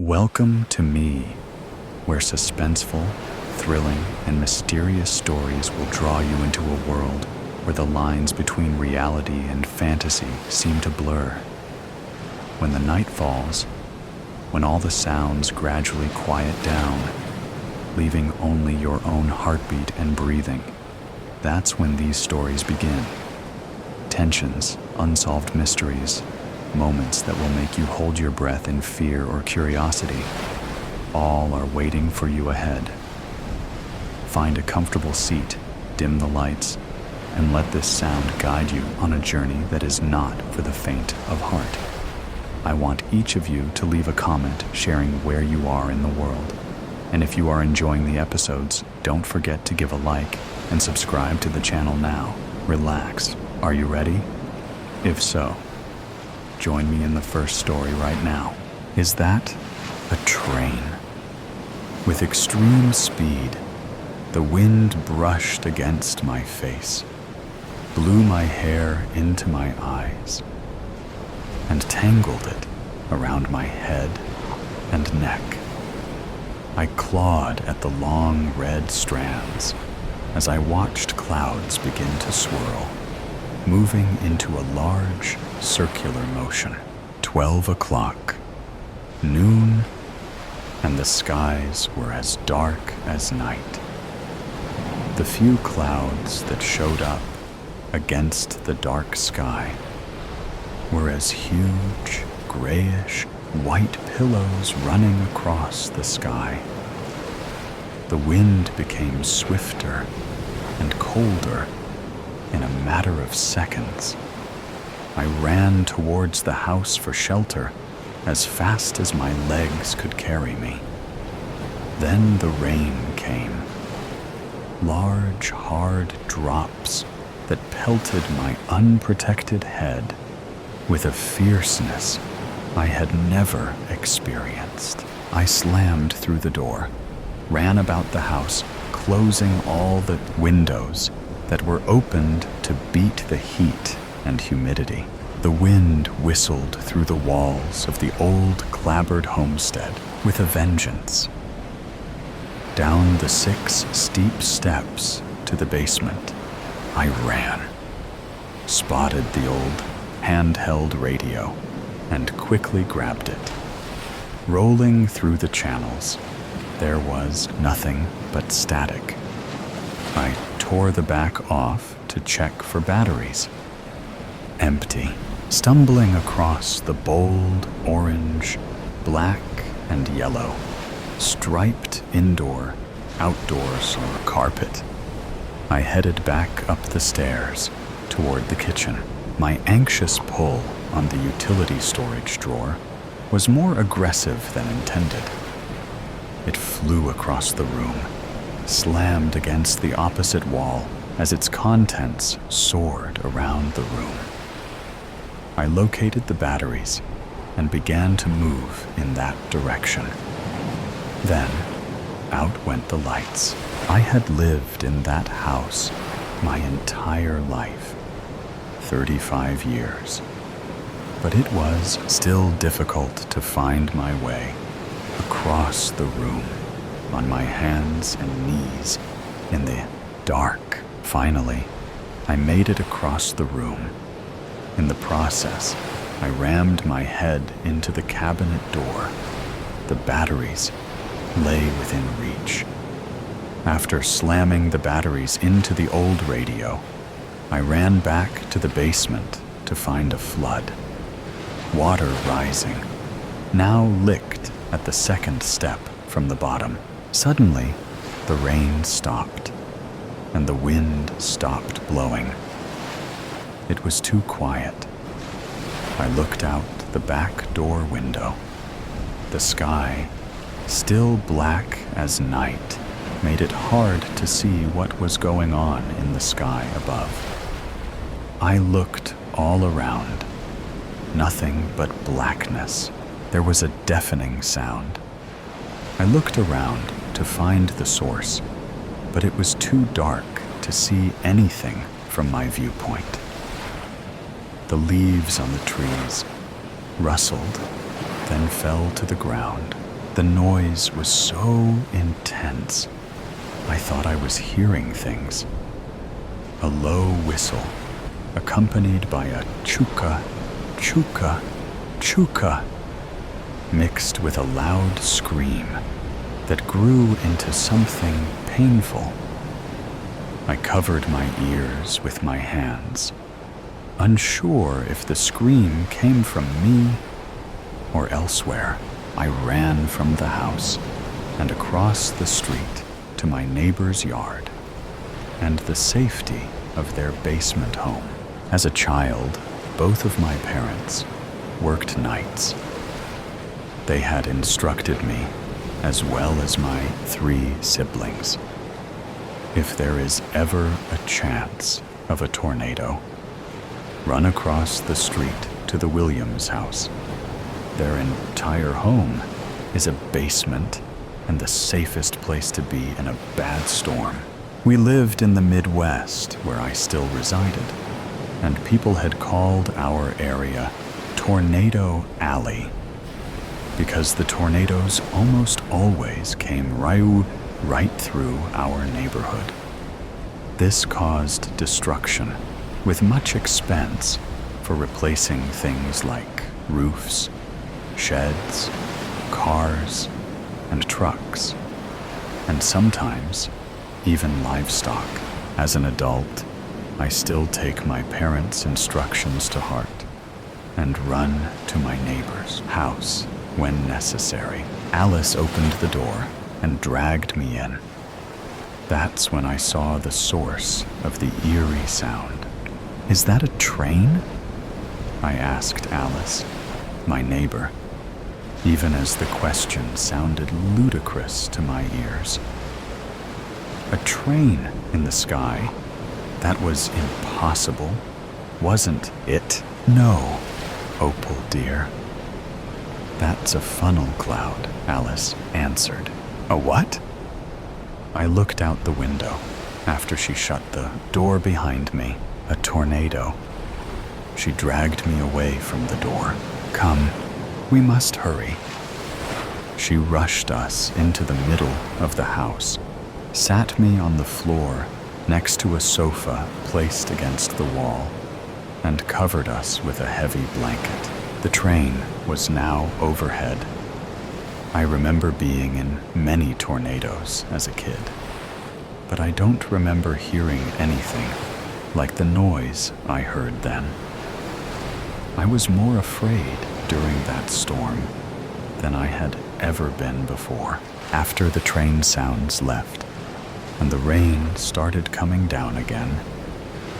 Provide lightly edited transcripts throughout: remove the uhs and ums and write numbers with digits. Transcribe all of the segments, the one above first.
Welcome to me, where suspenseful, thrilling, and mysterious stories will draw you into a world where the lines between reality and fantasy seem to blur. When the night falls, when all the sounds gradually quiet down, leaving only your own heartbeat and breathing, that's when these stories begin. Tensions, unsolved mysteries, moments that will make you hold your breath in fear or curiosity, all are waiting for you ahead. Find a comfortable seat, dim the lights, and let this sound guide you on a journey that is not for the faint of heart. I want each of you to leave a comment sharing where you are in the world. And if you are enjoying the episodes, don't forget to give a like and subscribe to the channel now. Relax. Are you ready? If so, join me in the first story right now. Is that a train? With extreme speed, the wind brushed against my face, blew my hair into my eyes, and tangled it around my head and neck. I clawed at the long red strands as I watched clouds begin to swirl, moving into a large circular motion. 12 o'clock, noon, and the skies were as dark as night. The few clouds that showed up against the dark sky were as huge, grayish, white pillows running across the sky. The wind became swifter and colder in a matter of seconds. I ran towards the house for shelter as fast as my legs could carry me. Then the rain came. Large, hard drops that pelted my unprotected head with a fierceness I had never experienced. I slammed through the door, ran about the house, closing all the windows that were opened to beat the heat and humidity. The wind whistled through the walls of the old clapboard homestead with a vengeance. Down the 6 steep steps to the basement, I ran, spotted the old handheld radio, and quickly grabbed it. Rolling through the channels, there was nothing but static. I tore the back off to check for batteries. Empty. Stumbling across the bold orange, black, and yellow, striped outdoor solar carpet, I headed back up the stairs toward the kitchen. My anxious pull on the utility storage drawer was more aggressive than intended. It flew across the room, slammed against the opposite wall as its contents soared around the room. I located the batteries and began to move in that direction. Then, out went the lights. I had lived in that house my entire life, 35 years. But it was still difficult to find my way across the room on my hands and knees in the dark. Finally, I made it across the room. In the process, I rammed my head into the cabinet door. The batteries lay within reach. After slamming the batteries into the old radio, I ran back to the basement to find a flood. Water rising, now licked at the 2nd step from the bottom. Suddenly, the rain stopped, and the wind stopped blowing. It was too quiet. I looked out the back door window. The sky, still black as night, made it hard to see what was going on in the sky above. I looked all around. Nothing but blackness. There was a deafening sound. I looked around to find the source, but it was too dark to see anything from my viewpoint. The leaves on the trees rustled, then fell to the ground. The noise was so intense, I thought I was hearing things. A low whistle, accompanied by a chuka, chuka, chuka, mixed with a loud scream that grew into something painful. I covered my ears with my hands, unsure if the scream came from me or elsewhere. I ran from the house and across the street to my neighbor's yard and the safety of their basement home. As a child, both of my parents worked nights. They had instructed me, as well as my 3 siblings. If there is ever a chance of a tornado, run across the street to the Williams house. Their entire home is a basement and the safest place to be in a bad storm. We lived in the Midwest, where I still resided, and people had called our area Tornado Alley because the tornadoes almost always came right through our neighborhood. This caused destruction, with much expense for replacing things like roofs, sheds, cars, and trucks, and sometimes even livestock. As an adult, I still take my parents' instructions to heart and run to my neighbor's house when necessary. Alice opened the door and dragged me in. That's when I saw the source of the eerie sound. "Is that a train?" I asked Alice, my neighbor, even as the question sounded ludicrous to my ears. A train in the sky? That was impossible, wasn't it? "No, Opal dear. That's a funnel cloud," Alice answered. "A what?" I looked out the window after she shut the door behind me. "A tornado." She dragged me away from the door. "Come, we must hurry." She rushed us into the middle of the house, sat me on the floor next to a sofa placed against the wall, and covered us with a heavy blanket. The train was now overhead. I remember being in many tornadoes as a kid, but I don't remember hearing anything like the noise I heard then. I was more afraid during that storm than I had ever been before. After the train sounds left and the rain started coming down again,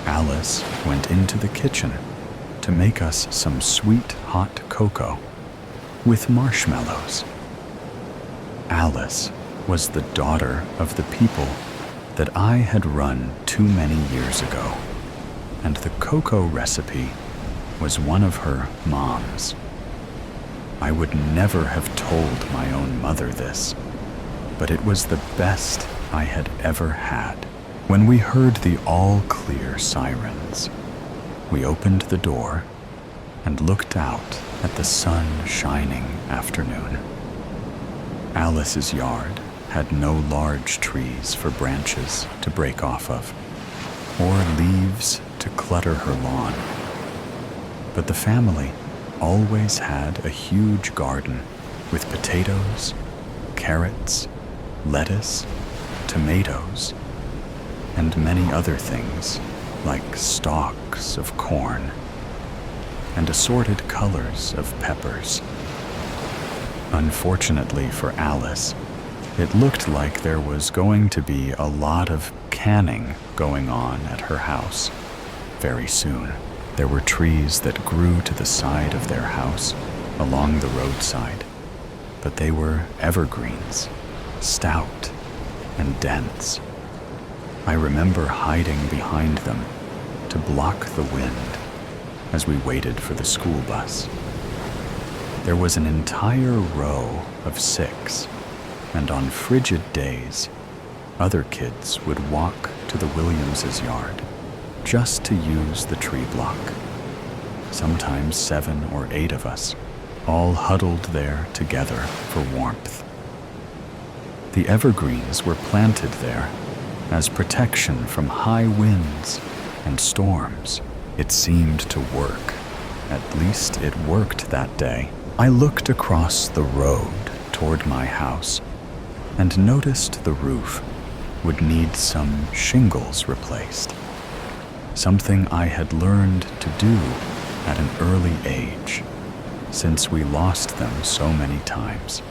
Alice went into the kitchen to make us some sweet hot cocoa with marshmallows. Alice was the daughter of the people that I had run too many years ago, and the cocoa recipe was one of her mom's. I would never have told my own mother this, but it was the best I had ever had. When we heard the all-clear sirens, we opened the door and looked out at the sun-shining afternoon. Alice's yard had no large trees for branches to break off of, or leaves to clutter her lawn. But the family always had a huge garden with potatoes, carrots, lettuce, tomatoes, and many other things like stalks of corn and assorted colors of peppers. Unfortunately for Alice, it looked like there was going to be a lot of canning going on at her house very soon. There were trees that grew to the side of their house along the roadside, but they were evergreens, stout and dense. I remember hiding behind them to block the wind as we waited for the school bus. There was an entire row of 6, and on frigid days, other kids would walk to the Williamses' yard just to use the tree block. Sometimes 7 or 8 of us all huddled there together for warmth. The evergreens were planted there as protection from high winds and storms. It seemed to work. At least it worked that day. I looked across the road toward my house and noticed the roof would need some shingles replaced, something I had learned to do at an early age, since we lost them so many times.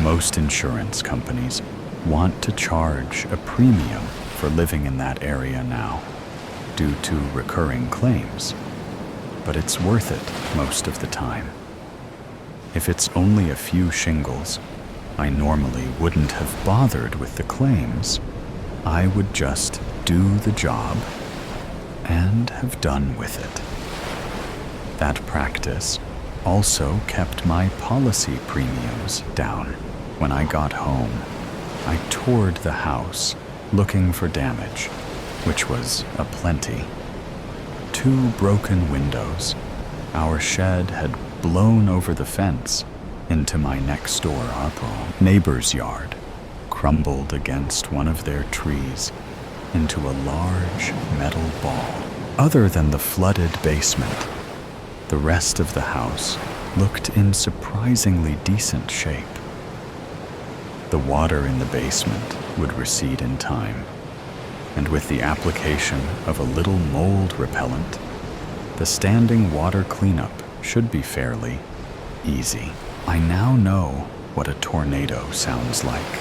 Most insurance companies want to charge a premium for living in that area now, due to recurring claims, but it's worth it most of the time. If it's only a few shingles, I normally wouldn't have bothered with the claims. I would just do the job and have done with it. That practice also kept my policy premiums down. When I got home, I toured the house looking for damage, which was aplenty. 2 broken windows. Our shed had blown over the fence into my next-door neighbor's yard, crumbled against one of their trees into a large metal ball. Other than the flooded basement, the rest of the house looked in surprisingly decent shape. The water in the basement would recede in time, and with the application of a little mold repellent, the standing water cleanup should be fairly easy. I now know what a tornado sounds like.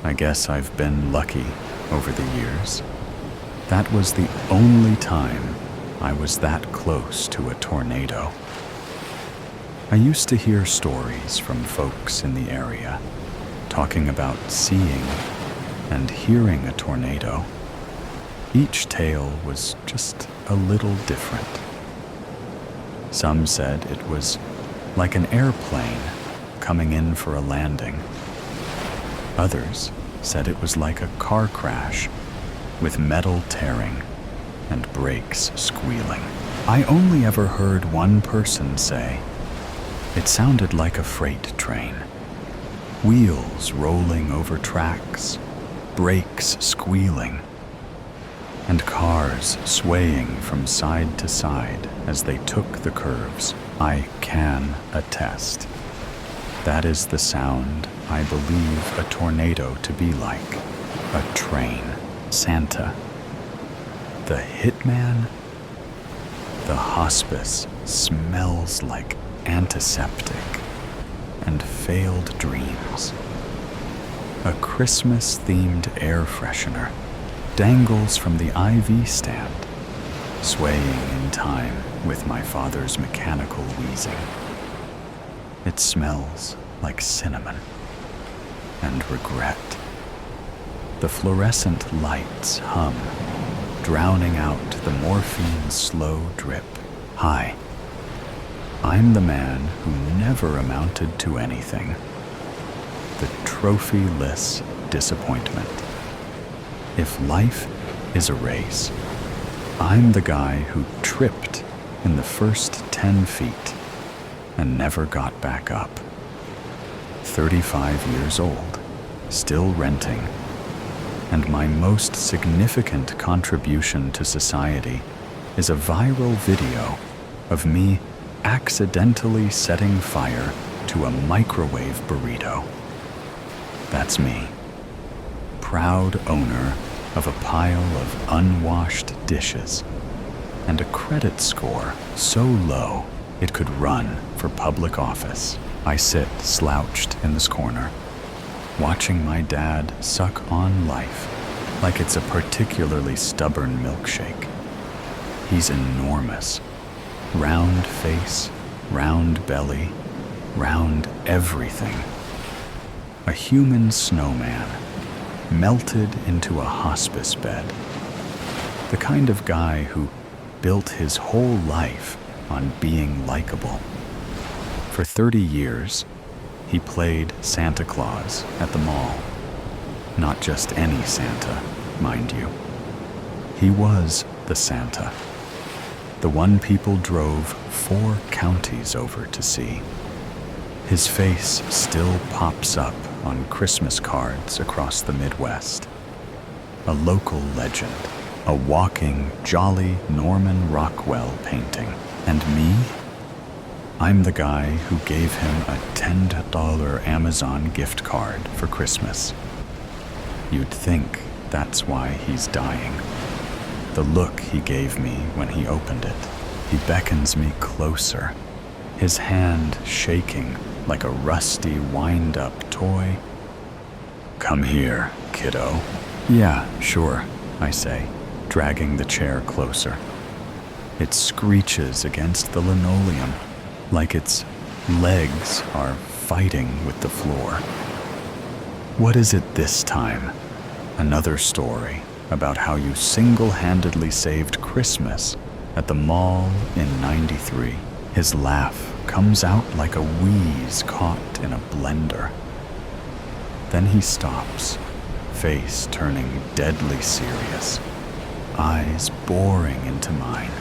I guess I've been lucky over the years. That was the only time I was that close to a tornado. I used to hear stories from folks in the area talking about seeing and hearing a tornado. Each tale was just a little different. Some said it was like an airplane coming in for a landing. Others said it was like a car crash with metal tearing and brakes squealing. I only ever heard one person say it sounded like a freight train. Wheels rolling over tracks, brakes squealing, and cars swaying from side to side as they took the curves. I can attest. That is the sound I believe a tornado to be like. A train. Santa. The hitman. The hospice smells like antiseptic and failed dreams. A Christmas-themed air freshener dangles from the IV stand, swaying in time with my father's mechanical wheezing. It smells like cinnamon and regret. The fluorescent lights hum, drowning out the morphine's slow drip. Hi, I'm the man who never amounted to anything. The trophyless disappointment. If life is a race, I'm the guy who tripped in the first 10 feet and never got back up. 35 years old, still renting, and my most significant contribution to society is a viral video of me accidentally setting fire to a microwave burrito. That's me, proud owner of a pile of unwashed dishes and a credit score so low it could run for public office. I sit slouched in this corner, watching my dad suck on life like it's a particularly stubborn milkshake. He's enormous. Round face, round belly, round everything. A human snowman, melted into a hospice bed. The kind of guy who built his whole life on being likable. For 30 years, he played Santa Claus at the mall. Not just any Santa, mind you. He was the Santa. the one people drove 4 counties over to see. His face still pops up on Christmas cards across the Midwest. A local legend, a walking, jolly Norman Rockwell painting. And me? I'm the guy who gave him a $10 Amazon gift card for Christmas. You'd think that's why he's dying. The look he gave me when he opened it. He beckons me closer, his hand shaking like a rusty wind-up toy. Come here, kiddo. Yeah, sure, I say, dragging the chair closer. It screeches against the linoleum, like its legs are fighting with the floor. What is it this time? Another story about how you single-handedly saved Christmas at the mall in '93. His laugh comes out like a wheeze caught in a blender. Then he stops, face turning deadly serious, eyes boring into mine.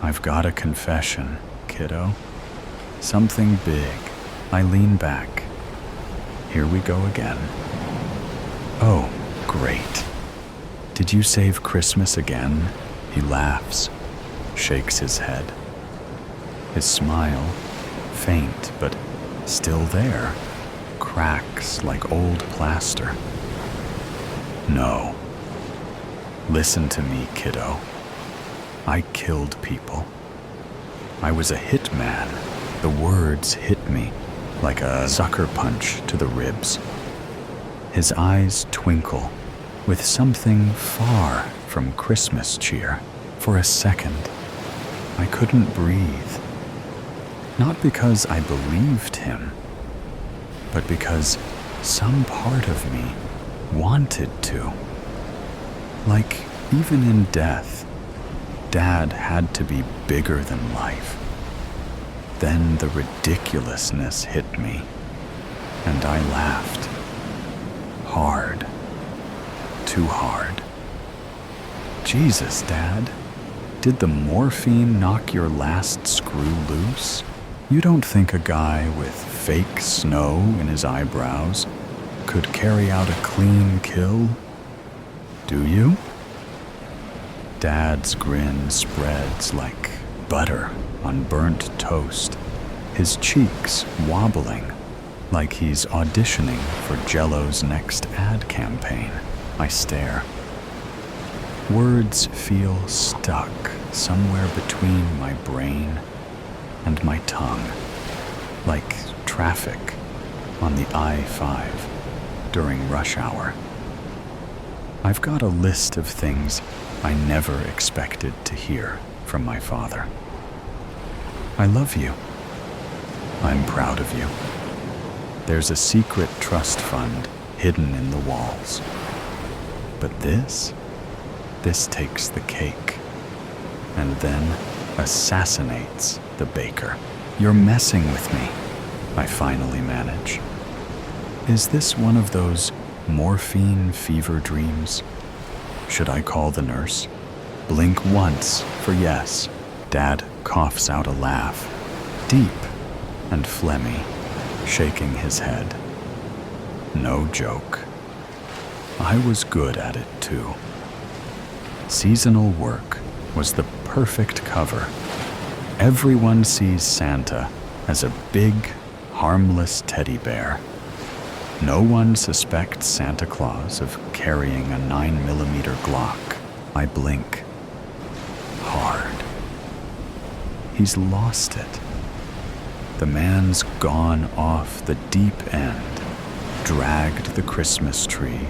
I've got a confession, kiddo. Something big. I lean back. Here we go again. Oh, great. Did you save Christmas again? He laughs, shakes his head. His smile, faint but still there, cracks like old plaster. No. Listen to me, kiddo. I killed people. I was a hitman. The words hit me like a sucker punch to the ribs. His eyes twinkle with something far from Christmas cheer. For a second, I couldn't breathe. Not because I believed him, but because some part of me wanted to. Like, even in death, Dad had to be bigger than life. Then the ridiculousness hit me, and I laughed. Hard. Too hard. Jesus, Dad. Did the morphine knock your last screw loose? You don't think a guy with fake snow in his eyebrows could carry out a clean kill? Do you? Dad's grin spreads like butter on burnt toast, his cheeks wobbling like he's auditioning for Jell-O's next ad campaign. I stare. Words feel stuck somewhere between my brain and my tongue, like traffic on the I-5 during rush hour. I've got a list of things I never expected to hear from my father. I love you. I'm proud of you. There's a secret trust fund hidden in the walls. But this takes the cake, and then assassinates the baker. You're messing with me, I finally manage. Is this one of those morphine fever dreams? Should I call the nurse? Blink once for yes. Dad coughs out a laugh, deep and phlegmy, shaking his head. No joke. I was good at it too. Seasonal work was the perfect cover. Everyone sees Santa as a big, harmless teddy bear. No one suspects Santa Claus of carrying a 9mm Glock. I blink. Hard. He's lost it. The man's gone off the deep end, dragged the Christmas tree,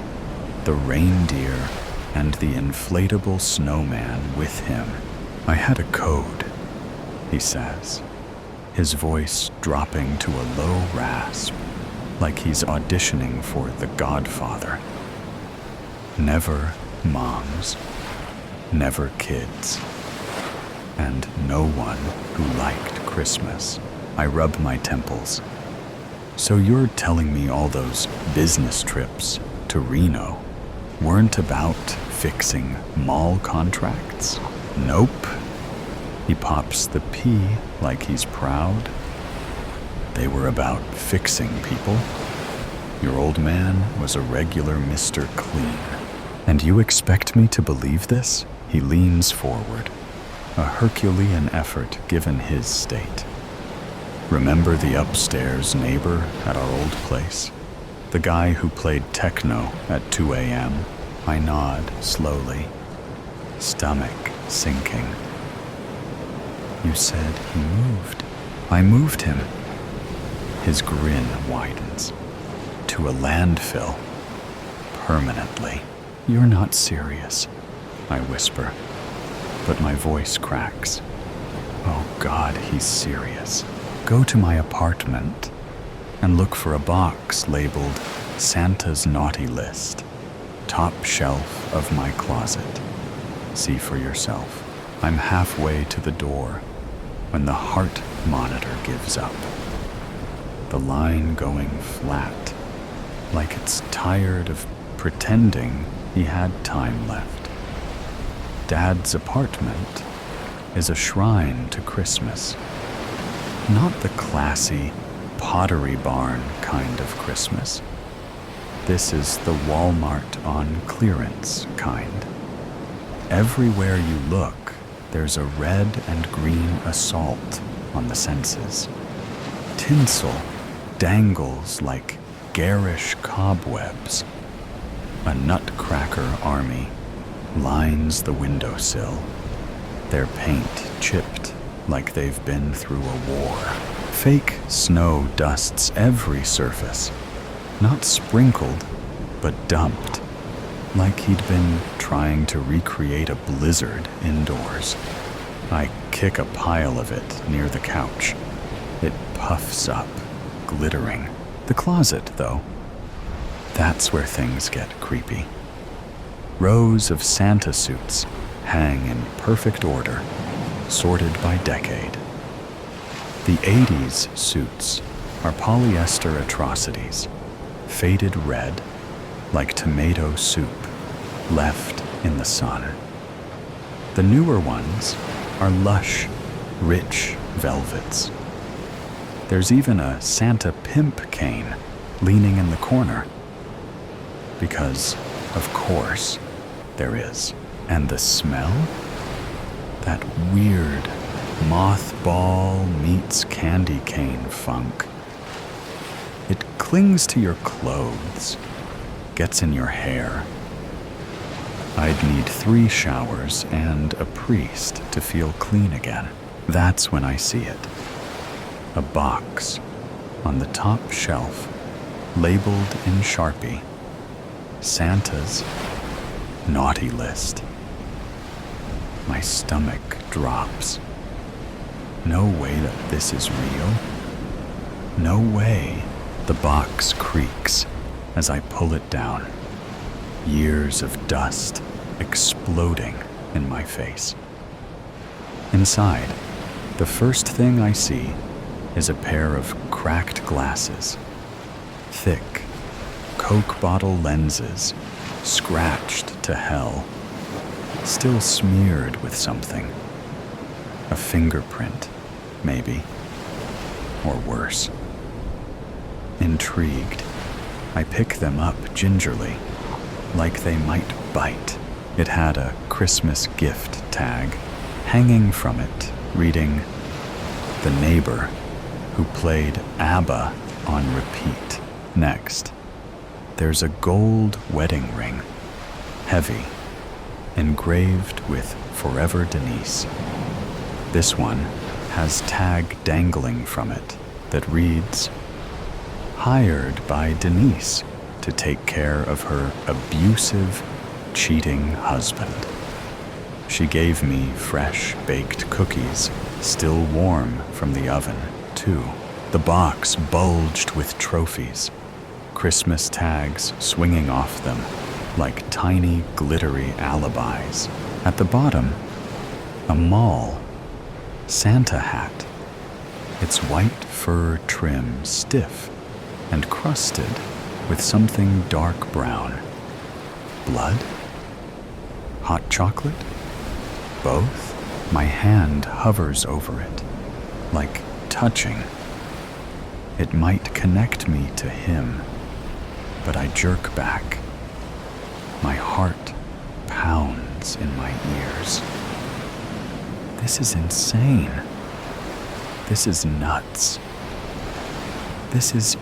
the reindeer, and the inflatable snowman with him. I had a code, he says, his voice dropping to a low rasp, like he's auditioning for The Godfather. Never moms, never kids, and no one who liked Christmas. I rub my temples. So you're telling me all those business trips to Reno weren't about fixing mall contracts? Nope, He pops the P like he's proud. They were about fixing people. Your old man was a regular Mr. Clean. And you expect me to believe this? He leans forward, a Herculean effort given his state. Remember the upstairs neighbor at our old place? The guy who played techno at 2 a.m.? I nod slowly, stomach sinking. You said he moved. I moved him. His grin widens. To a landfill. Permanently. You're not serious, I whisper, but my voice cracks. Oh God, he's serious. Go to my apartment and look for a box labeled Santa's Naughty List. Top shelf of my closet. See for yourself. I'm halfway to the door when the heart monitor gives up. The line going flat, like it's tired of pretending he had time left. Dad's apartment is a shrine to Christmas. Not the classy Pottery Barn kind of Christmas. This is the Walmart on clearance kind. Everywhere you look, there's a red and green assault on the senses. Tinsel dangles like garish cobwebs. A nutcracker army lines the windowsill, their paint chipped like they've been through a war. Fake snow dusts every surface, not sprinkled, but dumped, like he'd been trying to recreate a blizzard indoors. I kick a pile of it near the couch. It puffs up, glittering. The closet, though, that's where things get creepy. Rows of Santa suits hang in perfect order, sorted by decade. The 80s suits are polyester atrocities, faded red like tomato soup left in the sun. The newer ones are lush, rich velvets. There's even a Santa pimp cane leaning in the corner. Because, of course, there is. And the smell? That weird mothball meets candy cane funk. It clings to your clothes, gets in your hair. I'd need 3 showers and a priest to feel clean again. That's when I see it. A box on the top shelf, labeled in Sharpie, Santa's Naughty List. My stomach drops. No way that this is real. No way. The box creaks as I pull it down. Years of dust exploding in my face. Inside, the first thing I see is a pair of cracked glasses. Thick, Coke bottle lenses, scratched to hell, still smeared with something. A fingerprint, maybe, or worse. Intrigued, I pick them up gingerly, like they might bite. It had a Christmas gift tag hanging from it, reading, "The neighbor who played ABBA on repeat." Next, there's a gold wedding ring, heavy, engraved with "Forever Denise." This one has tag dangling from it that reads, "Hired by Denise to take care of her abusive, cheating husband." She gave me fresh baked cookies, still warm from the oven, too. The box bulged with trophies, Christmas tags swinging off them like tiny glittery alibis. At the bottom, a mall Santa hat, its white fur trim stiff and crusted with something dark brown. Blood? Hot chocolate? Both? My hand hovers over it, like touching. It might connect me to him, but I jerk back. My heart pounds in my ears. This is insane. This is nuts. This is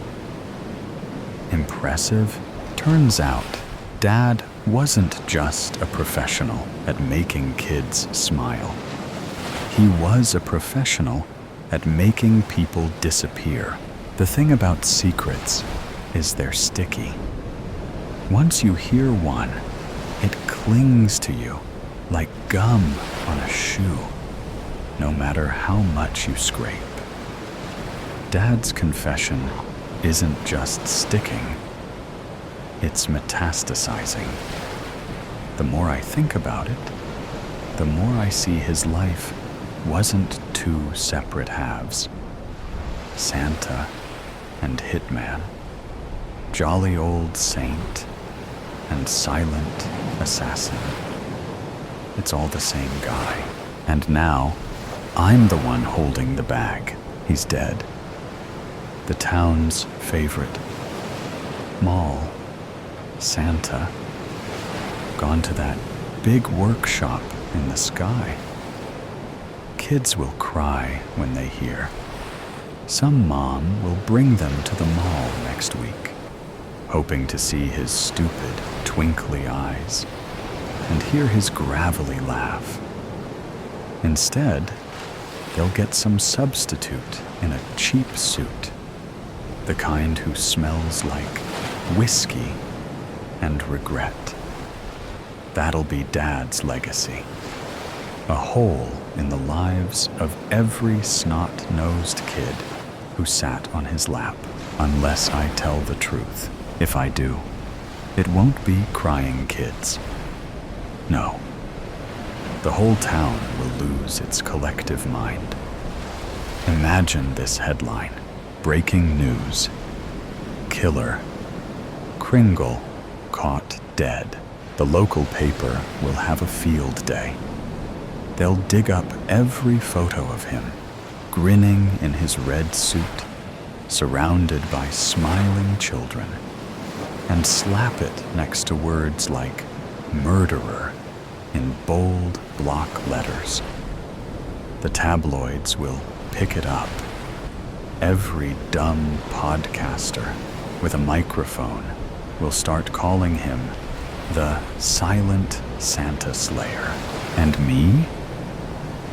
impressive. Turns out, Dad wasn't just a professional at making kids smile. He was a professional at making people disappear. The thing about secrets is they're sticky. Once you hear one, it clings to you like gum on a shoe, no matter how much you scrape. Dad's confession isn't just sticking, it's metastasizing. The more I think about it, the more I see his life wasn't two separate halves. Santa and hitman, jolly old saint and silent assassin. It's all the same guy. And now, I'm the one holding the bag. He's dead. The town's favorite. Mall. Santa. Gone to that big workshop in the sky. Kids will cry when they hear. Some mom will bring them to the mall next week, hoping to see his stupid, twinkly eyes and hear his gravelly laugh. Instead, they'll get some substitute in a cheap suit, the kind who smells like whiskey and regret. That'll be Dad's legacy. A hole in the lives of every snot-nosed kid who sat on his lap, unless I tell the truth. If I do, it won't be crying kids. No. The whole town will lose its collective mind. Imagine this headline. Breaking news. Killer. Kringle caught dead. The local paper will have a field day. They'll dig up every photo of him, grinning in his red suit, surrounded by smiling children, and slap it next to words like murderer in bold block letters. The tabloids will pick it up. Every dumb podcaster with a microphone will start calling him the Silent Santa Slayer. And me?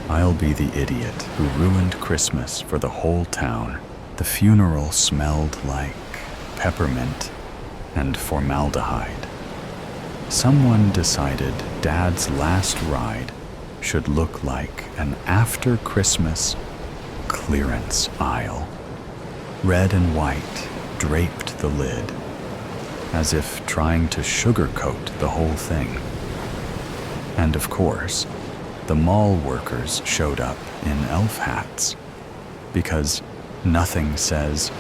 I'll be the idiot who ruined Christmas for the whole town. The funeral smelled like peppermint and formaldehyde. Someone decided Dad's last ride should look like an after-Christmas clearance aisle. Red and white draped the lid, as if trying to sugarcoat the whole thing. And of course, the mall workers showed up in elf hats, because nothing says,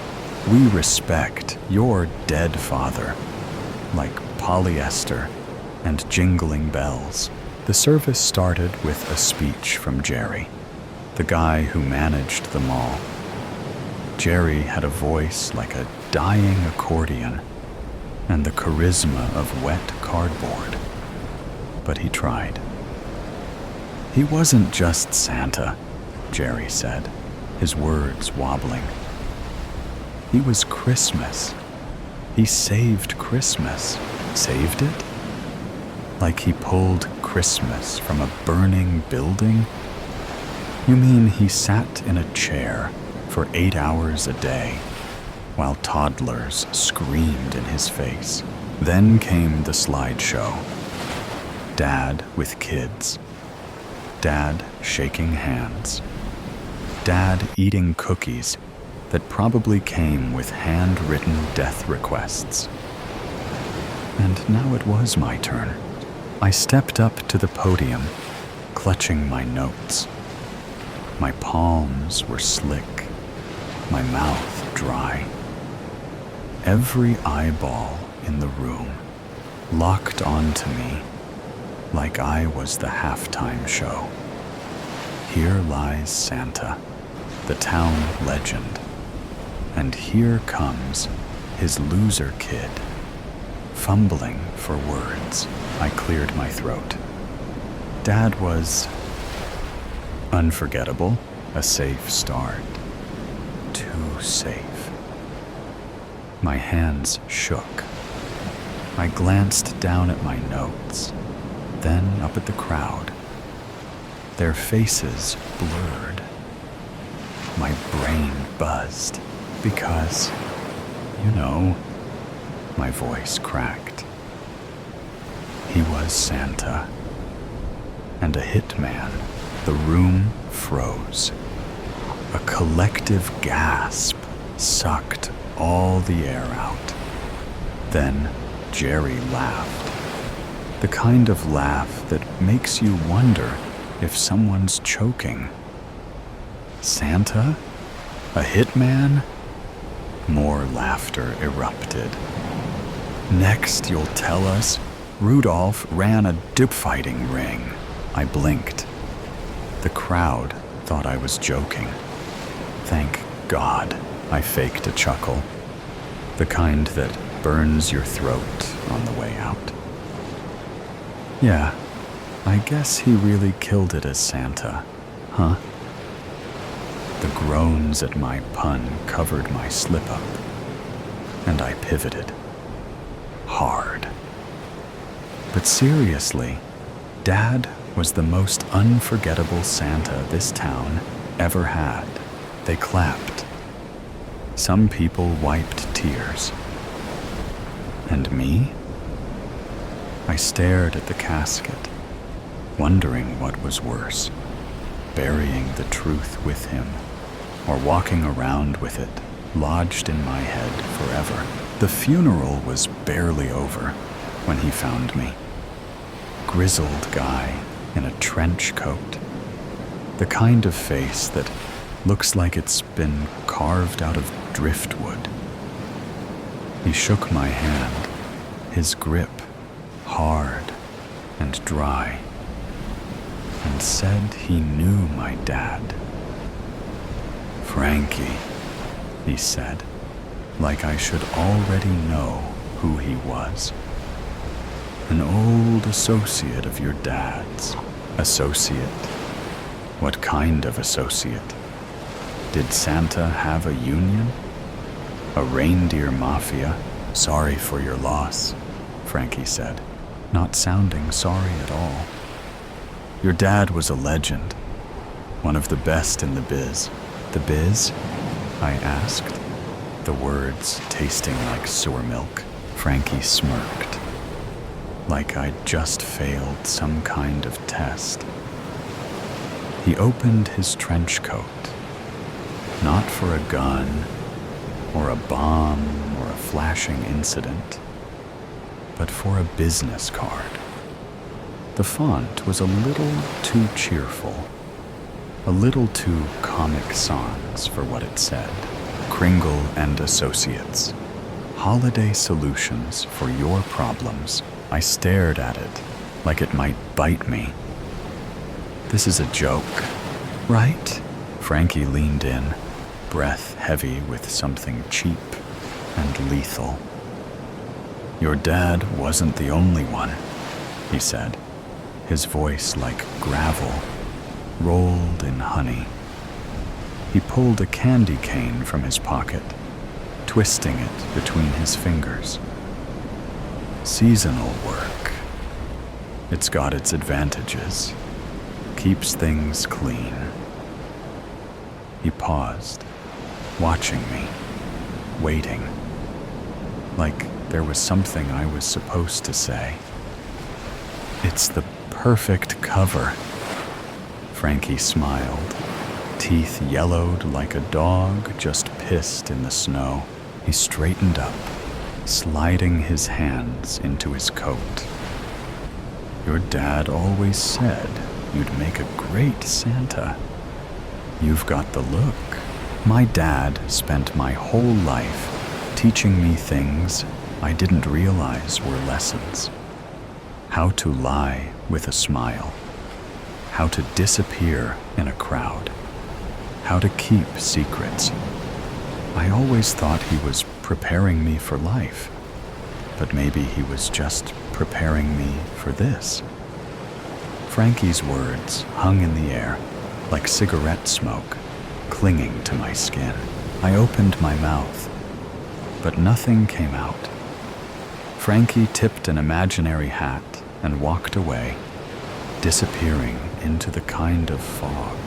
"We respect your dead father," like polyester and jingling bells. The service started with a speech from Jerry, the guy who managed the mall. Jerry had a voice like a dying accordion and the charisma of wet cardboard, but he tried. He wasn't just Santa, Jerry said, his words wobbling. He was Christmas. He saved Christmas. Saved it? Like he pulled Christmas from a burning building? You mean he sat in a chair for 8 hours a day while toddlers screamed in his face? Then came the slideshow. Dad with kids. Dad shaking hands. Dad eating cookies that probably came with handwritten death requests. And now it was my turn. I stepped up to the podium, clutching my notes. My palms were slick, my mouth dry. Every eyeball in the room locked onto me like I was the halftime show. Here lies Santa, the town legend. And here comes his loser kid. Fumbling for words, I cleared my throat. Dad was unforgettable, a safe start. Too safe. My hands shook. I glanced down at my notes, then up at the crowd. Their faces blurred. My brain buzzed because, my voice cracked. He was Santa. And a hitman. The room froze. A collective gasp sucked all the air out. Then Jerry laughed. The kind of laugh that makes you wonder if someone's choking. Santa? A hitman? More laughter erupted. Next, you'll tell us Rudolph ran a dip-fighting ring. I blinked. The crowd thought I was joking. Thank God I faked a chuckle. The kind that burns your throat on the way out. Yeah, I guess he really killed it as Santa, huh? The groans at my pun covered my slip-up, and I pivoted. Hard. But seriously, Dad was the most unforgettable Santa this town ever had. They clapped. Some people wiped tears. And me? I stared at the casket, wondering what was worse, burying the truth with him, or walking around with it, lodged in my head forever. The funeral was barely over when he found me. Grizzled guy in a trench coat. The kind of face that looks like it's been carved out of driftwood. He shook my hand, his grip hard and dry, and said he knew my dad. Frankie, he said, like I should already know who he was. An old associate of your dad's. Associate? What kind of associate? Did Santa have a union? A reindeer mafia? Sorry for your loss, Frankie said, not sounding sorry at all. Your dad was a legend, one of the best in the biz. The biz? I asked, the words tasting like sewer milk. Frankie smirked, like I'd just failed some kind of test. He opened his trench coat, not for a gun, or a bomb, or a flashing incident, but for a business card. The font was a little too cheerful, a little too Comic Sans for what it said. Kringle and Associates. Holiday solutions for your problems. I stared at it like it might bite me. This is a joke, right? Frankie leaned in, breath heavy with something cheap and lethal. Your dad wasn't the only one, he said, his voice like gravel, rolled in honey. He pulled a candy cane from his pocket, twisting it between his fingers. Seasonal work. It's got its advantages. Keeps things clean. He paused, watching me, waiting, like there was something I was supposed to say. It's the perfect cover. Frankie smiled, teeth yellowed like a dog just pissed in the snow. He straightened up, sliding his hands into his coat. Your dad always said you'd make a great Santa. You've got the look. My dad spent my whole life teaching me things I didn't realize were lessons. How to lie with a smile. how to disappear in a crowd, how to keep secrets. I always thought he was preparing me for life, but maybe he was just preparing me for this. Frankie's words hung in the air like cigarette smoke, clinging to my skin. I opened my mouth, but nothing came out. Frankie tipped an imaginary hat and walked away, disappearing into the kind of fog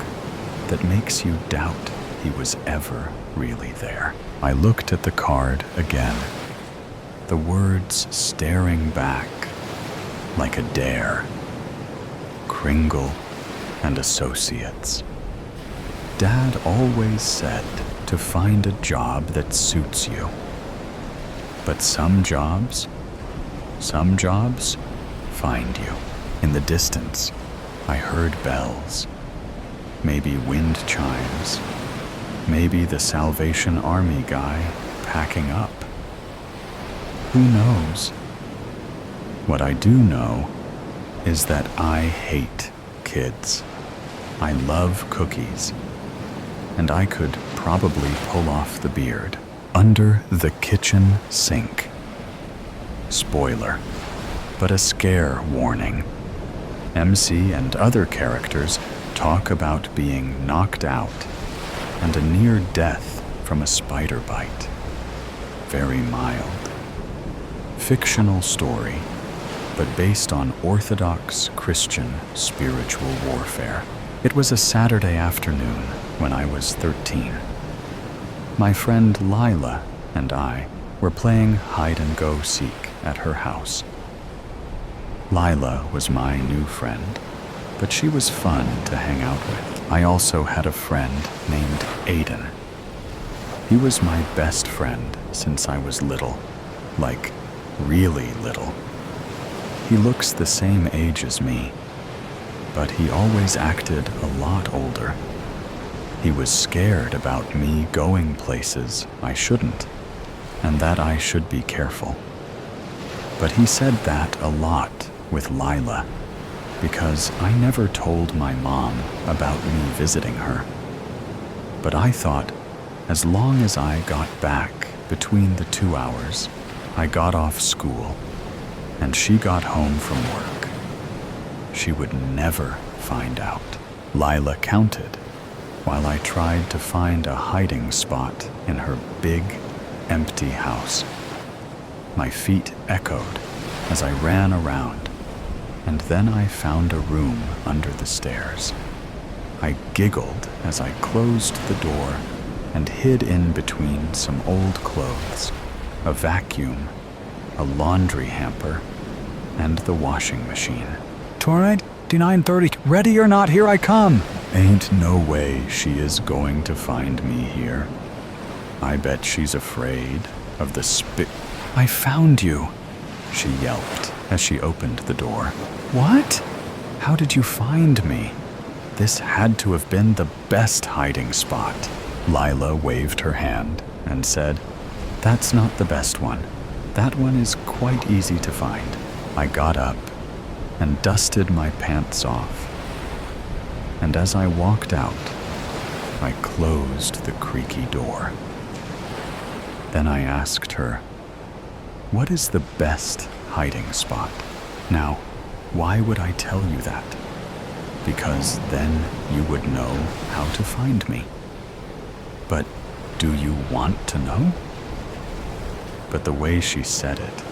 that makes you doubt he was ever really there. I looked at the card again, the words staring back like a dare. Kringle and Associates. Dad always said to find a job that suits you. But some jobs find you. In the distance, I heard bells, maybe wind chimes, maybe the Salvation Army guy packing up. Who knows? What I do know is that I hate kids. I love cookies, and I could probably pull off the beard under the kitchen sink. Spoiler, but a scare warning. MC and other characters talk about being knocked out and a near death from a spider bite. Very mild. Fictional story, but based on Orthodox Christian spiritual warfare. It was a Saturday afternoon when I was 13. My friend Lila and I were playing hide-and-go-seek at her house. Lila was my new friend, but she was fun to hang out with. I also had a friend named Aiden. He was my best friend since I was little, like really little. He looks the same age as me, but he always acted a lot older. He was scared about me going places I shouldn't, and that I should be careful. But he said that a lot with Lila, because I never told my mom about me visiting her. But I thought, as long as I got back between the 2 hours I got off school and she got home from work, she would never find out. Lila counted while I tried to find a hiding spot in her big, empty house. My feet echoed as I ran around, and then I found a room under the stairs. I giggled as I closed the door and hid in between some old clothes, a vacuum, a laundry hamper, and the washing machine. Torrent, D930, ready or not, here I come. Ain't no way she is going to find me here. I bet she's afraid of the I found you, she yelped as she opened the door. What? How did you find me? This had to have been the best hiding spot. Lila waved her hand and said, That's not the best one. That one is quite easy to find. I got up and dusted my pants off. And as I walked out, I closed the creaky door. Then I asked her, What is the best hiding spot? Now, why would I tell you that? Because then you would know how to find me. But do you want to know? But the way she said it,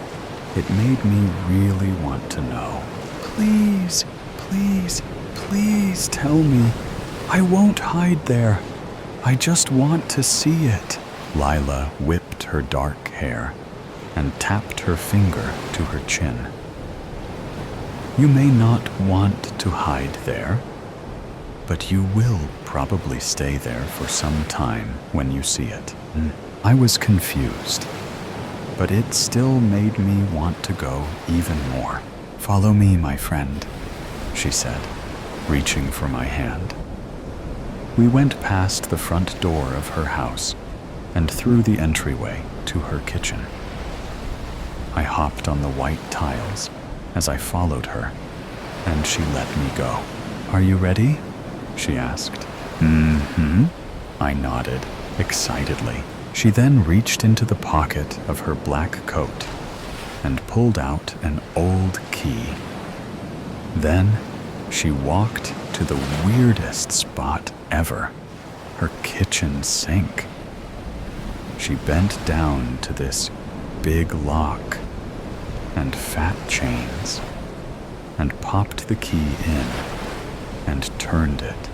it made me really want to know. Please, please, please tell me. I won't hide there. I just want to see it. Lila whipped her dark hair and tapped her finger to her chin. You may not want to hide there, but you will probably stay there for some time when you see it. I was confused, but it still made me want to go even more. Follow me, my friend, she said, reaching for my hand. We went past the front door of her house and through the entryway to her kitchen. I hopped on the white tiles as I followed her, and she let me go. "Are you ready?" she asked. "Mm-hmm," I nodded, excitedly. She then reached into the pocket of her black coat and pulled out an old key. Then she walked to the weirdest spot ever, her kitchen sink. She bent down to this big lock and fat chains and popped the key in and turned it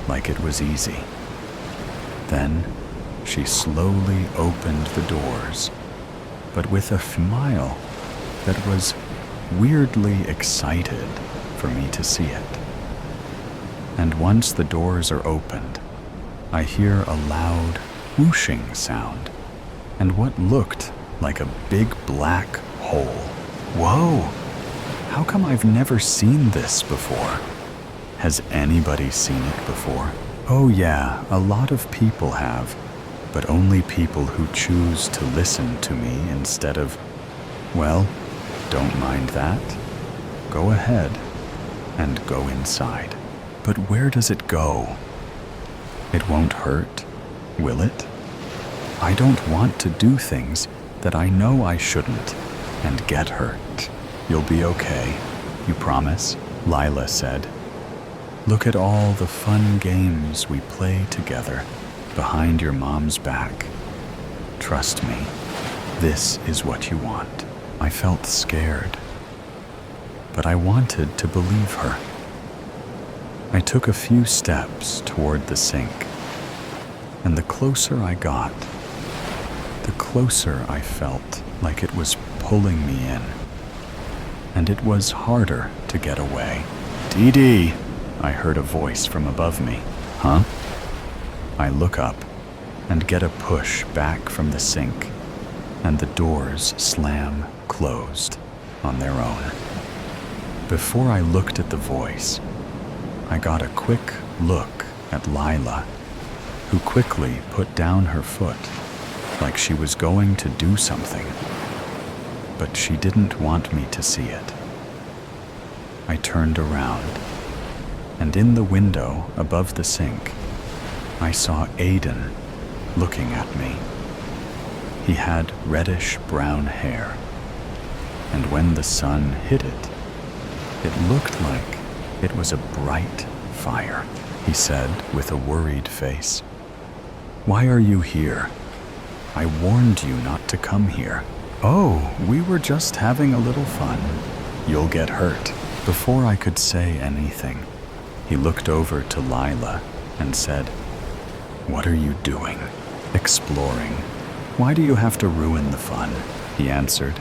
like it was easy. Then she slowly opened the doors, but with a smile that was weirdly excited for me to see it. And once the doors are opened, I hear a loud whooshing sound and what looked like a big black hole. Whoa! How come I've never seen this before? Has anybody seen it before? Oh yeah, a lot of people have, but only people who choose to listen to me instead of, well, don't mind that. Go ahead and go inside. But where does it go? It won't hurt, will it? I don't want to do things that I know I shouldn't and get hurt. You'll be okay, you promise? Lila said. Look at all the fun games we play together behind your mom's back. Trust me, this is what you want. I felt scared, but I wanted to believe her. I took a few steps toward the sink, and the closer I got, the closer I felt like it was pulling me in, and it was harder to get away. Dee Dee, I heard a voice from above me. Huh? I look up and get a push back from the sink, and the doors slam closed on their own. Before I looked at the voice, I got a quick look at Lila, who quickly put down her foot like she was going to do something, but she didn't want me to see it. I turned around, and in the window above the sink, I saw Aiden looking at me. He had reddish-brown hair, and when the sun hit it, it looked like it was a bright fire. He said with a worried face, "Why are you here? I warned you not to come here." "Oh, we were just having a little fun." "You'll get hurt." Before I could say anything, he looked over to Lila and said, "What are you doing?" "Exploring." "Why do you have to ruin the fun?" He answered,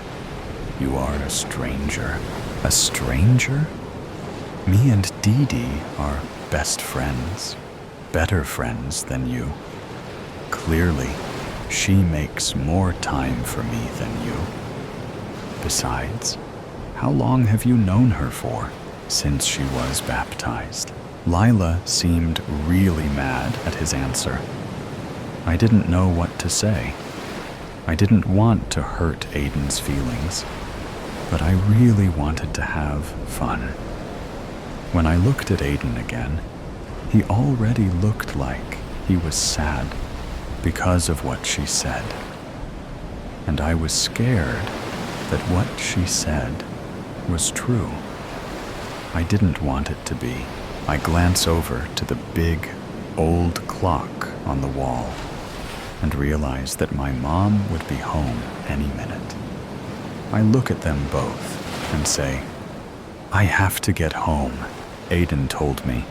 "You are a stranger." "A stranger?" "Me and Dee Dee are best friends, better friends than you. Clearly, she makes more time for me than you. Besides, how long have you known her for?" "Since she was baptized." Lila seemed really mad at his answer. I didn't know what to say. I didn't want to hurt Aiden's feelings, but I really wanted to have fun. When I looked at Aiden again, he already looked like he was sad because of what she said. And I was scared that what she said was true. I didn't want it to be. I glance over to the big, old clock on the wall and realize that my mom would be home any minute. I look at them both and say, "I have to get home." Aiden told me,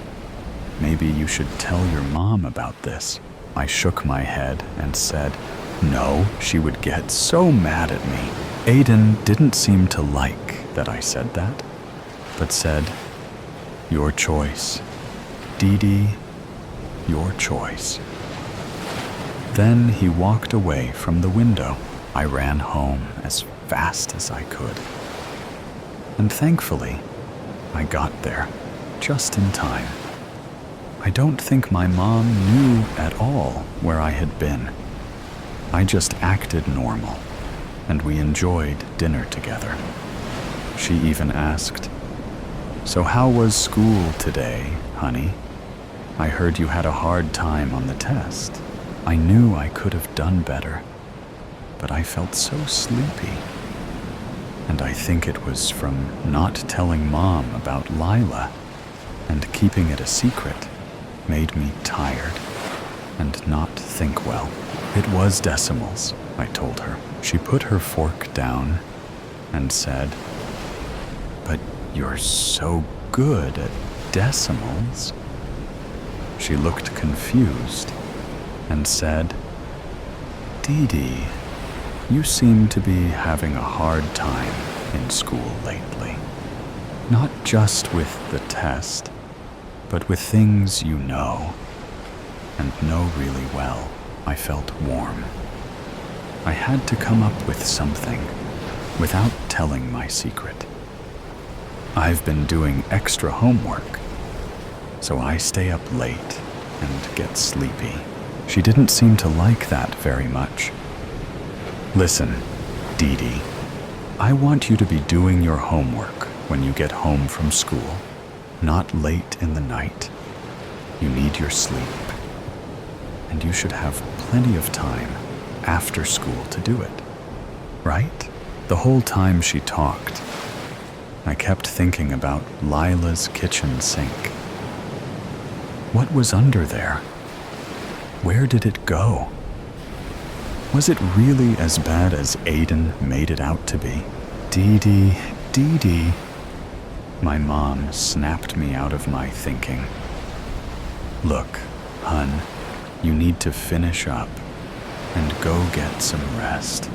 "Maybe you should tell your mom about this." I shook my head and said, "No, she would get so mad at me." Aiden didn't seem to like that I said that, but said, "Your choice. Dee Dee, your choice." Then he walked away from the window. I ran home as fast as I could. And thankfully, I got there just in time. I don't think my mom knew at all where I had been. I just acted normal, and we enjoyed dinner together. She even asked, So how was school today, honey? I heard you had a hard time on the test. I knew I could have done better, but I felt so sleepy. And I think it was from not telling Mom about Lila and keeping it a secret made me tired and not think well. It was decimals, I told her. She put her fork down and said, "But you're so good at decimals." She looked confused and said, "Dee Dee, you seem to be having a hard time in school lately. Not just with the test, but with things you know, and know really well." I felt warm. I had to come up with something without telling my secret. I've been doing extra homework, so I stay up late and get sleepy. She didn't seem to like that very much. "Listen, Dee Dee, I want you to be doing your homework when you get home from school, not late in the night. You need your sleep, and you should have plenty of time after school to do it, right?" The whole time she talked, I kept thinking about Lila's kitchen sink. What was under there? Where did it go? Was it really as bad as Aiden made it out to be? "Dee Dee, Dee Dee." My mom snapped me out of my thinking. "Look, hun, you need to finish up and go get some rest.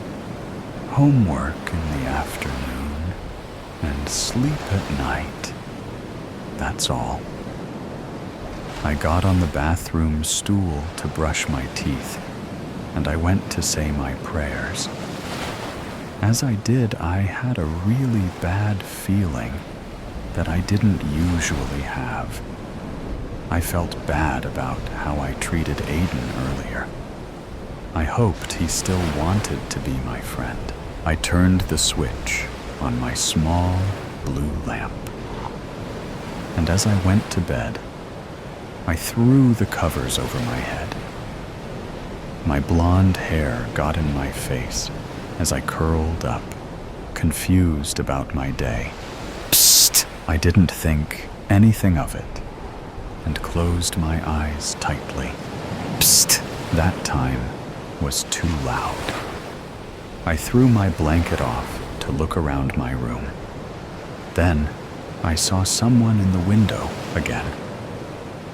Homework in the afternoon and sleep at night. That's all." I got on the bathroom stool to brush my teeth, and I went to say my prayers. As I did, I had a really bad feeling that I didn't usually have. I felt bad about how I treated Aiden earlier. I hoped he still wanted to be my friend. I turned the switch on my small blue lamp. And as I went to bed, I threw the covers over my head. My blonde hair got in my face as I curled up, confused about my day. Psst! I didn't think anything of it and closed my eyes tightly. Psst! That time was too loud. I threw my blanket off to look around my room. Then I saw someone in the window again.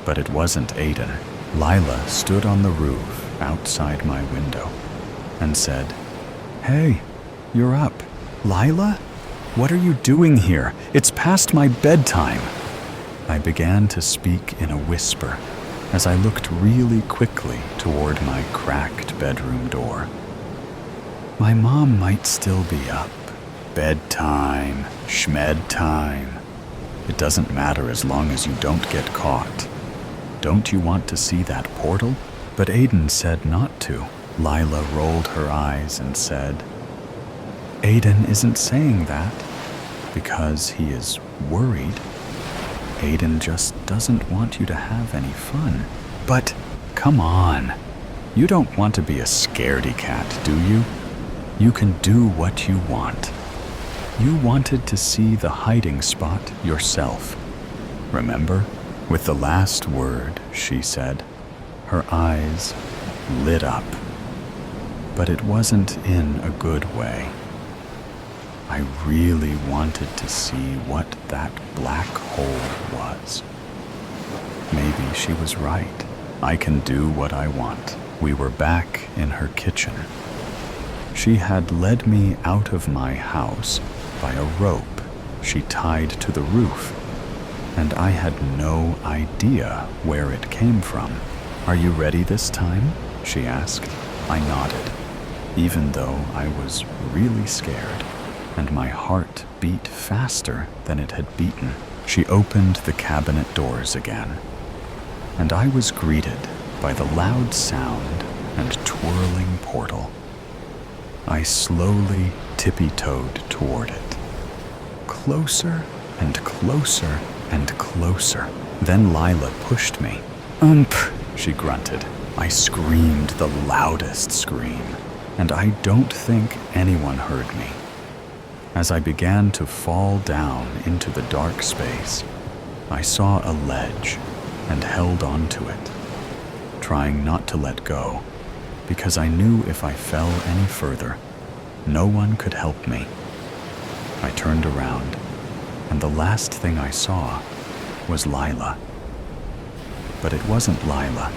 But it wasn't Aiden. Lila stood on the roof outside my window and said, "Hey, you're up." "Lila? What are you doing here? It's past my bedtime." I began to speak in a whisper as I looked really quickly toward my cracked bedroom door. My mom might still be up. Bedtime, schmed time. It doesn't matter as long as you don't get caught. Don't you want to see that portal? But Aiden said not to. Lila rolled her eyes and said, "Aiden isn't saying that because he is worried. Aiden just doesn't want you to have any fun." "But come on, you don't want to be a scaredy cat, do you? You can do what you want. You wanted to see the hiding spot yourself. Remember?" With the last word, she said, her eyes lit up. But it wasn't in a good way. I really wanted to see what that black hole was. Maybe she was right. I can do what I want. We were back in her kitchen. She had led me out of my house by a rope she tied to the roof, and I had no idea where it came from. "Are you ready this time?" she asked. I nodded, even though I was really scared, and my heart beat faster than it had beaten. She opened the cabinet doors again, and I was greeted by the loud sound and twirling portal. I slowly tippy-toed toward it, closer and closer and closer. Then Lila pushed me. She grunted. I screamed the loudest scream, and I don't think anyone heard me. As I began to fall down into the dark space, I saw a ledge and held onto it, trying not to let go, because I knew if I fell any further, no one could help me. I turned around, and the last thing I saw was Lila. But it wasn't Lila.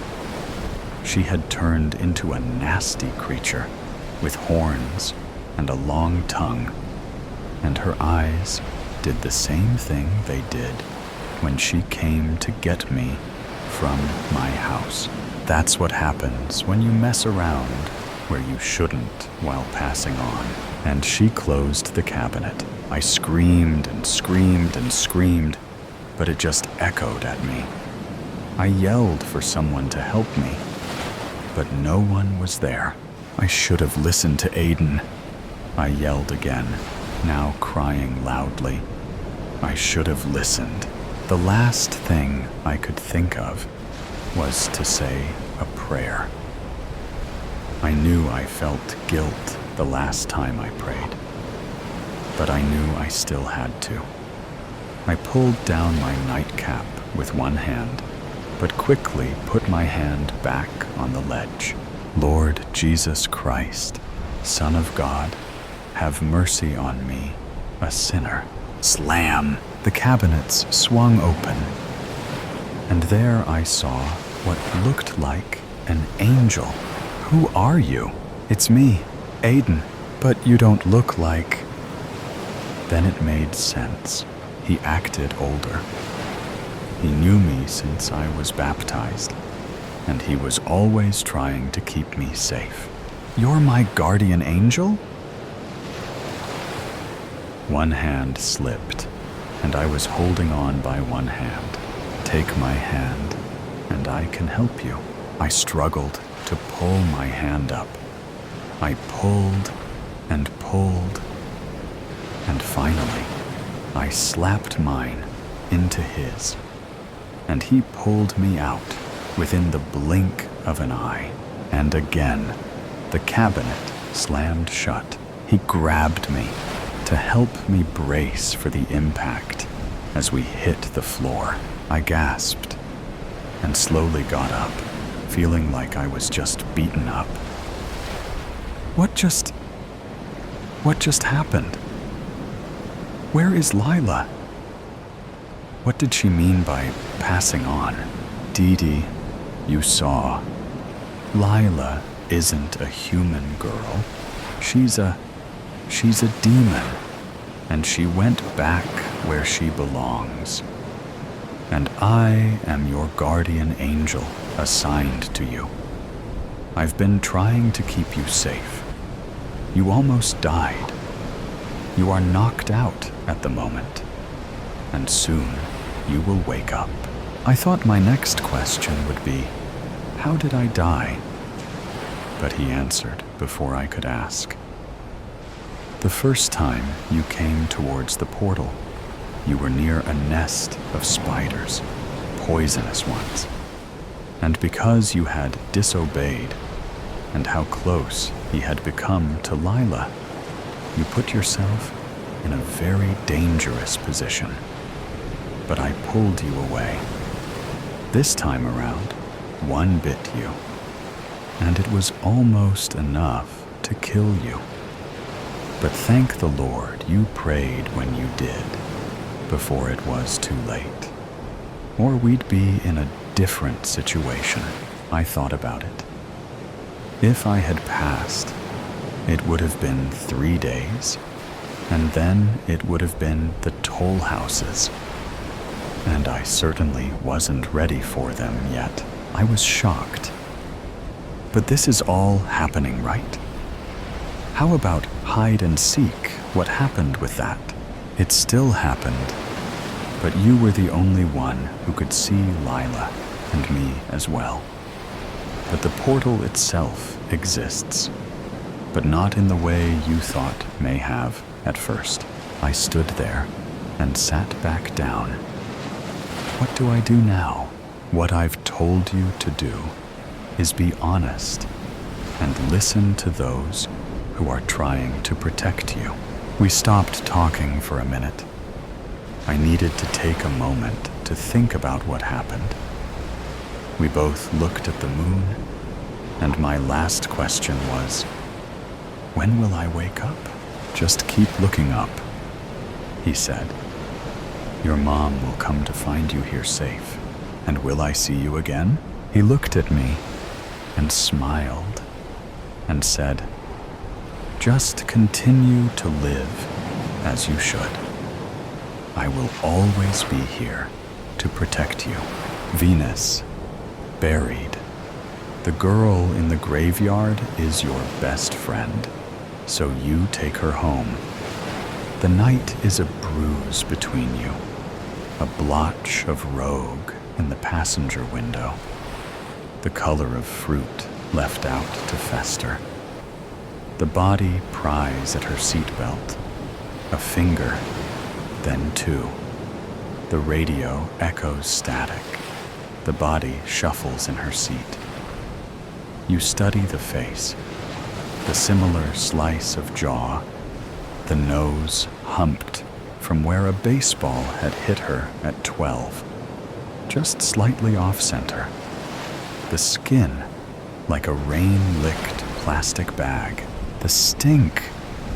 She had turned into a nasty creature with horns and a long tongue, and her eyes did the same thing they did when she came to get me from my house. That's what happens when you mess around where you shouldn't while passing on. And she closed the cabinet. I screamed and screamed and screamed, but it just echoed at me. I yelled for someone to help me, but no one was there. I should have listened to Aiden. I yelled again, now crying loudly. I should have listened. The last thing I could think of was to say a prayer. I knew I felt guilt the last time I prayed, but I knew I still had to. I pulled down my nightcap with one hand, but quickly put my hand back on the ledge. Lord Jesus Christ, Son of God, have mercy on me, a sinner. Slam! The cabinets swung open, and there I saw what looked like an angel. Who are you? It's me, Aiden, but you don't look like... Then it made sense. He acted older. He knew me since I was baptized, and he was always trying to keep me safe. You're my guardian angel? One hand slipped, and I was holding on by one hand. Take my hand, and I can help you. I struggled to pull my hand up. I pulled and pulled, and finally, I slapped mine into his, and he pulled me out within the blink of an eye. And again, the cabinet slammed shut. He grabbed me to help me brace for the impact as we hit the floor. I gasped and slowly got up, feeling like I was just beaten up. What just happened? Where is Lila? What did she mean by passing on? Dee Dee, you saw. Lila isn't a human girl. She's a demon, and she went back where she belongs. And I am your guardian angel assigned to you. I've been trying to keep you safe. You almost died. You are knocked out at the moment, and soon you will wake up. I thought my next question would be, how did I die? But he answered before I could ask. The first time you came towards the portal, you were near a nest of spiders, poisonous ones. And because you had disobeyed, and how close he had become to Lila, you put yourself in a very dangerous position. But I pulled you away. This time around, one bit you, and it was almost enough to kill you. But thank the Lord you prayed when you did, before it was too late. Or we'd be in a different situation. I thought about it. If I had passed, it would have been 3 days, and then it would have been the toll houses. And I certainly wasn't ready for them yet. I was shocked. But this is all happening, right? How about hide and seek? What happened with that? It still happened, but you were the only one who could see Lila and me as well. But the portal itself exists, but not in the way you thought may have at first. I stood there, and sat back down. What do I do now? What I've told you to do is be honest and listen to those who are trying to protect you. We stopped talking for a minute. I needed to take a moment to think about what happened. We both looked at the moon, and my last question was, when will I wake up? Just keep looking up, he said. Your mom will come to find you here safe. And will I see you again? He looked at me and smiled and said, just continue to live as you should. I will always be here to protect you. Venus, buried. The girl in the graveyard is your best friend, so you take her home. The night is a bruise between you, a blotch of rogue in the passenger window, the color of fruit left out to fester. The body pries at her seatbelt, a finger, then two. The radio echoes static. The body shuffles in her seat. You study the face, the similar slice of jaw, the nose humped from where a baseball had hit her at 12, just slightly off-center. The skin like a rain-licked plastic bag, the stink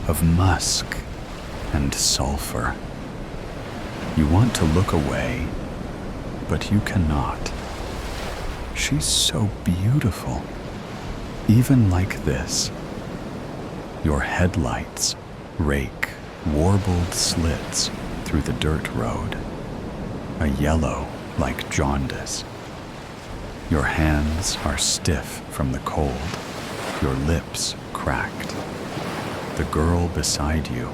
of musk and sulfur. You want to look away, but you cannot. She's so beautiful, even like this. Your headlights rake warbled slits through the dirt road, a yellow like jaundice. Your hands are stiff from the cold, your lips cracked. The girl beside you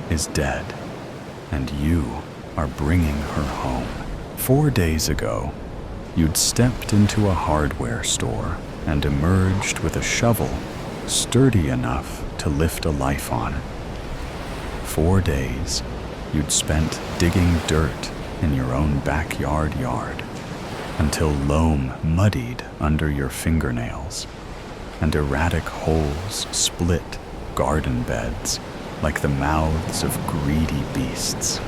is dead, and you are bringing her home. 4 days ago, you'd stepped into a hardware store and emerged with a shovel sturdy enough to lift a life on. 4 days, you'd spent digging dirt in your own backyard yard until loam muddied under your fingernails and erratic holes split garden beds like the mouths of greedy beasts.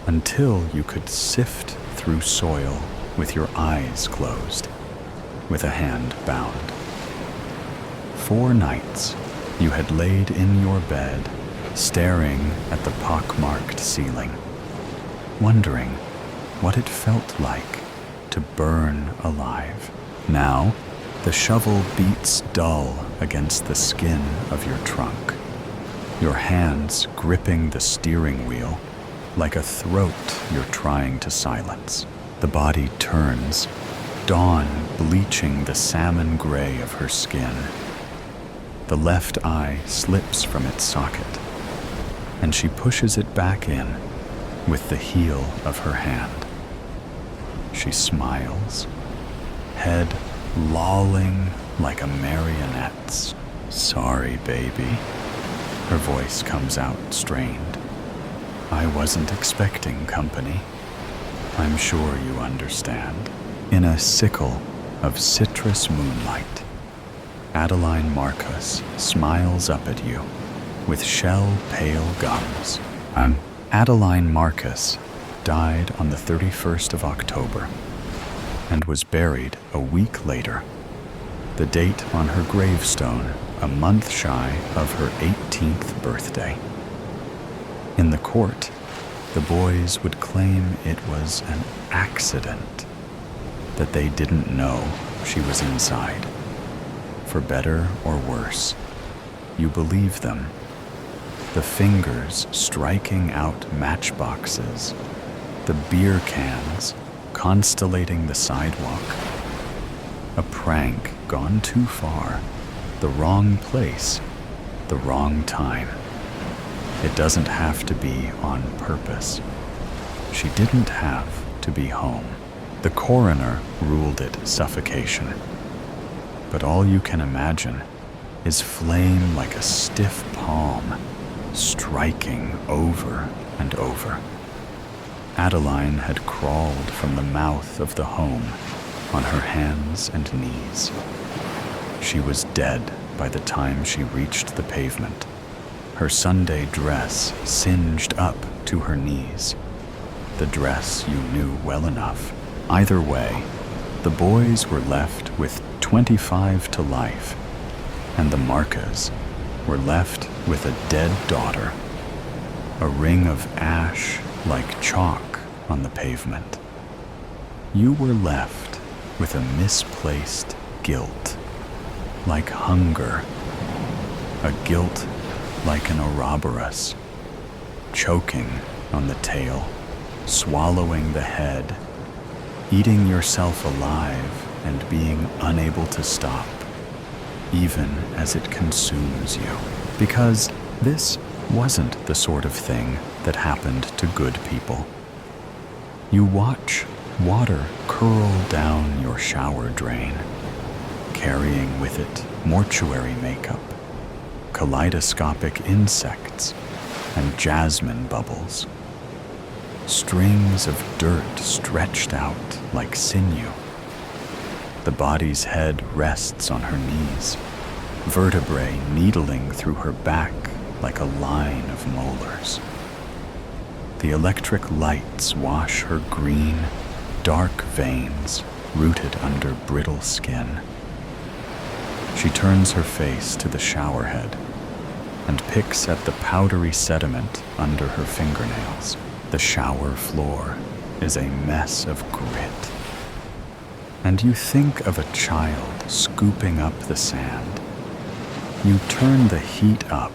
Until you could sift through soil with your eyes closed, with a hand bound. 4 nights you had laid in your bed, staring at the pockmarked ceiling, wondering what it felt like to burn alive. Now, the shovel beats dull against the skin of your trunk, your hands gripping the steering wheel like a throat you're trying to silence. The body turns, dawn bleaching the salmon gray of her skin. The left eye slips from its socket, and she pushes it back in with the heel of her hand. She smiles, head lolling like a marionette's. Sorry, baby. Her voice comes out strained. I wasn't expecting company. I'm sure you understand. In a sickle of citrus moonlight, Adeline Marcus smiles up at you with shell-pale gums. Adeline Marcus died on the 31st of October and was buried a week later, the date on her gravestone a month shy of her 18th birthday. In the court, the boys would claim it was an accident, that they didn't know she was inside. For better or worse, you believe them. The fingers striking out matchboxes, the beer cans constellating the sidewalk. A prank gone too far, the wrong place, the wrong time. It doesn't have to be on purpose. She didn't have to be home. The coroner ruled it suffocation. But all you can imagine is flame like a stiff palm striking over and over. Adeline had crawled from the mouth of the home on her hands and knees. She was dead by the time she reached the pavement, her Sunday dress singed up to her knees. The dress you knew well enough. Either way, the boys were left with 25 to life, and the Marcas were left with a dead daughter, a ring of ash like chalk on the pavement. You were left with a misplaced guilt, like hunger, a guilt like an Ouroboros, choking on the tail, swallowing the head, eating yourself alive and being unable to stop, even as it consumes you. Because this wasn't the sort of thing that happened to good people. You watch water curl down your shower drain, carrying with it mortuary makeup, kaleidoscopic insects, and jasmine bubbles. Strings of dirt stretched out like sinew. The body's head rests on her knees, vertebrae needling through her back like a line of molars. The electric lights wash her green, dark veins rooted under brittle skin. She turns her face to the showerhead and picks at the powdery sediment under her fingernails. The shower floor is a mess of grit. And you think of a child scooping up the sand. You turn the heat up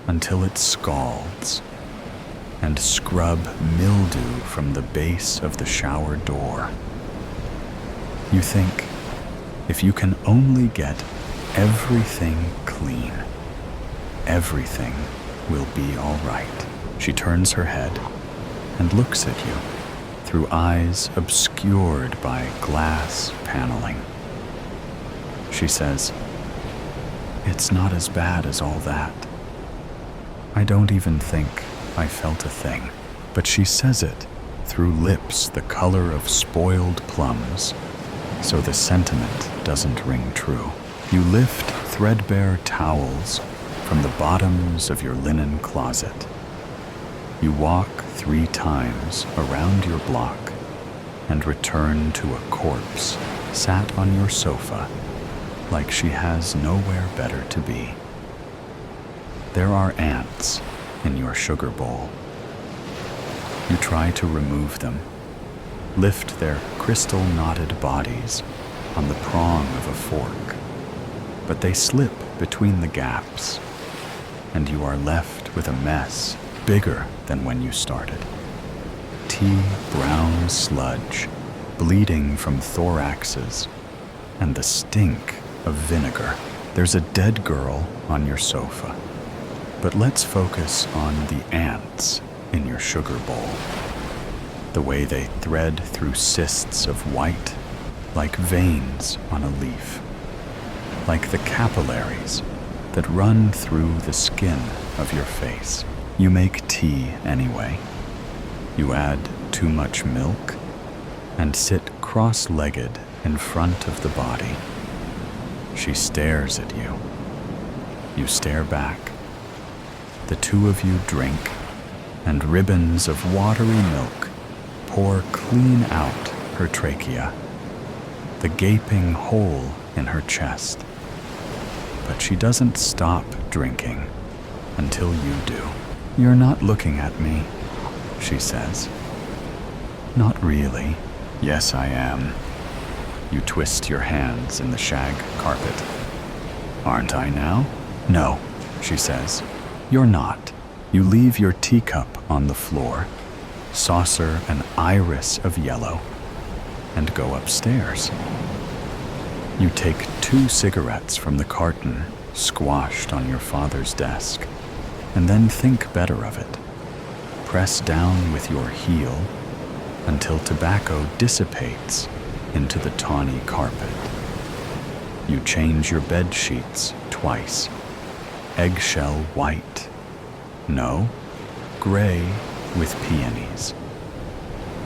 until it scalds and scrub mildew from the base of the shower door. You think, if you can only get everything clean, everything will be all right. She turns her head and looks at you through eyes obscured by glass paneling. She says, "It's not as bad as all that." I don't even think I felt a thing, but she says it through lips the color of spoiled plums, so the sentiment doesn't ring true. You lift threadbare towels from the bottoms of your linen closet. You walk 3 times around your block and return to a corpse sat on your sofa like she has nowhere better to be. There are ants in your sugar bowl. You try to remove them, lift their crystal-knotted bodies on the prong of a fork, but they slip between the gaps, and you are left with a mess bigger than when you started. Tea-brown sludge bleeding from thoraxes and the stink of vinegar. There's a dead girl on your sofa, but let's focus on the ants in your sugar bowl. The way they thread through cysts of white like veins on a leaf, like the capillaries that run through the skin of your face. You make tea anyway. You add too much milk and sit cross-legged in front of the body. She stares at you. You stare back. The two of you drink, and ribbons of watery milk pour clean out her trachea, the gaping hole in her chest. But she doesn't stop drinking until you do. "You're not looking at me," she says. "Not really." "Yes, I am." You twist your hands in the shag carpet. "Aren't I now?" "No," she says. "You're not." You leave your teacup on the floor, saucer an iris of yellow, and go upstairs. You take 2 cigarettes from the carton squashed on your father's desk, and then think better of it. Press down with your heel until tobacco dissipates into the tawny carpet. You change your bed sheets twice, eggshell white, No, gray with peonies.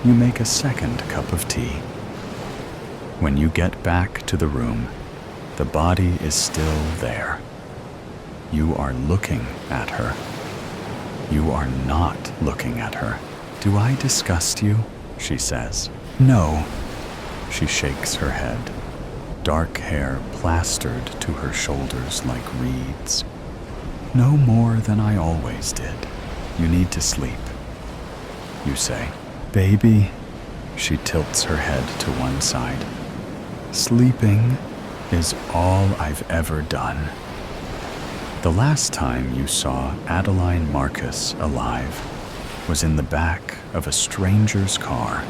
You make a second cup of tea. When you get back to the room, the body is still there. You are looking at her. You are not looking at her. Do I disgust you? She says. No. She shakes her head. Dark hair plastered to her shoulders like reeds. No more than I always did. You need to sleep. You say, baby. She tilts her head to one side. Sleeping is all I've ever done. The last time you saw Adeline Marcus alive was in the back of a stranger's car,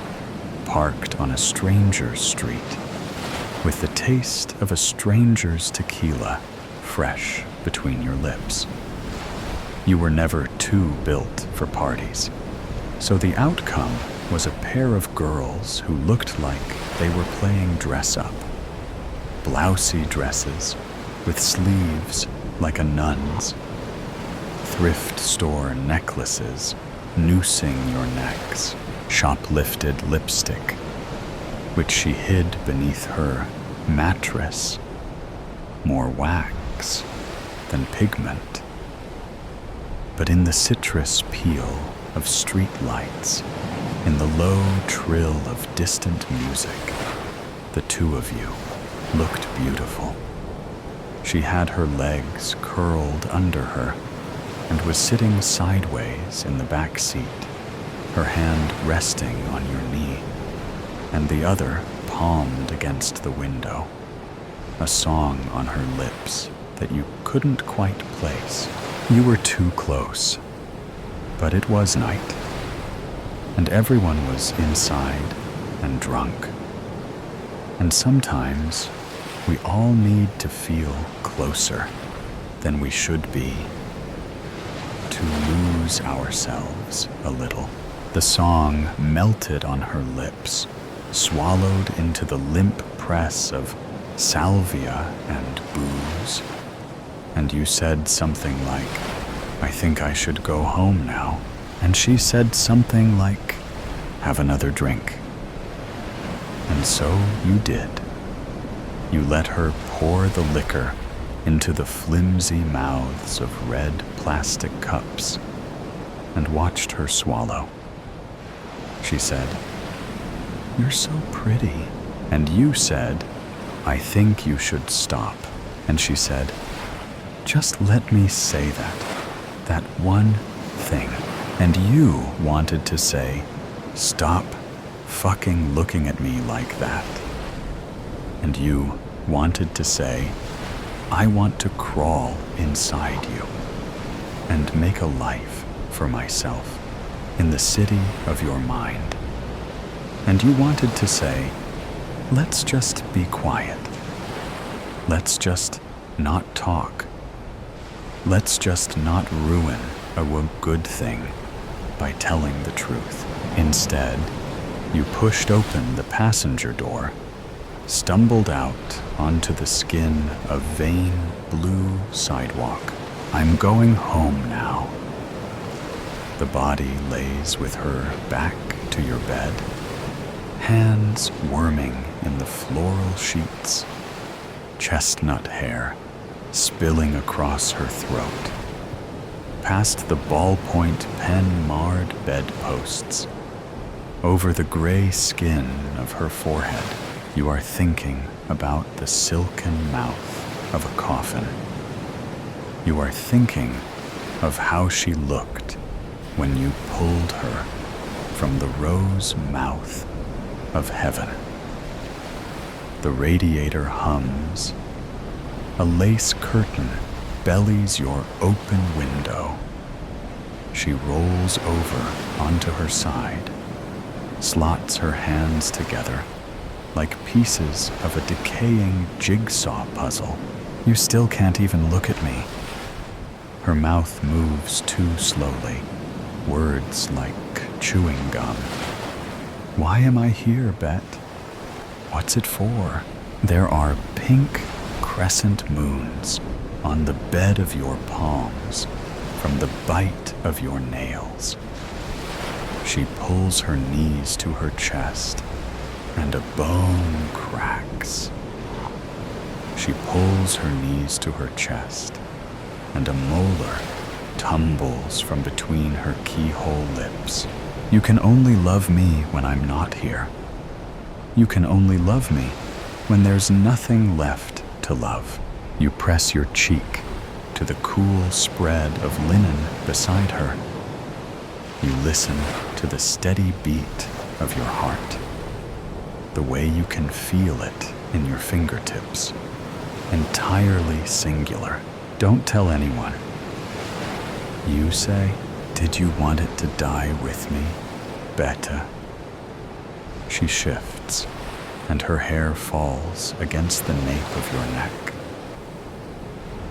parked on a stranger's street, with the taste of a stranger's tequila fresh between your lips. You were never too built for parties, so the outcome was a pair of girls who looked like they were playing dress-up. Blousy dresses with sleeves like a nun's. Thrift store necklaces noosing your necks. Shoplifted lipstick, which she hid beneath her mattress. More wax than pigment. But in the citrus peel of street lights, in the low trill of distant music, the two of you looked beautiful. She had her legs curled under her and was sitting sideways in the back seat, her hand resting on your knee, and the other palmed against the window, a song on her lips that you couldn't quite place. You were too close, but it was night, and everyone was inside and drunk. And sometimes we all need to feel closer than we should be, to lose ourselves a little. The song melted on her lips, swallowed into the limp press of salvia and booze. And you said something like, I think I should go home now. And she said something like, have another drink. And so you did. You let her pour the liquor into the flimsy mouths of red plastic cups and watched her swallow. She said, you're so pretty. And you said, I think you should stop. And she said, just let me say that one thing. And you wanted to say, stop fucking looking at me like that. And you wanted to say, I want to crawl inside you and make a life for myself in the city of your mind. And you wanted to say, let's just be quiet. Let's just not talk. Let's just not ruin a good thing by telling the truth. Instead, you pushed open the passenger door, stumbled out onto the skin of vein blue sidewalk. I'm going home now. The body lays with her back to your bed, hands worming in the floral sheets, chestnut hair spilling across her throat, past the ballpoint pen-marred bedposts, over the gray skin of her forehead. You are thinking about the silken mouth of a coffin. You are thinking of how she looked when you pulled her from the rose mouth of heaven. The radiator hums. A lace curtain bellies your open window. She rolls over onto her side, slots her hands together like pieces of a decaying jigsaw puzzle. You still can't even look at me. Her mouth moves too slowly, words like chewing gum. Why am I here, Bet? What's it for? There are pink crescent moons on the bed of your palms from the bite of your nails. She pulls her knees to her chest, and a bone cracks. She pulls her knees to her chest, and a molar tumbles from between her keyhole lips. You can only love me when I'm not here. You can only love me when there's nothing left to love. You press your cheek to the cool spread of linen beside her. You listen to the steady beat of your heart, the way you can feel it in your fingertips. Entirely singular. Don't tell anyone. You say, "Did you want it to die with me, Beta?" She shifts, and her hair falls against the nape of your neck.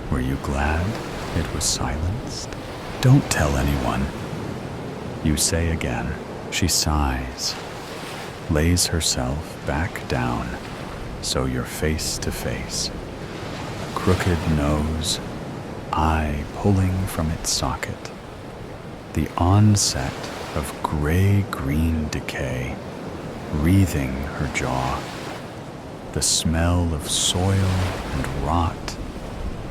Were you glad it was silenced? Don't tell anyone. You say again. She sighs, lays herself back down, so you're face to face. Crooked nose, eye pulling from its socket. The onset of gray-green decay wreathing her jaw. The smell of soil and rot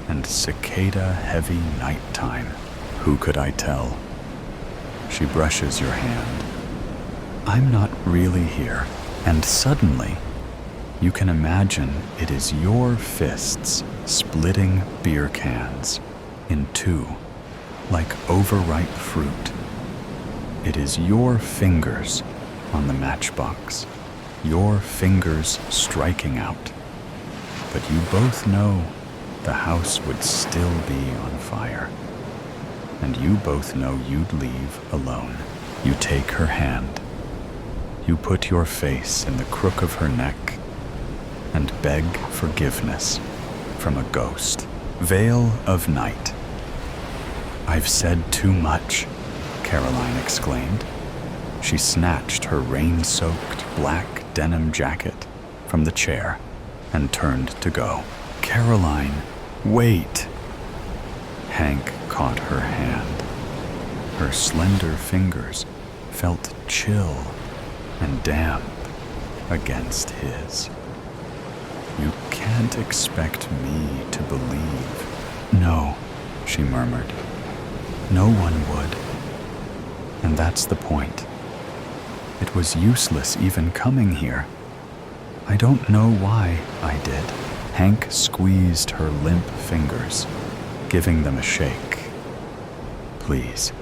and cicada-heavy nighttime. Who could I tell? She brushes your hand. I'm not really here. And suddenly, you can imagine it is your fists splitting beer cans in two, like overripe fruit. It is your fingers on the matchbox, your fingers striking out. But you both know the house would still be on fire. And you both know you'd leave alone. You take her hand. You put your face in the crook of her neck and beg forgiveness from a ghost. Veil of night. I've said too much, Caroline exclaimed. She snatched her rain-soaked black denim jacket from the chair and turned to go. Caroline, wait! Hank caught her hand. Her slender fingers felt chill and damp against his. You can't expect me to believe. No, she murmured. No one would. And that's the point. It was useless even coming here. I don't know why I did. Hank squeezed her limp fingers, giving them a shake. Please,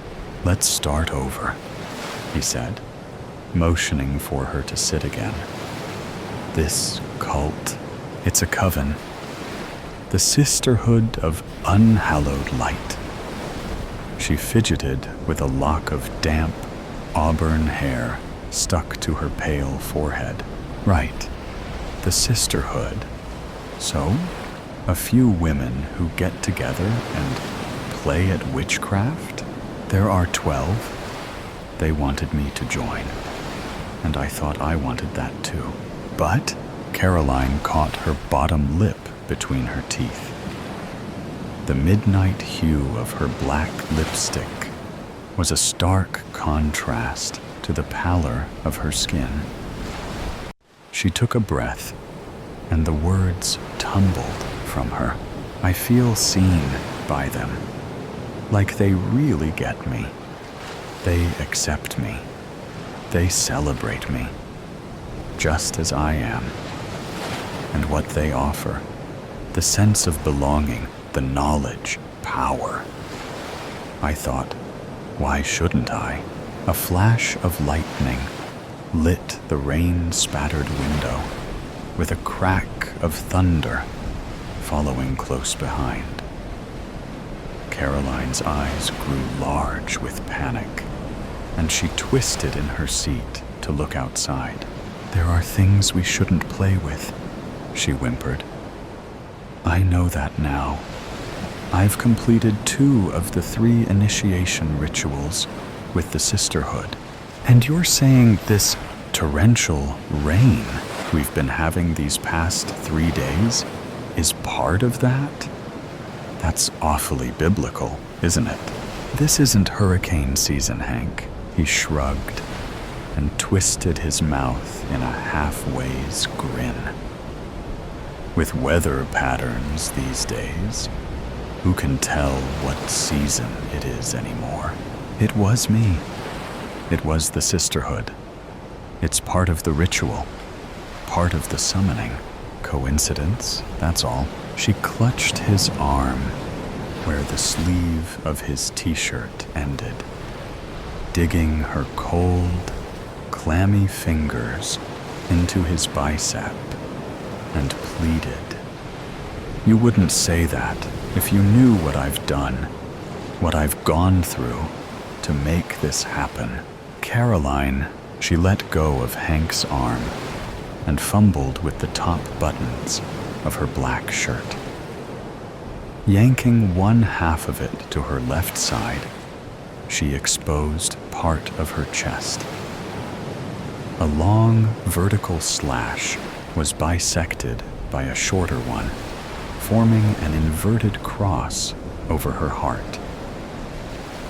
let's start over, he said, motioning for her to sit again. This cult, it's a coven. The Sisterhood of Unhallowed Light. She fidgeted with a lock of damp, auburn hair stuck to her pale forehead. Right, the Sisterhood. So, a few women who get together and play at witchcraft? There are 12. They wanted me to join, and I thought I wanted that too. But Caroline caught her bottom lip between her teeth. The midnight hue of her black lipstick was a stark contrast to the pallor of her skin. She took a breath, and the words tumbled from her. I feel seen by them, like they really get me. They accept me. They celebrate me, just as I am. And what they offer, the sense of belonging, the knowledge, power. I thought, why shouldn't I? A flash of lightning lit the rain-spattered window, with a crack of thunder following close behind. Caroline's eyes grew large with panic, and she twisted in her seat to look outside. There are things we shouldn't play with, she whimpered. I know that now. I've completed 2 of the 3 initiation rituals with the Sisterhood. And you're saying this torrential rain we've been having these past 3 days is part of that? That's awfully biblical, isn't it? "This isn't hurricane season, Hank." He shrugged and twisted his mouth in a half-ways grin. "With weather patterns these days, who can tell what season it is anymore?" It was me. It was the sisterhood. It's part of the ritual, part of the summoning. Coincidence, that's all. She clutched his arm where the sleeve of his t-shirt ended, digging her cold, clammy fingers into his bicep, and pleaded, "You wouldn't say that if you knew what I've done, what I've gone through to make this happen." Caroline, she let go of Hank's arm and fumbled with the top buttons of her black shirt. Yanking one half of it to her left side, she exposed part of her chest. A long vertical slash was bisected by a shorter one, forming an inverted cross over her heart.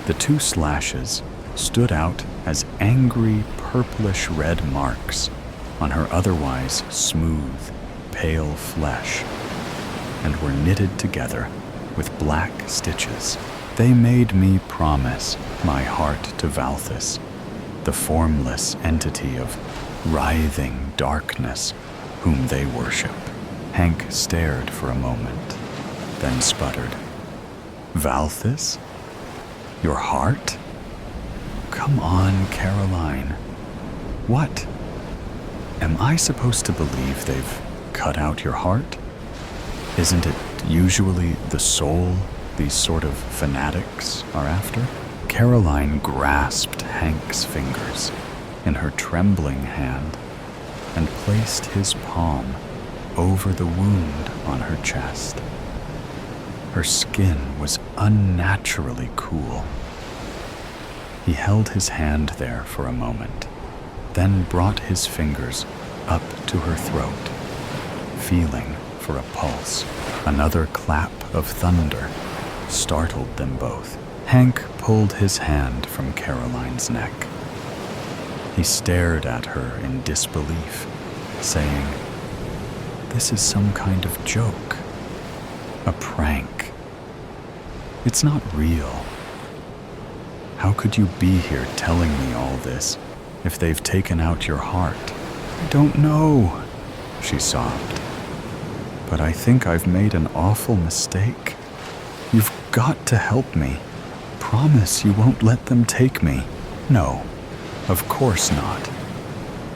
The two slashes stood out as angry purplish-red marks on her otherwise smooth, pale flesh, and were knitted together with black stitches. They made me promise my heart to Valthus, the formless entity of writhing darkness whom they worship. Hank stared for a moment, then sputtered, "Valthus? Your heart? Come on, Caroline. What? Am I supposed to believe they've cut out your heart? Isn't it usually the soul these sort of fanatics are after?" Caroline grasped Hank's fingers in her trembling hand and placed his palm over the wound on her chest. Her skin was unnaturally cool. He held his hand there for a moment, then brought his fingers up to her throat, feeling for a pulse. Another clap of thunder startled them both. Hank pulled his hand from Caroline's neck. He stared at her in disbelief, saying, "This is some kind of joke, a prank. It's not real. How could you be here telling me all this if they've taken out your heart?" "I don't know," she sobbed, "but I think I've made an awful mistake. You've got to help me. Promise you won't let them take me." "No, of course not.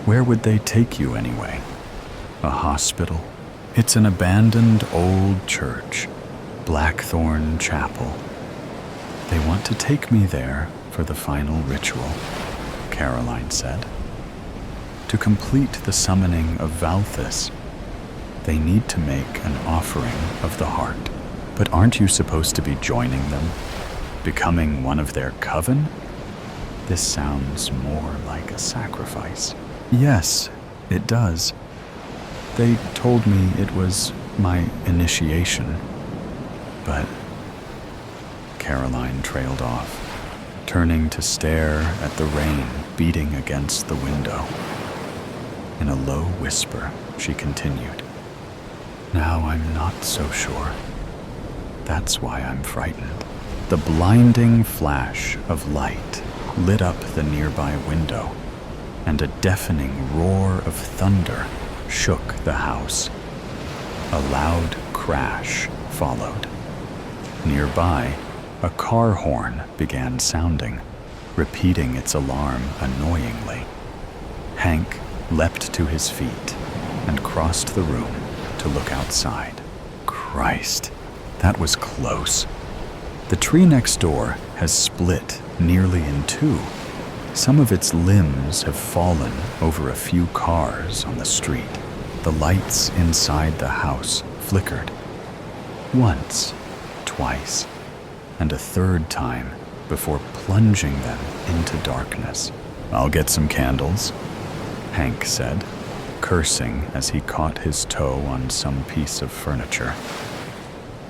Where would they take you anyway? A hospital? It's an abandoned old church, Blackthorn Chapel. They want to take me there for the final ritual," Caroline said. "To complete the summoning of Valthus, they need to make an offering of the heart." "But aren't you supposed to be joining them? Becoming one of their coven? This sounds more like a sacrifice." "Yes, it does. They told me it was my initiation, but..." Caroline trailed off, turning to stare at the rain beating against the window. In a low whisper, she continued, "Now I'm not so sure. That's why I'm frightened." The blinding flash of light lit up the nearby window, and a deafening roar of thunder shook the house. A loud crash followed. Nearby, a car horn began sounding, repeating its alarm annoyingly. Hank leapt to his feet and crossed the room to look outside. Christ, that was close. The tree next door has split nearly in two. Some of its limbs have fallen over a few cars on the street. The lights inside the house flickered. Once, twice, and a third time before plunging them into darkness. "I'll get some candles," Hank said, cursing as he caught his toe on some piece of furniture.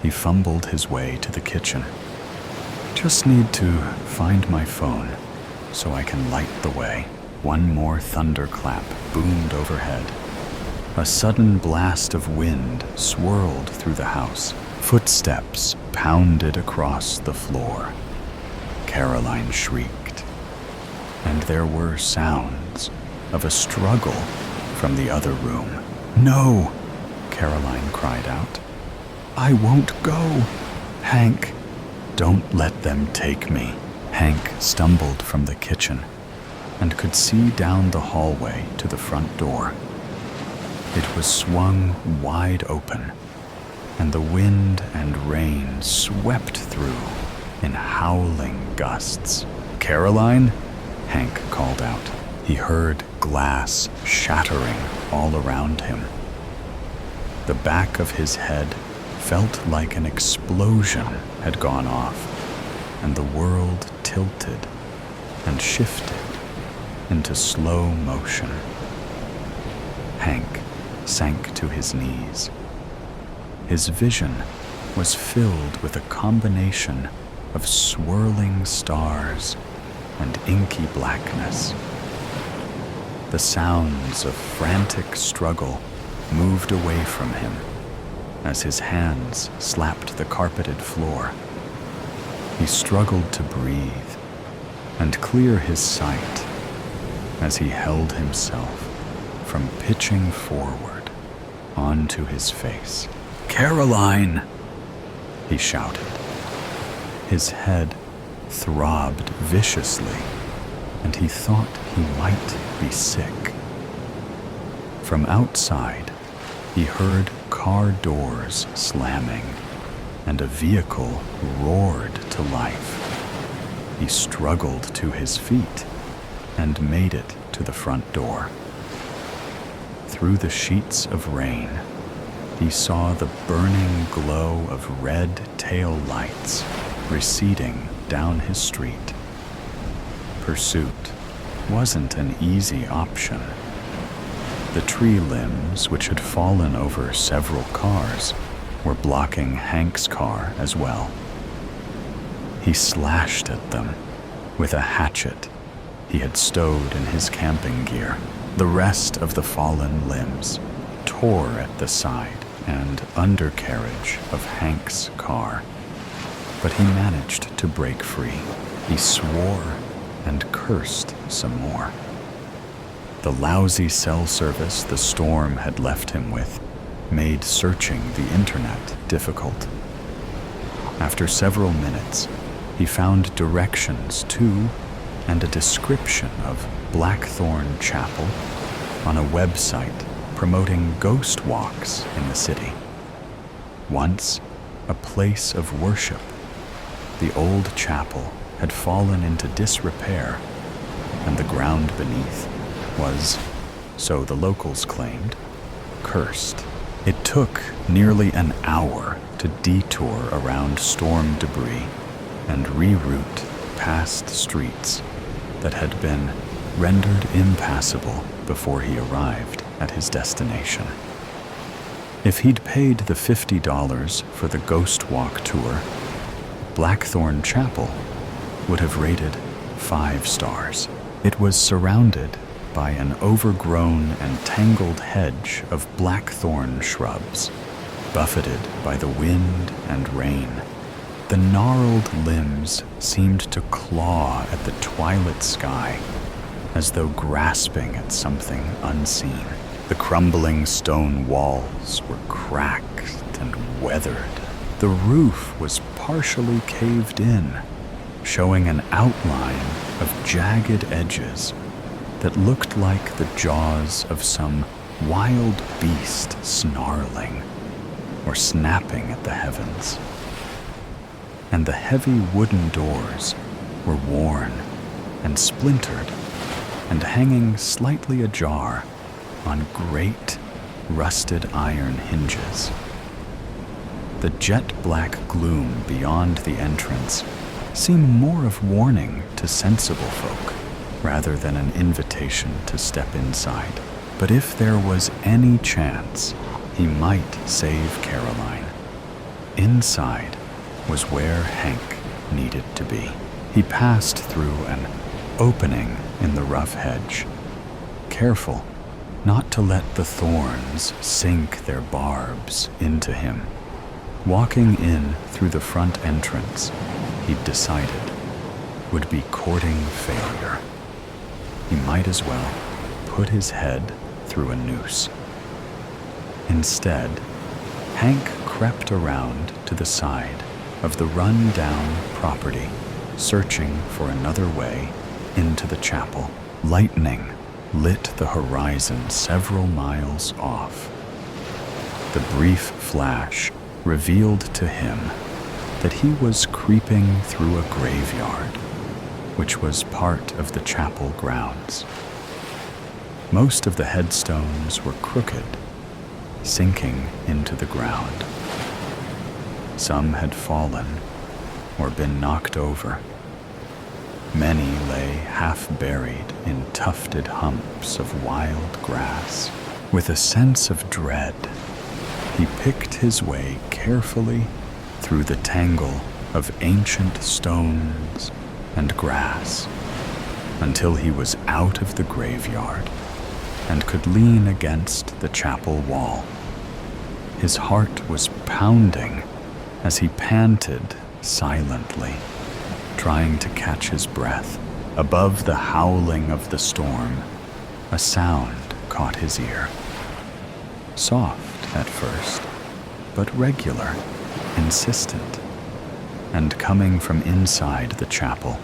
He fumbled his way to the kitchen. Just need to find my phone so I can light the way. One more thunderclap boomed overhead. A sudden blast of wind swirled through the house. Footsteps pounded across the floor. Caroline shrieked, and there were sounds of a struggle from the other room. "No!" Caroline cried out. "I won't go! Hank, don't let them take me." Hank stumbled from the kitchen and could see down the hallway to the front door. It was swung wide open, and the wind and rain swept through in howling gusts. "Caroline?" Hank called out. He heard glass shattering all around him. The back of his head felt like an explosion had gone off, and the world tilted and shifted into slow motion. Hank sank to his knees. His vision was filled with a combination of swirling stars and inky blackness. The sounds of frantic struggle moved away from him as his hands slapped the carpeted floor. He struggled to breathe and clear his sight as he held himself from pitching forward onto his face. "Caroline!" he shouted. His head throbbed viciously, and he thought he might be sick. From outside, he heard car doors slamming, and a vehicle roared to life. He struggled to his feet and made it to the front door. Through the sheets of rain, he saw the burning glow of red tail lights receding down his street. Pursuit wasn't an easy option. The tree limbs, which had fallen over several cars, were blocking Hank's car as well. He slashed at them with a hatchet he had stowed in his camping gear. The rest of the fallen limbs tore at the side and undercarriage of Hank's car, but he managed to break free. He swore and cursed some more. The lousy cell service the storm had left him with made searching the internet difficult. After several minutes, he found directions to and a description of Blackthorn Chapel on a website promoting ghost walks in the city. Once a place of worship, the old chapel had fallen into disrepair, and the ground beneath was, so the locals claimed, cursed. It took nearly an hour to detour around storm debris and reroute past streets that had been rendered impassable before he arrived at his destination. If he'd paid the $50 for the Ghost Walk tour, Blackthorn Chapel would have rated 5 stars. It was surrounded by an overgrown and tangled hedge of blackthorn shrubs, buffeted by the wind and rain. The gnarled limbs seemed to claw at the twilit sky, as though grasping at something unseen. The crumbling stone walls were cracked and weathered. The roof was partially caved in, showing an outline of jagged edges that looked like the jaws of some wild beast snarling or snapping at the heavens. And the heavy wooden doors were worn and splintered and hanging slightly ajar on great rusted iron hinges. The jet-black gloom beyond the entrance seemed more of warning to sensible folk rather than an invitation to step inside. But if there was any chance, he might save Caroline. Inside was where Hank needed to be. He passed through an opening in the rough hedge, careful not to let the thorns sink their barbs into him. Walking in through the front entrance, he'd decided, would be courting failure. He might as well put his head through a noose. Instead, Hank crept around to the side of the run-down property, searching for another way into the chapel. Lightning lit the horizon several miles off. The brief flash revealed to him that he was creeping through a graveyard, which was part of the chapel grounds. Most of the headstones were crooked, sinking into the ground. Some had fallen or been knocked over. Many lay half-buried in tufted humps of wild grass. With a sense of dread, he picked his way carefully through the tangle of ancient stones and grass until he was out of the graveyard and could lean against the chapel wall. His heart was pounding as he panted silently, trying to catch his breath. Above the howling of the storm, a sound caught his ear. Soft at first, but regular, insistent, and coming from inside the chapel.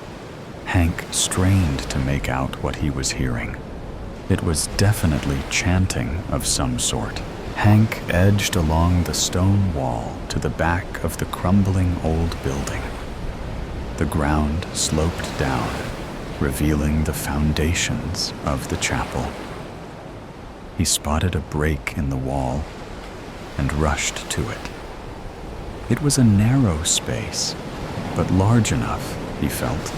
Hank strained to make out what he was hearing. It was definitely chanting of some sort. Hank edged along the stone wall to the back of the crumbling old building. The ground sloped down, revealing the foundations of the chapel. He spotted a break in the wall and rushed to it. It was a narrow space, but large enough, he felt,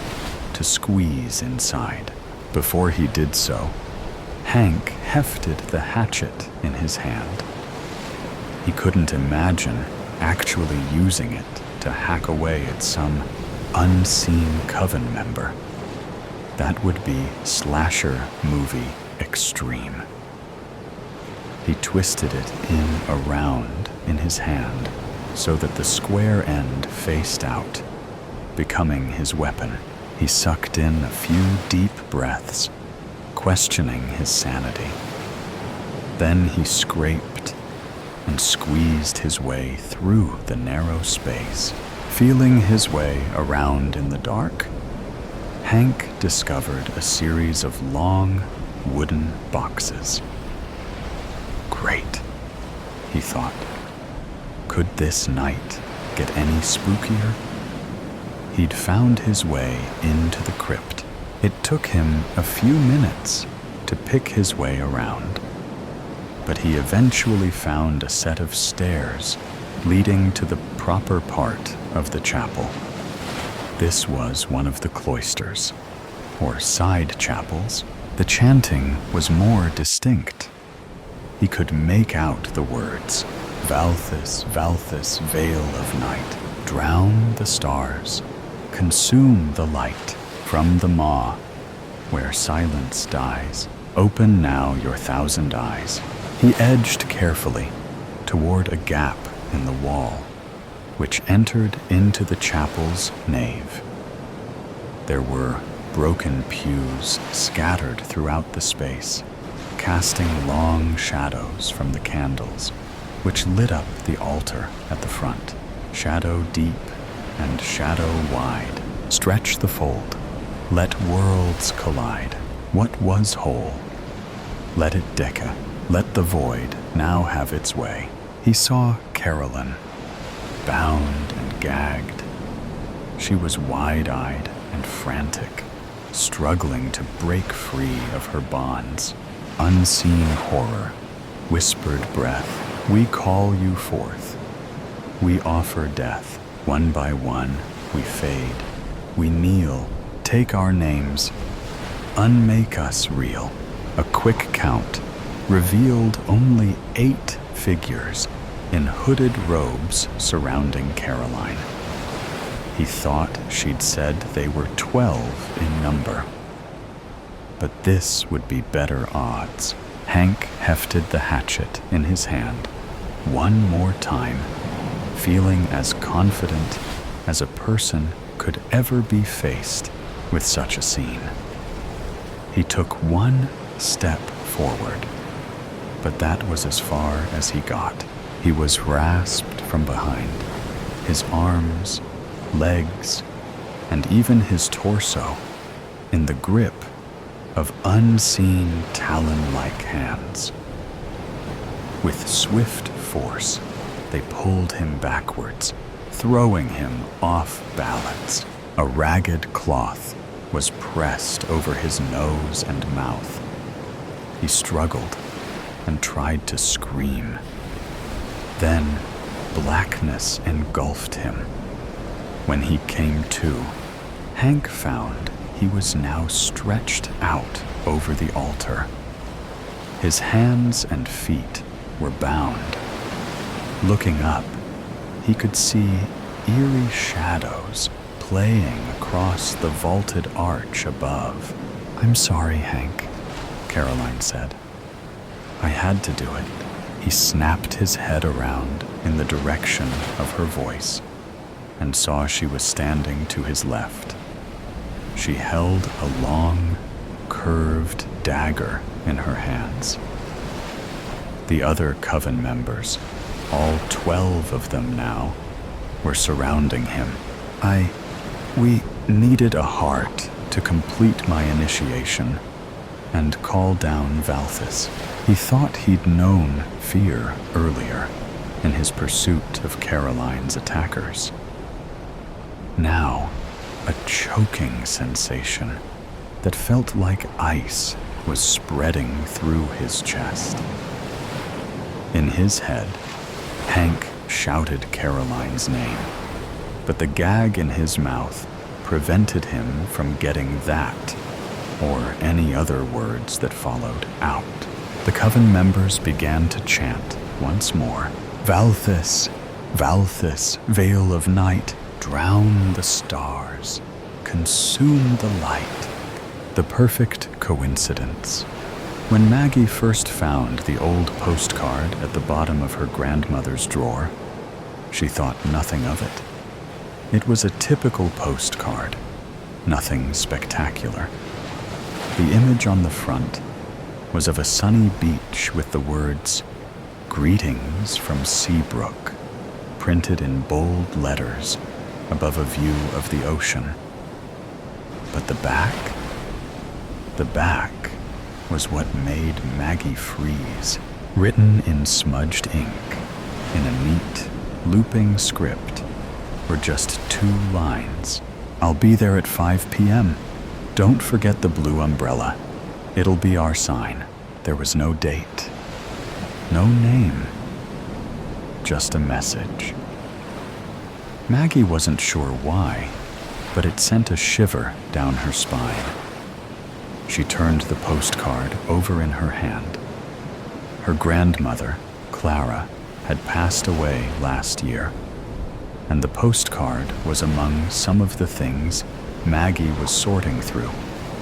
to squeeze inside. Before he did so, Hank hefted the hatchet in his hand. He couldn't imagine actually using it to hack away at some unseen coven member. That would be slasher movie extreme. He twisted it around in his hand so that the square end faced out, becoming his weapon. He sucked in a few deep breaths, questioning his sanity. Then he scraped and squeezed his way through the narrow space. Feeling his way around in the dark, Hank discovered a series of long wooden boxes. Great, he thought. Could this night get any spookier? He'd found his way into the crypt. It took him a few minutes to pick his way around, but he eventually found a set of stairs leading to the proper part of the chapel. This was one of the cloisters, or side chapels. The chanting was more distinct. He could make out the words, "Valthus, Valthus, veil of night, drown the stars, consume the light from the maw, where silence dies. Open now your 1,000 eyes." He edged carefully toward a gap in the wall, which entered into the chapel's nave. There were broken pews scattered throughout the space, casting long shadows from the candles, which lit up the altar at the front. Shadow deep and shadow wide, stretch the fold, let worlds collide. What was whole? Let it decay, let the void now have its way. He saw Carolyn, bound and gagged. She was wide-eyed and frantic, struggling to break free of her bonds. Unseen horror, whispered breath, we call you forth. We offer death. One by one, we fade. We kneel, take our names, unmake us real. A quick count revealed only 8 figures in hooded robes surrounding Caroline. He thought she'd said they were 12 in number. But this would be better odds. Hank hefted the hatchet in his hand one more time, feeling as confident as a person could ever be faced with such a scene. He took one step forward, but that was as far as he got. He was rasped from behind, his arms, legs, and even his torso in the grip of unseen talon-like hands. With swift force, they pulled him backwards, throwing him off balance. A ragged cloth was pressed over his nose and mouth. He struggled and tried to scream. Then blackness engulfed him. When he came to, Hank found he was now stretched out over the altar. His hands and feet were bound. Looking up, he could see eerie shadows playing across the vaulted arch above. "I'm sorry, Hank," Caroline said. "I had to do it." He snapped his head around in the direction of her voice and saw she was standing to his left. She held a long, curved dagger in her hands. The other coven members, all 12 of them now, were surrounding him. We needed a heart to complete my initiation and call down Valthus." He thought he'd known fear earlier in his pursuit of Caroline's attackers. Now, a choking sensation that felt like ice was spreading through his chest. In his head, Hank shouted Caroline's name, but the gag in his mouth prevented him from getting that or any other words that followed out. The coven members began to chant once more, "Valthus, Valthus, veil of night, drown the stars, consume the light." The perfect coincidence. When Maggie first found the old postcard at the bottom of her grandmother's drawer, she thought nothing of it. It was a typical postcard, nothing spectacular. The image on the front was of a sunny beach with the words, "Greetings from Seabrook," printed in bold letters above a view of the ocean. But the back was what made Maggie freeze. Written in smudged ink, in a neat, looping script, were just 2 lines. "I'll be there at 5 p.m. Don't forget the blue umbrella. It'll be our sign." There was no date, no name, just a message. Maggie wasn't sure why, but it sent a shiver down her spine. She turned the postcard over in her hand. Her grandmother, Clara, had passed away last year, and the postcard was among some of the things Maggie was sorting through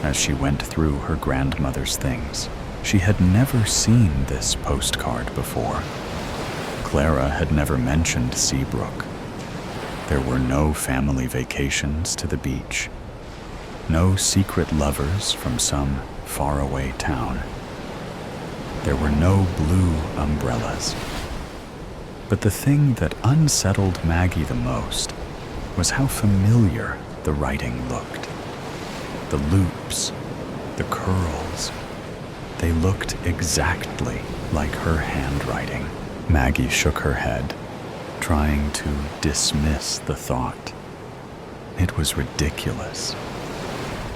as she went through her grandmother's things. She had never seen this postcard before. Clara had never mentioned Seabrook. There were no family vacations to the beach, no secret lovers from some faraway town. There were no blue umbrellas. But the thing that unsettled Maggie the most was how familiar the writing looked. The loops, the curls, they looked exactly like her handwriting. Maggie shook her head, trying to dismiss the thought. It was ridiculous.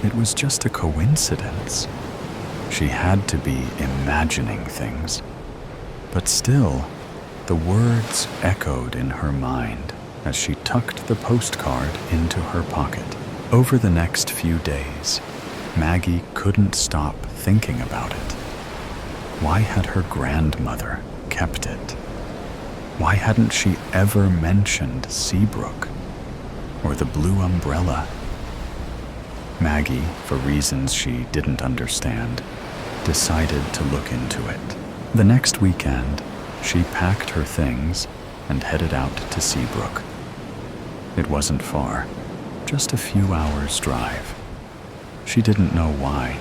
It was just a coincidence. She had to be imagining things. But still, the words echoed in her mind as she tucked the postcard into her pocket. Over the next few days, Maggie couldn't stop thinking about it. Why had her grandmother kept it? Why hadn't she ever mentioned Seabrook? or the blue umbrella? Maggie, for reasons she didn't understand, decided to look into it. The next weekend, she packed her things and headed out to Seabrook. It wasn't far, just a few hours' drive. She didn't know why,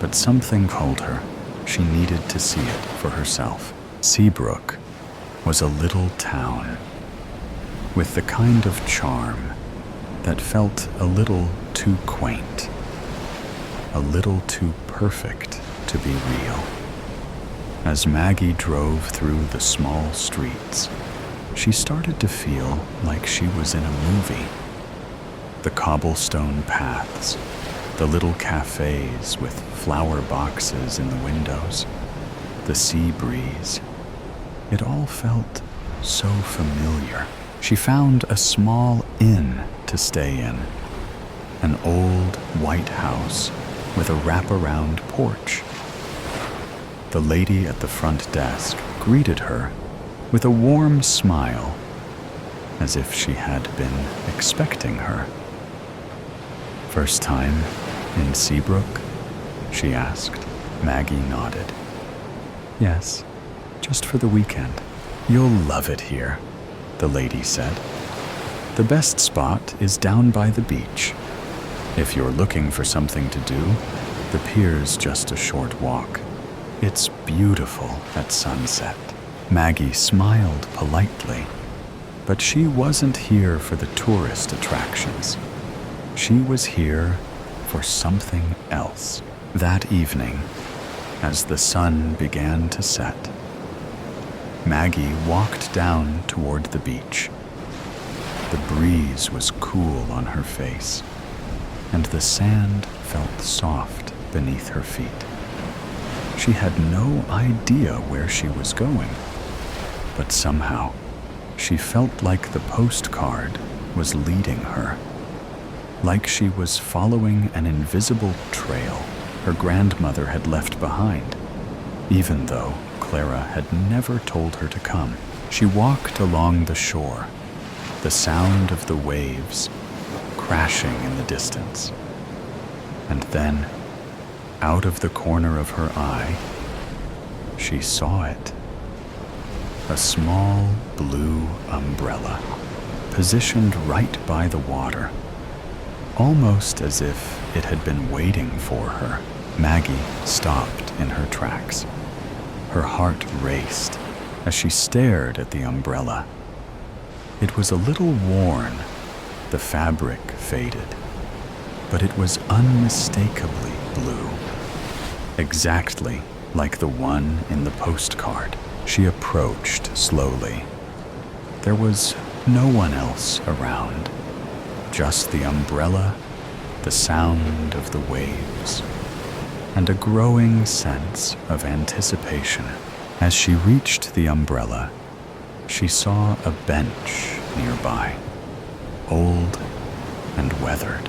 but something told her she needed to see it for herself. Seabrook was a little town with the kind of charm that felt a little too quaint, a little too perfect to be real. As Maggie drove through the small streets, she started to feel like she was in a movie. The cobblestone paths, the little cafes with flower boxes in the windows, the sea breeze, it all felt so familiar. She found a small inn to stay in, an old white house with a wraparound porch. The lady at the front desk greeted her with a warm smile, as if she had been expecting her. "First time in Seabrook?" she asked. Maggie nodded. "Yes, just for the weekend." "You'll love it here," the lady said. "The best spot is down by the beach. If you're looking for something to do, the pier's just a short walk. It's beautiful at sunset." Maggie smiled politely, but she wasn't here for the tourist attractions. She was here for something else. That evening, as the sun began to set, Maggie walked down toward the beach. The breeze was cool on her face, and the sand felt soft beneath her feet. She had no idea where she was going, but somehow she felt like the postcard was leading her, like she was following an invisible trail her grandmother had left behind, even though Clara had never told her to come. She walked along the shore, the sound of the waves crashing in the distance. And then, out of the corner of her eye, she saw it. A small blue umbrella, positioned right by the water, almost as if it had been waiting for her. Maggie stopped in her tracks. Her heart raced as she stared at the umbrella. It was a little worn, the fabric faded, but it was unmistakably blue, exactly like the one in the postcard. She approached slowly. There was no one else around, just the umbrella, the sound of the waves, and a growing sense of anticipation. As she reached the umbrella, she saw a bench nearby, old and weathered,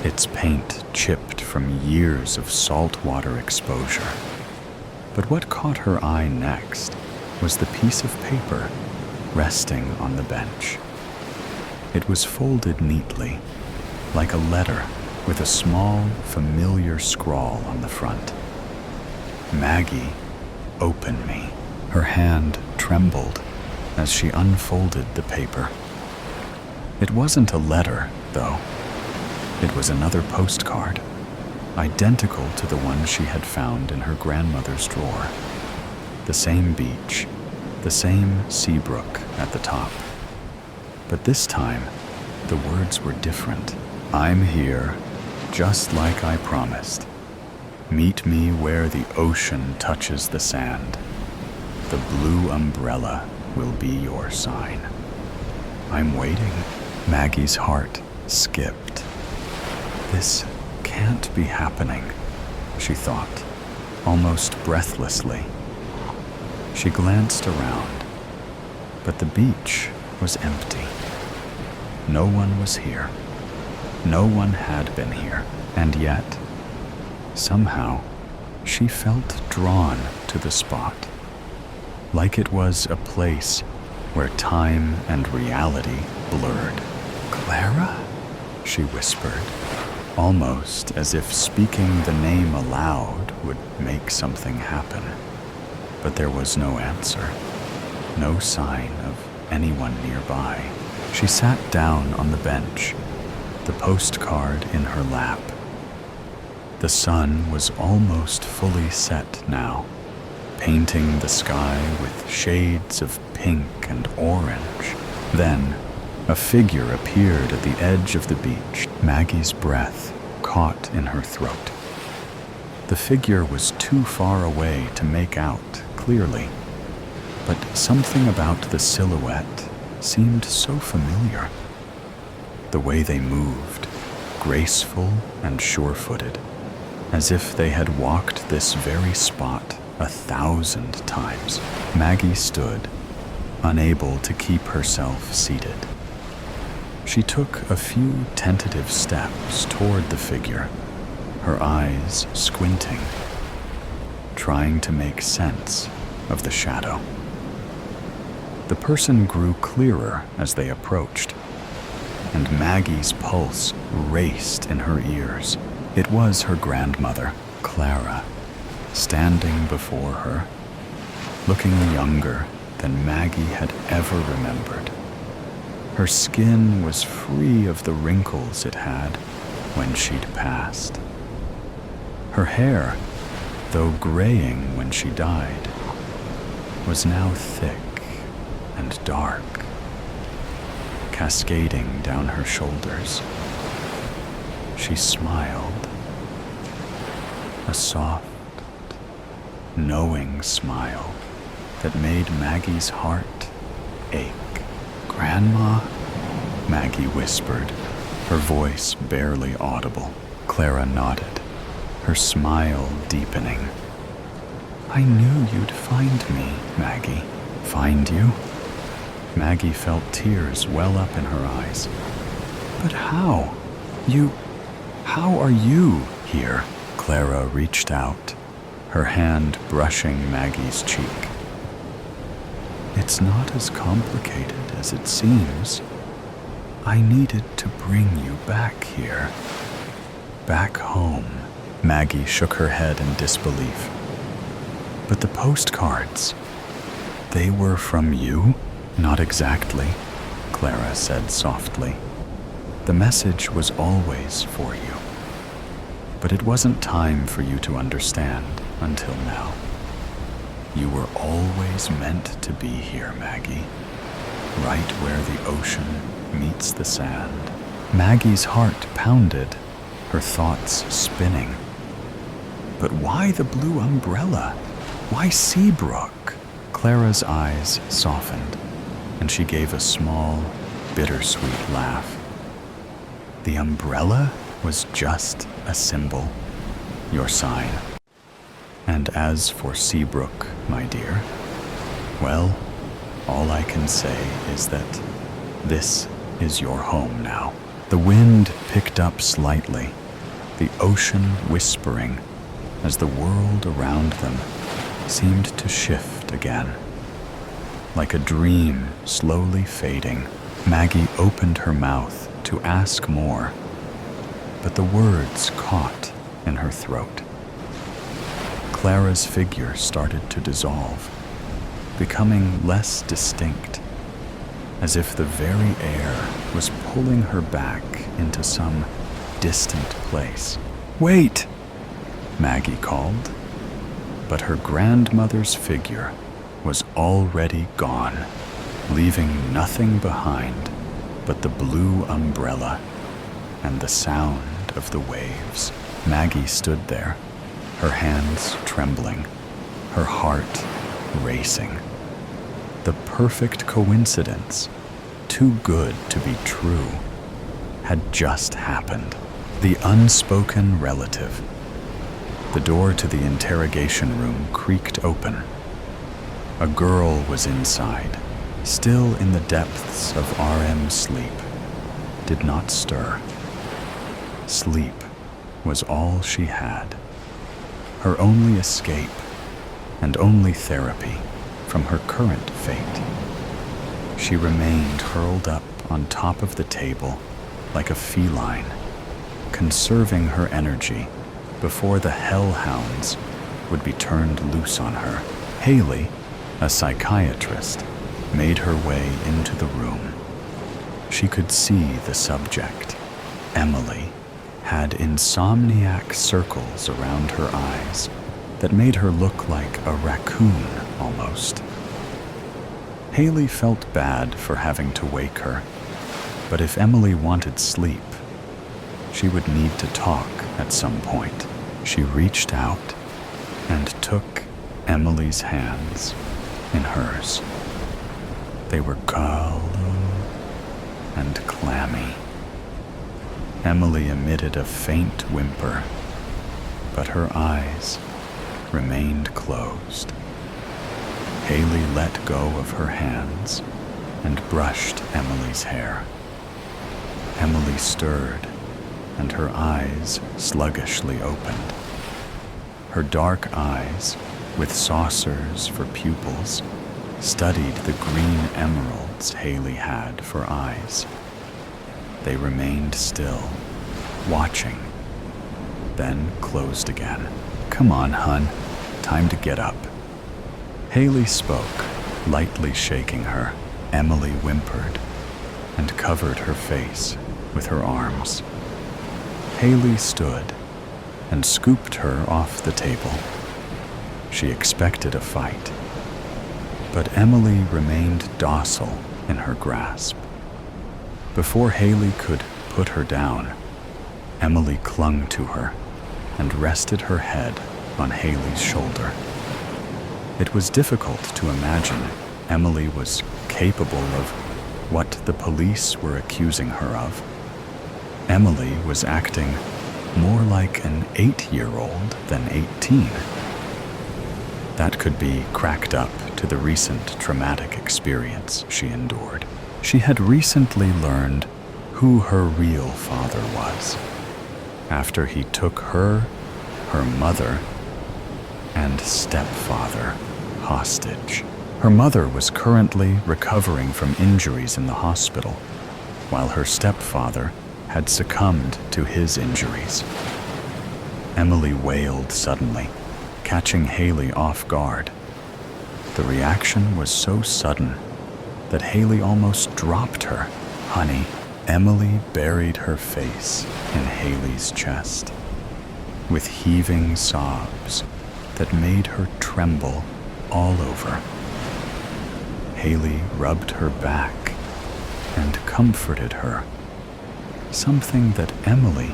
its paint chipped from years of saltwater exposure. But what caught her eye next was the piece of paper resting on the bench. It was folded neatly, like a letter with a small, familiar scrawl on the front. "Maggie, open me." Her hand trembled as she unfolded the paper. It wasn't a letter, though. It was another postcard, identical to the one she had found in her grandmother's drawer. The same beach, the same Seabrook at the top. But this time, the words were different. "I'm here, just like I promised. Meet me where the ocean touches the sand. The blue umbrella will be your sign. I'm waiting." Maggie's heart skipped. This can't be happening, she thought, almost breathlessly. She glanced around, but the beach was empty. No one was here. No one had been here, and yet, somehow, she felt drawn to the spot, like it was a place where time and reality blurred. Clara? She whispered, almost as if speaking the name aloud would make something happen. But there was no answer, no sign of anyone nearby. She sat down on the bench, the postcard in her lap. The sun was almost fully set now, painting the sky with shades of pink and orange. Then, a figure appeared at the edge of the beach. Maggie's breath caught in her throat. The figure was too far away to make out clearly, but something about the silhouette seemed so familiar. The way they moved, graceful and sure-footed, as if they had walked this very spot 1,000 times. Maggie stood, unable to keep herself seated. She took a few tentative steps toward the figure, her eyes squinting, trying to make sense of the shadow. The person grew clearer as they approached, and Maggie's pulse raced in her ears. It was her grandmother, Clara, standing before her, looking younger than Maggie had ever remembered. Her skin was free of the wrinkles it had when she'd passed. Her hair, though graying when she died, was now thick and dark, cascading down her shoulders. She smiled, a soft, knowing smile that made Maggie's heart ache. "Grandma?" Maggie whispered, her voice barely audible. Clara nodded, her smile deepening. "I knew you'd find me, Maggie." "Find you?" Maggie felt tears well up in her eyes. "But how? How are you here?" Clara reached out, her hand brushing Maggie's cheek. "It's not as complicated as it seems. I needed to bring you back here. Back home." Maggie shook her head in disbelief. "But the postcards, they were from you?" "Not exactly," Clara said softly. "The message was always for you. But it wasn't time for you to understand until now. You were always meant to be here, Maggie, right where the ocean meets the sand." Maggie's heart pounded, her thoughts spinning. But why the blue umbrella? Why Seabrook? Clara's eyes softened, and she gave a small, bittersweet laugh. The umbrella was just a symbol, your sign. And as for Seabrook, my dear, well, all I can say is that this is your home now. The wind picked up slightly, the ocean whispering as the world around them seemed to shift again. Like a dream slowly fading, Maggie opened her mouth to ask more, but the words caught in her throat. Clara's figure started to dissolve, becoming less distinct, as if the very air was pulling her back into some distant place. "Wait!" Maggie called, but her grandmother's figure was already gone, leaving nothing behind but the blue umbrella and the sound of the waves. Maggie stood there, her hands trembling, her heart racing. The perfect coincidence, too good to be true, had just happened. The unspoken relative. The door to the interrogation room creaked open. A girl was inside, still in the depths of REM sleep, did not stir. Sleep was all she had, her only escape and only therapy from her current fate. She remained curled up on top of the table like a feline, conserving her energy before the hellhounds would be turned loose on her. Haley, a psychiatrist, made her way into the room. She could see the subject. Emily had insomniac circles around her eyes that made her look like a raccoon almost. Haley felt bad for having to wake her, but if Emily wanted sleep, she would need to talk at some point. She reached out and took Emily's hands in hers. They were cold and clammy. Emily emitted a faint whimper, but her eyes remained closed. Haley let go of her hands and brushed Emily's hair. Emily stirred, and her eyes sluggishly opened. Her dark eyes, with saucers for pupils, studied the green emeralds Haley had for eyes. They remained still, watching, then closed again. "Come on, hun. Time to get up." Haley spoke, lightly shaking her. Emily whimpered and covered her face with her arms. Haley stood and scooped her off the table. She expected a fight, but Emily remained docile in her grasp. Before Haley could put her down, Emily clung to her and rested her head on Haley's shoulder. It was difficult to imagine Emily was capable of what the police were accusing her of. Emily was acting more like an 8-year-old than 18. That could be cracked up to the recent traumatic experience she endured. She had recently learned who her real father was, after he took her mother, and stepfather hostage. Her mother was currently recovering from injuries in the hospital, while her stepfather had succumbed to his injuries. Emily wailed suddenly, catching Haley off guard. The reaction was so sudden that Haley almost dropped her. "Honey," Emily buried her face in Haley's chest, with heaving sobs that made her tremble all over. Haley rubbed her back and comforted her, something that Emily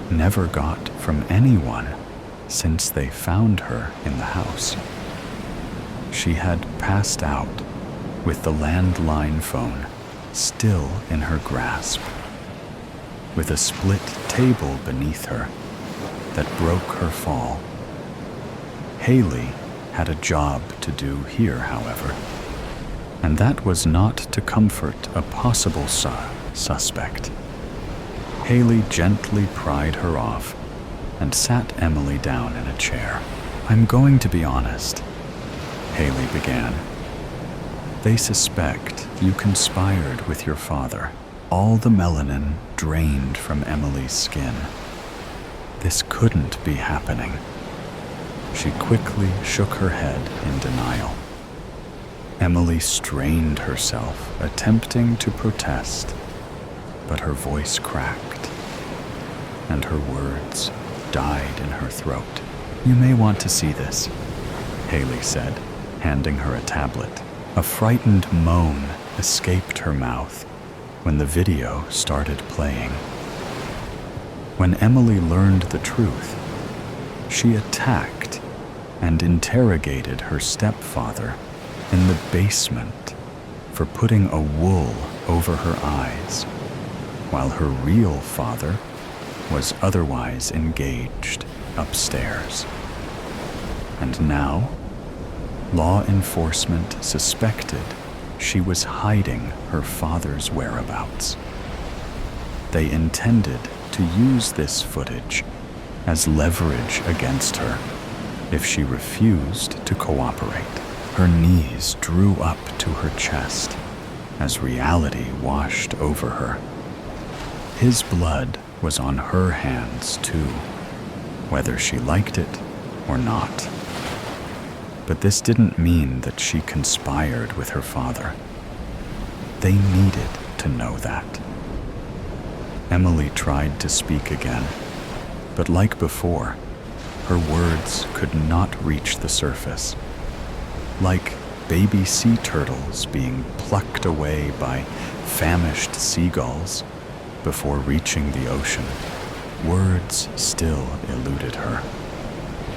never got from anyone since they found her in the house. She had passed out with the landline phone still in her grasp, with a split table beneath her that broke her fall. Haley had a job to do here, however, and that was not to comfort a possible suspect. Haley gently pried her off and sat Emily down in a chair. "I'm going to be honest," Haley began. "They suspect you conspired with your father." All the melanin drained from Emily's skin. This couldn't be happening. She quickly shook her head in denial. Emily strained herself, attempting to protest, but her voice cracked, and her words died in her throat. "You may want to see this," Haley said, handing her a tablet. A frightened moan escaped her mouth when the video started playing. When Emily learned the truth, she attacked and interrogated her stepfather in the basement for putting a wool over her eyes, while her real father was otherwise engaged upstairs. And now, law enforcement suspected she was hiding her father's whereabouts. They intended to use this footage as leverage against her if she refused to cooperate. Her knees drew up to her chest as reality washed over her. His blood was on her hands too, whether she liked it or not. But this didn't mean that she conspired with her father. They needed to know that. Emily tried to speak again, but like before, her words could not reach the surface. Like baby sea turtles being plucked away by famished seagulls before reaching the ocean, words still eluded her.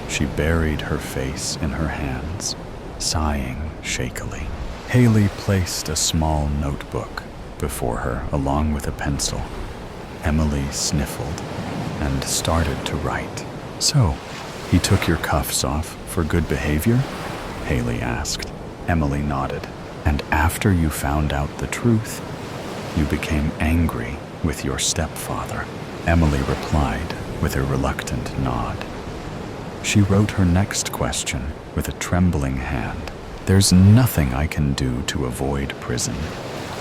She buried her face in her hands, sighing shakily. Haley placed a small notebook before her along with a pencil. Emily sniffled and started to write. "So, he took your cuffs off for good behavior?" Haley asked. Emily nodded. "And after you found out the truth, you became angry with your stepfather?" Emily replied with a reluctant nod. She wrote her next question with a trembling hand. "There's nothing I can do to avoid prison,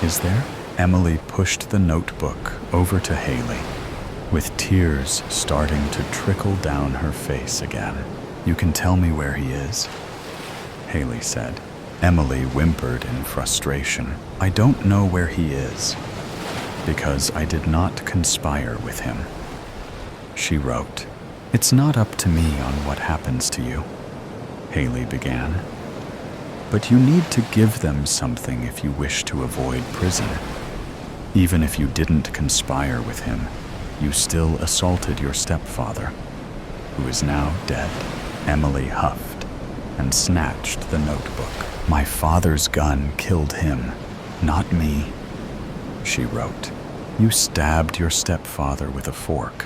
is there?" Emily pushed the notebook over to Haley, with tears starting to trickle down her face again. "You can tell me where he is," Haley said. Emily whimpered in frustration. "I don't know where he is, because I did not conspire with him." She wrote, "It's not up to me on what happens to you," Haley began. "But you need to give them something if you wish to avoid prison. Even if you didn't conspire with him, you still assaulted your stepfather, who is now dead." Emily huffed and snatched the notebook. "My father's gun killed him, not me," she wrote. "You stabbed your stepfather with a fork.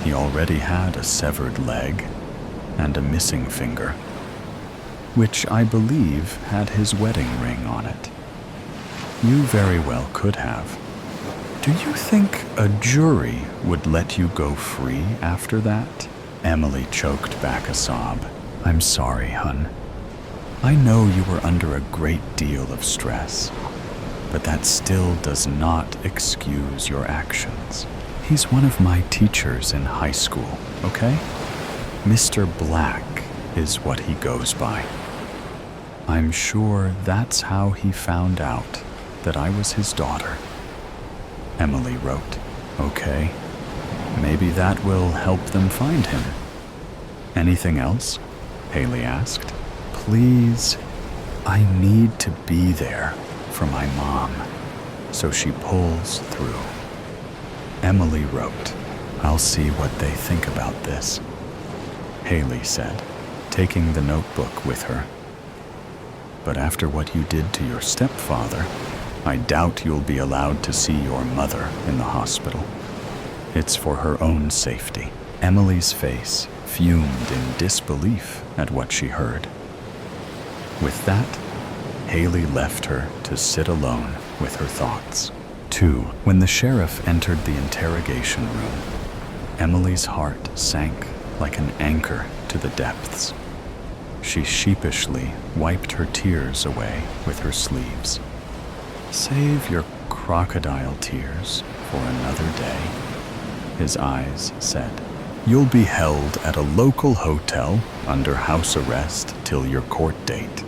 He already had a severed leg and a missing finger, which I believe had his wedding ring on it. You very well could have. Do you think a jury would let you go free after that?" Emily choked back a sob. "I'm sorry, hun. I know you were under a great deal of stress, but that still does not excuse your actions. He's one of my teachers in high school, okay? Mr. Black is what he goes by. I'm sure that's how he found out that I was his daughter." Emily wrote, "Okay, maybe that will help them find him." "Anything else?" Haley asked. "Please, I need to be there for my mom, so she pulls through." Emily wrote, "I'll see what they think about this," Haley said, taking the notebook with her. "But after what you did to your stepfather, I doubt you'll be allowed to see your mother in the hospital. It's for her own safety." Emily's face fumed in disbelief at what she heard. With that, Haley left her to sit alone with her thoughts. 2. When the sheriff entered the interrogation room, Emily's heart sank like an anchor to the depths. She sheepishly wiped her tears away with her sleeves. "Save your crocodile tears for another day," his eyes said. "You'll be held at a local hotel under house arrest till your court date,"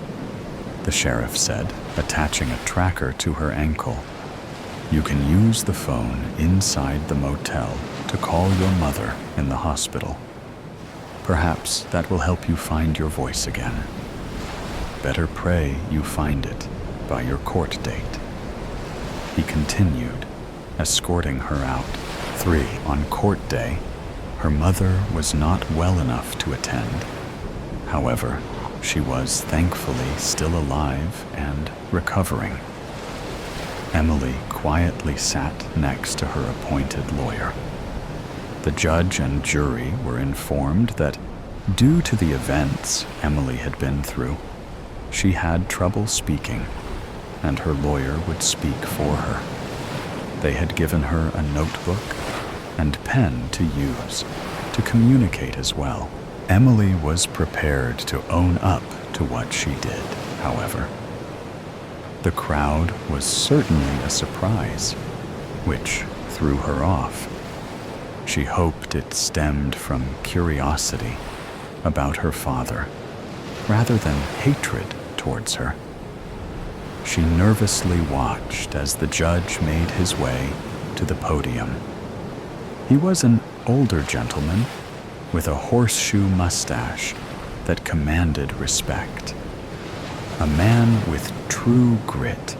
the sheriff said, attaching a tracker to her ankle. "You can use the phone inside the motel to call your mother in the hospital. Perhaps that will help you find your voice again. Better pray you find it by your court date," he continued, escorting her out. 3. On court day, her mother was not well enough to attend. However, she was thankfully still alive and recovering. Emily quietly sat next to her appointed lawyer. The judge and jury were informed that, due to the events Emily had been through, she had trouble speaking, and her lawyer would speak for her. They had given her a notebook and pen to use to communicate as well. Emily was prepared to own up to what she did, however. The crowd was certainly a surprise, which threw her off. She hoped it stemmed from curiosity about her father, rather than hatred towards her. She nervously watched as the judge made his way to the podium. He was an older gentleman with a horseshoe mustache that commanded respect. A man with true grit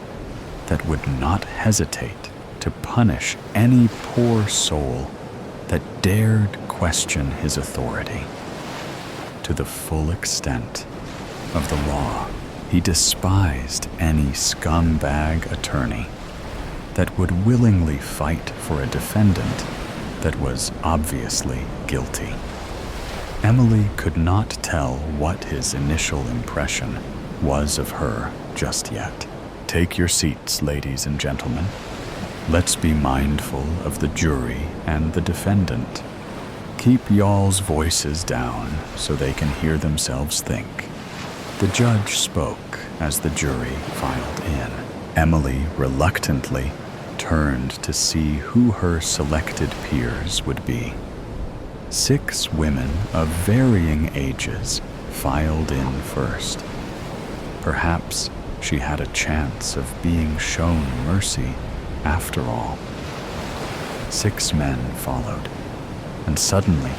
that would not hesitate to punish any poor soul that dared question his authority. To the full extent of the law, he despised any scumbag attorney that would willingly fight for a defendant that was obviously guilty. Emily could not tell what his initial impression was of her just yet. Take your seats, ladies and gentlemen. Let's be mindful of the jury and the defendant. Keep y'all's voices down so they can hear themselves think. The judge spoke as the jury filed in. Emily reluctantly turned to see who her selected peers would be. 6 women of varying ages filed in first. Perhaps she had a chance of being shown mercy after all. 6 men followed, and suddenly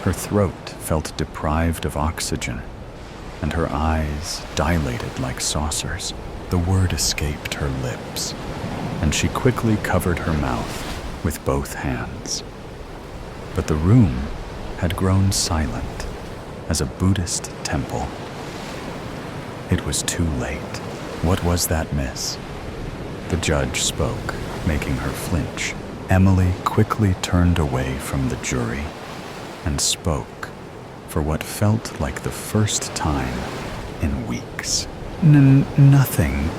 her throat felt deprived of oxygen, and her eyes dilated like saucers. The word escaped her lips, and she quickly covered her mouth with both hands. But the room had grown silent as a Buddhist temple. It was too late. What was that, miss? The judge spoke, making her flinch. Emily quickly turned away from the jury and spoke for what felt like the first time in weeks. Nothing.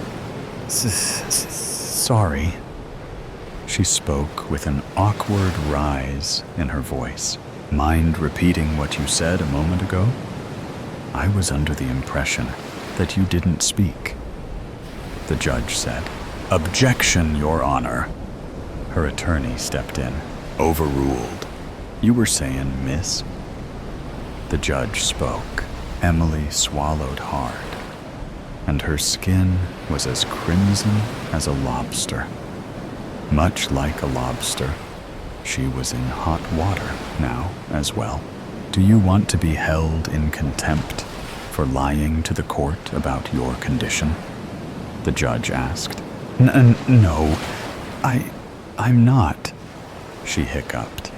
Sorry. She spoke with an awkward rise in her voice. Mind repeating what you said a moment ago? I was under the impression that you didn't speak. The judge said, "Objection, Your Honor." Her attorney stepped in. Overruled. You were saying, miss? The judge spoke. Emily swallowed hard, and her skin was as crimson as a lobster. Much like a lobster, she was in hot water now as well. Do you want to be held in contempt for lying to the court about your condition? The judge asked. No, I'm not, she hiccuped.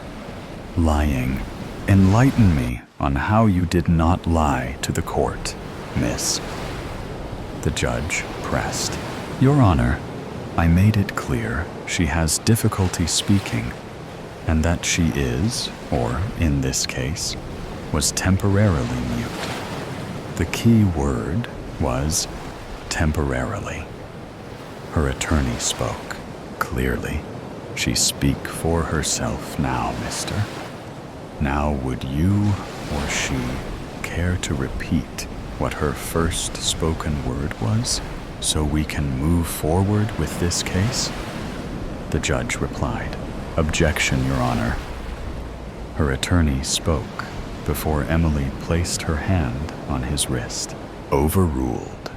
Lying. Enlighten me on how you did not lie to the court, miss. The judge pressed. Your Honor, I made it clear she has difficulty speaking, and that she is, or in this case, was temporarily mute. The key word was temporarily. Her attorney spoke. Clearly, she speak for herself now, mister. Now would you or she care to repeat what her first spoken word was, so we can move forward with this case? The judge replied, Objection, Your Honor. Her attorney spoke before Emily placed her hand on his wrist. Overruled.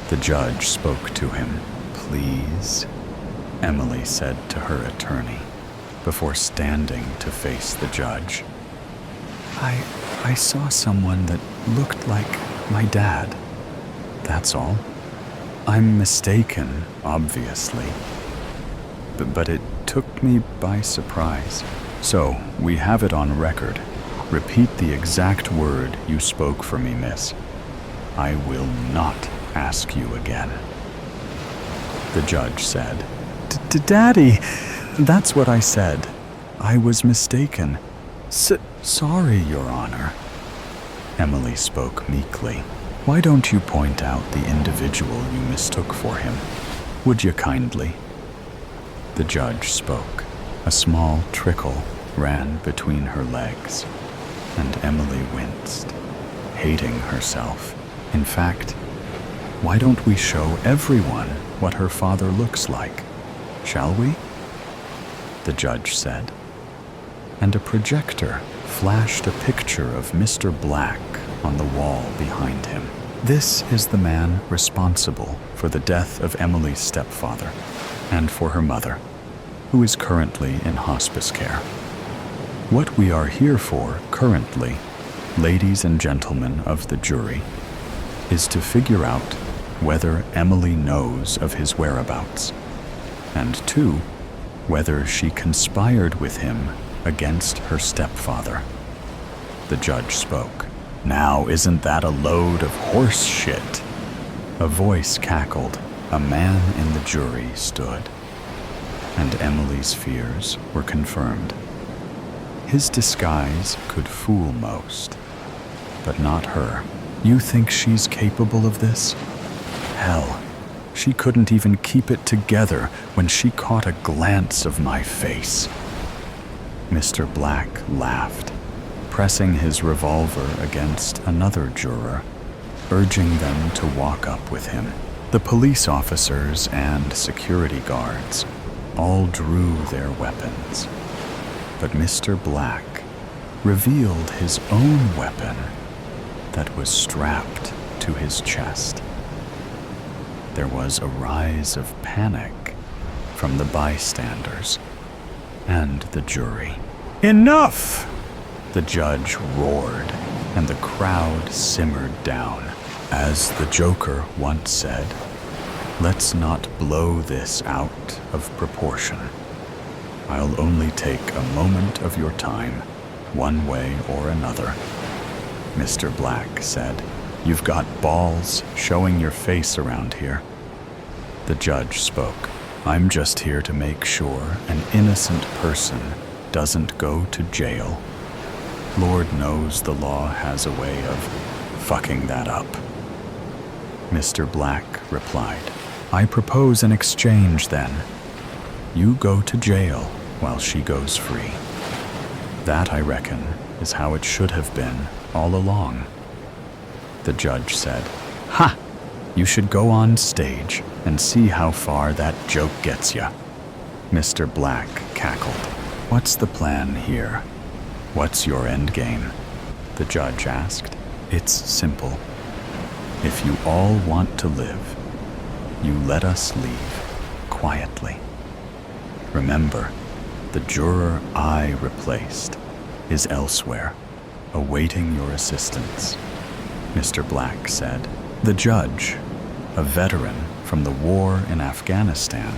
The judge spoke to him. Please, Emily said to her attorney before standing to face the judge. I saw someone that looked like my dad. That's all. I'm mistaken, obviously. But it took me by surprise. So, we have it on record. Repeat the exact word you spoke for me, miss. I will not ask you again. The judge said, Daddy, that's what I said. I was mistaken. Sorry, Your Honor. Emily spoke meekly. Why don't you point out the individual you mistook for him? Would you kindly? The judge spoke. A small trickle ran between her legs, and Emily winced, hating herself. In fact, Why don't we show everyone what her father looks like? Shall we? The judge said. And a projector flashed a picture of Mr. Black on the wall behind him. This is the man responsible for the death of Emily's stepfather and for her mother, who is currently in hospice care. What we are here for currently, ladies and gentlemen of the jury, is to figure out whether Emily knows of his whereabouts, and two, whether she conspired with him against her stepfather. The judge spoke. Now isn't that a load of horse shit? A voice cackled. A man in the jury stood. And Emily's fears were confirmed. His disguise could fool most, but not her. You think she's capable of this? Hell, she couldn't even keep it together when she caught a glance of my face. Mr. Black laughed, pressing his revolver against another juror, urging them to walk up with him. The police officers and security guards all drew their weapons, but Mr. Black revealed his own weapon that was strapped to his chest. There was a rise of panic from the bystanders and the jury. Enough! The judge roared, and the crowd simmered down. As the Joker once said, let's not blow this out of proportion. I'll only take a moment of your time, one way or another. Mr. Black said, you've got balls showing your face around here. The judge spoke. I'm just here to make sure an innocent person doesn't go to jail. Lord knows the law has a way of fucking that up. Mr. Black replied, I propose an exchange then. You go to jail while she goes free. That, I reckon, is how it should have been all along. The judge said, Ha! You should go on stage and see how far that joke gets ya. Mr. Black cackled. What's the plan here? What's your end game? The judge asked. It's simple. If you all want to live, you let us leave quietly. Remember, the juror I replaced is elsewhere, awaiting your assistance. Mr. Black said. The judge, a veteran from the war in Afghanistan,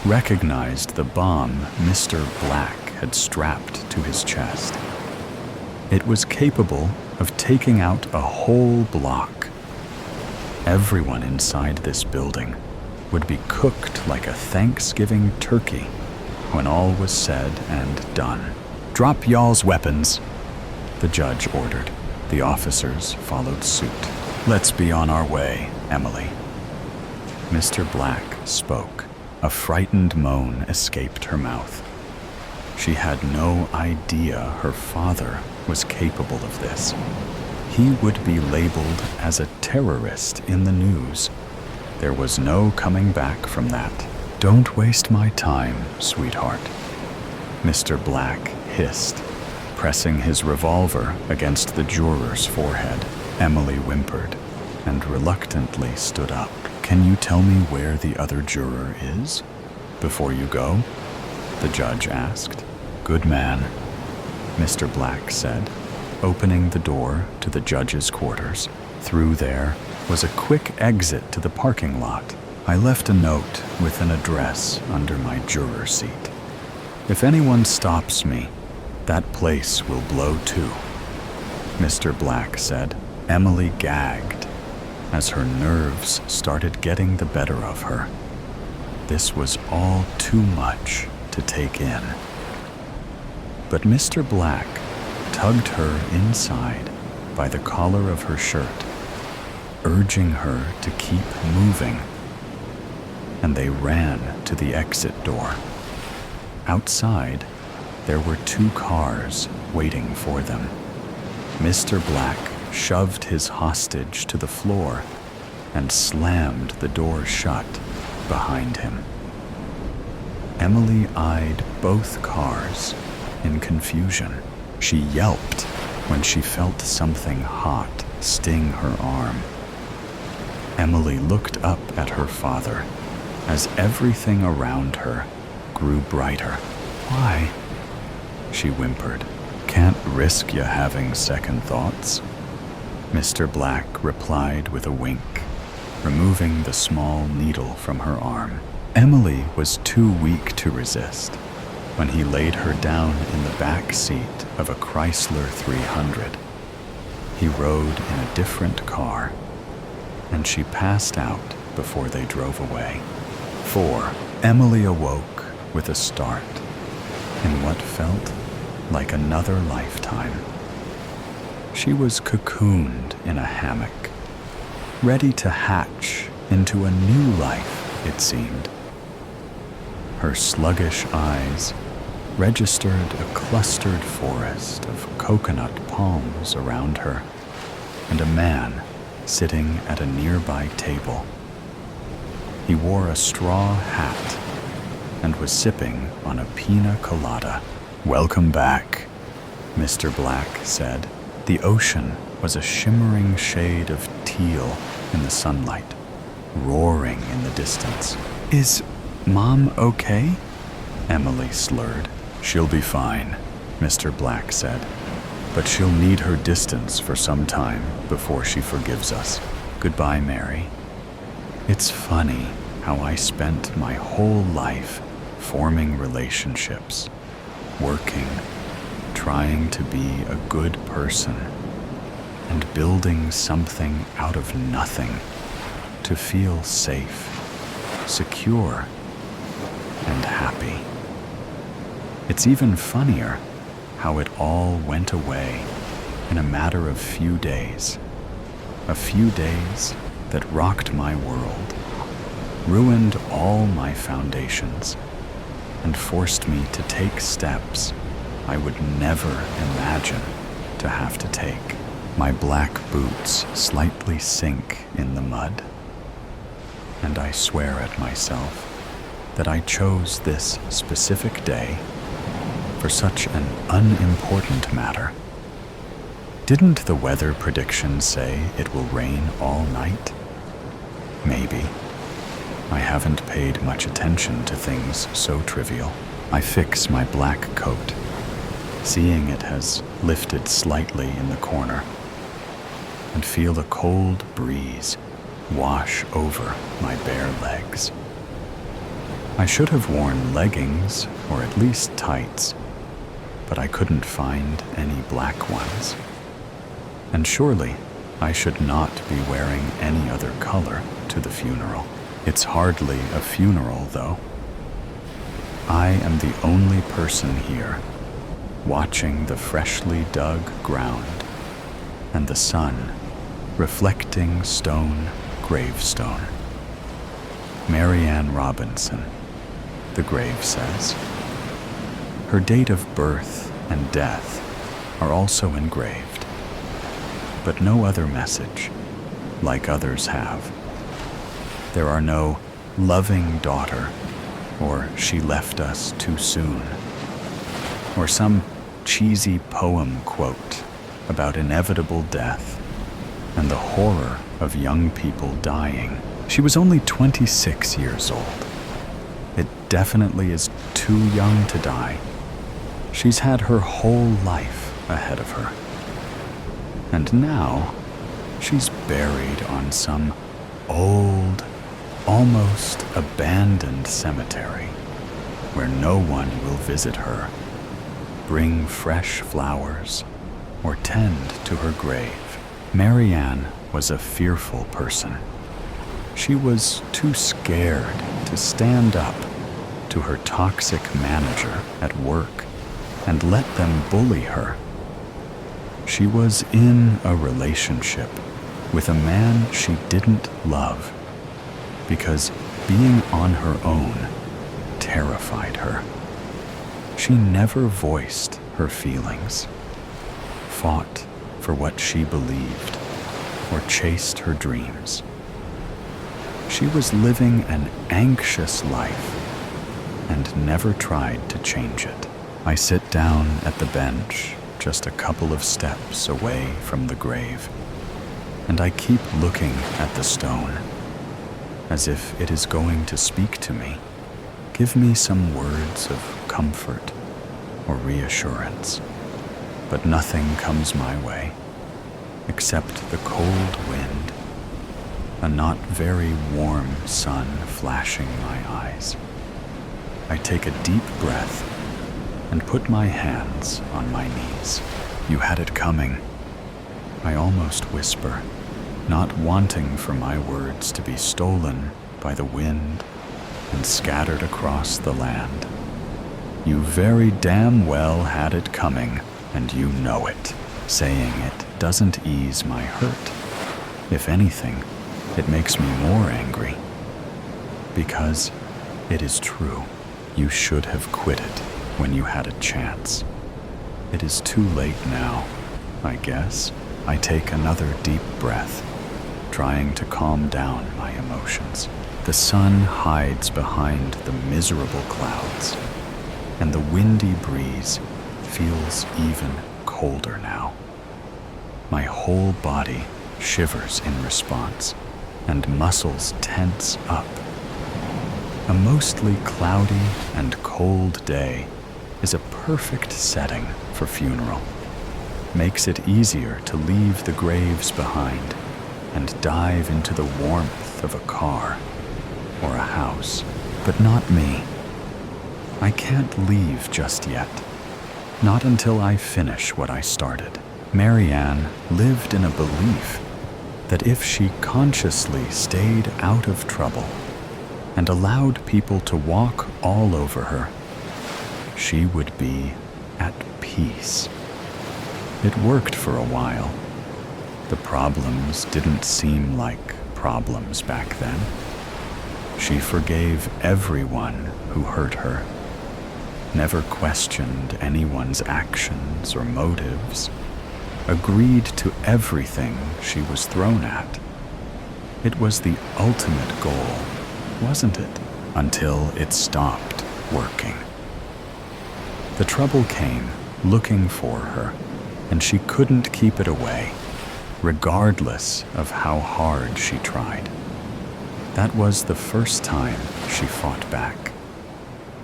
recognized the bomb Mr. Black had strapped to his chest. It was capable of taking out a whole block. Everyone inside this building would be cooked like a Thanksgiving turkey when all was said and done. Drop y'all's weapons, the judge ordered. The officers followed suit. Let's be on our way, Emily. Mr. Black spoke. A frightened moan escaped her mouth. She had no idea her father was capable of this. He would be labeled as a terrorist in the news. There was no coming back from that. Don't waste my time, sweetheart, Mr. Black hissed, pressing his revolver against the juror's forehead. Emily whimpered and reluctantly stood up. Can you tell me where the other juror is before you go? The judge asked. Good man, Mr. Black said, opening the door to the judge's quarters. Through there was a quick exit to the parking lot. I left a note with an address under my juror seat. If anyone stops me, that place will blow too, Mr. Black said. Emily gagged as her nerves started getting the better of her. This was all too much to take in. But Mr. Black tugged her inside by the collar of her shirt, urging her to keep moving, and they ran to the exit door. Outside, there were 2 cars waiting for them. Mr. Black shoved his hostage to the floor and slammed the door shut behind him. Emily eyed both cars in confusion. She yelped when she felt something hot sting her arm. Emily looked up at her father as everything around her grew brighter. "Why?" she whimpered. "Can't risk you having second thoughts," Mr. Black replied with a wink, removing the small needle from her arm. Emily was too weak to resist when he laid her down in the back seat of a Chrysler 300. He rode in a different car, and she passed out before they drove away. 4. Emily awoke with a start in what felt like another lifetime. She was cocooned in a hammock, ready to hatch into a new life, it seemed. Her sluggish eyes registered a clustered forest of coconut palms around her, and a man sitting at a nearby table. He wore a straw hat and was sipping on a pina colada. "Welcome back," Mr. Black said. The ocean was a shimmering shade of teal in the sunlight, roaring in the distance. "Is Mom okay?" Emily slurred. "She'll be fine," Mr. Black said, "but she'll need her distance for some time before she forgives us. Goodbye, Mary. It's funny how I spent my whole life forming relationships, working, trying to be a good person, and building something out of nothing to feel safe, secure, and happy. It's even funnier how it all went away in a matter of few days. A few days that rocked my world, ruined all my foundations, and forced me to take steps I would never imagine to have to take. My black boots slightly sink in the mud, and I swear at myself that I chose this specific day for such an unimportant matter. Didn't the weather prediction say it will rain all night? Maybe. I haven't paid much attention to things so trivial. I fix my black coat, seeing it has lifted slightly in the corner, and feel a cold breeze wash over my bare legs. I should have worn leggings or at least tights, but I couldn't find any black ones. And surely I should not be wearing any other color to the funeral. It's hardly a funeral, though. I am the only person here, watching the freshly dug ground and the sun reflecting stone gravestone. Marianne Robinson, the grave says. Her date of birth and death are also engraved, but no other message, like others have. There are no loving daughter, or she left us too soon, or some cheesy poem quote about inevitable death and the horror of young people dying. She was only 26 years old. It definitely is too young to die. She's had her whole life ahead of her. And now, she's buried on some old, almost abandoned cemetery where no one will visit her, bring fresh flowers, or tend to her grave. Marianne was a fearful person. She was too scared to stand up to her toxic manager at work and let them bully her. She was in a relationship with a man she didn't love because being on her own terrified her. She never voiced her feelings, fought for what she believed, or chased her dreams. She was living an anxious life and never tried to change it. I sit down at the bench, just a couple of steps away from the grave, and I keep looking at the stone, as if it is going to speak to me, give me some words of comfort or reassurance. But nothing comes my way, except the cold wind, a not very warm sun flashing my eyes. I take a deep breath and put my hands on my knees. You had it coming, I almost whisper, not wanting for my words to be stolen by the wind and scattered across the land. You very damn well had it coming, and you know it. Saying it doesn't ease my hurt. If anything, it makes me more angry. Because it is true. You should have quit it when you had a chance. It is too late now, I guess. I take another deep breath, trying to calm down my emotions. The sun hides behind the miserable clouds, and the windy breeze feels even colder now. My whole body shivers in response, and muscles tense up. A mostly cloudy and cold day is a perfect setting for funeral. Makes it easier to leave the graves behind and dive into the warmth of a car or a house, but not me. I can't leave just yet. Not until I finish what I started. Marianne lived in a belief that if she consciously stayed out of trouble and allowed people to walk all over her, she would be at peace. It worked for a while. The problems didn't seem like problems back then. She forgave everyone who hurt her, never questioned anyone's actions or motives, agreed to everything she was thrown at. It was the ultimate goal, wasn't it? Until it stopped working. The trouble came looking for her, and she couldn't keep it away, regardless of how hard she tried. That was the first time she fought back,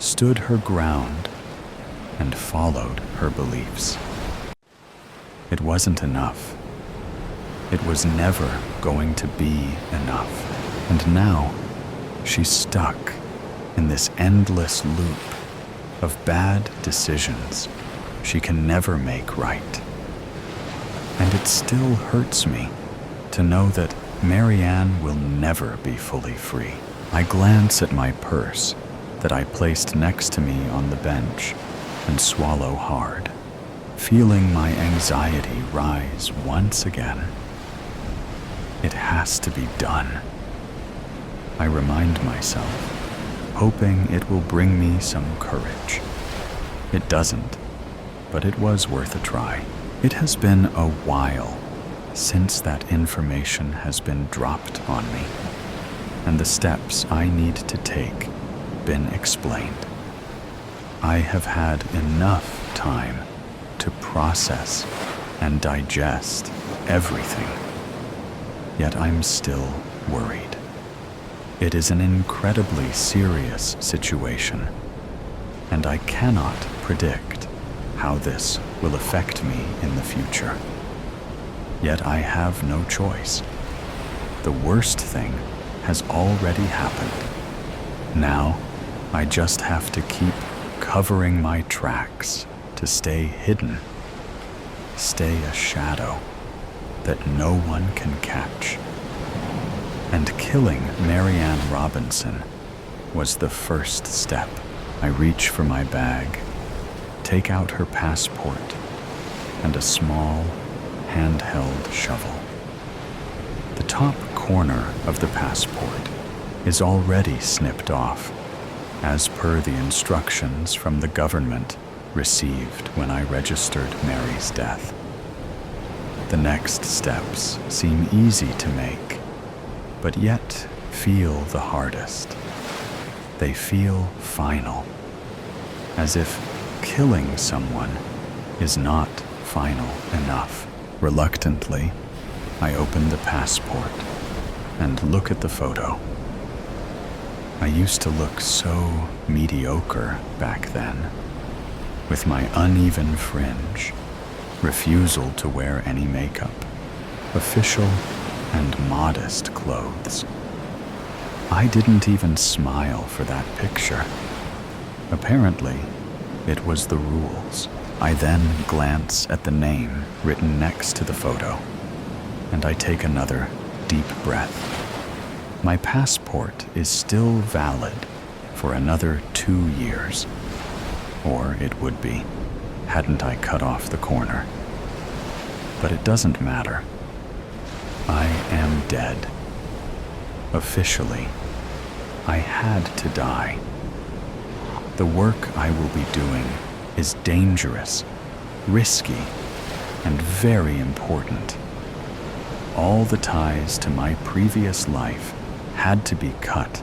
stood her ground, and followed her beliefs. It wasn't enough. It was never going to be enough. And now, she's stuck in this endless loop of bad decisions she can never make right. And it still hurts me to know that Marianne will never be fully free. I glance at my purse that I placed next to me on the bench and swallow hard, feeling my anxiety rise once again. It has to be done. I remind myself, hoping it will bring me some courage. It doesn't, but it was worth a try. It has been a while since that information has been dropped on me, and the steps I need to take been explained. I have had enough time to process and digest everything, yet I'm still worried. It is an incredibly serious situation, and I cannot predict how this will affect me in the future. Yet I have no choice. The worst thing has already happened. Now, I just have to keep covering my tracks to stay hidden, stay a shadow that no one can catch. And killing Marianne Robinson was the first step. I reach for my bag, take out her passport, and a small, handheld shovel. The top corner of the passport is already snipped off, as per the instructions from the government received when I registered Mary's death. The next steps seem easy to make, but yet feel the hardest. They feel final, as if killing someone is not final enough. Reluctantly, I open the passport and look at the photo. I used to look so mediocre back then, with my uneven fringe, refusal to wear any makeup, official and modest clothes. I didn't even smile for that picture. Apparently, it was the rules. I then glance at the name written next to the photo, and I take another deep breath. My passport is still valid for another 2 years. Or it would be, hadn't I cut off the corner. But it doesn't matter. I am dead. Officially, I had to die. The work I will be doing is dangerous, risky, and very important. All the ties to my previous life had to be cut,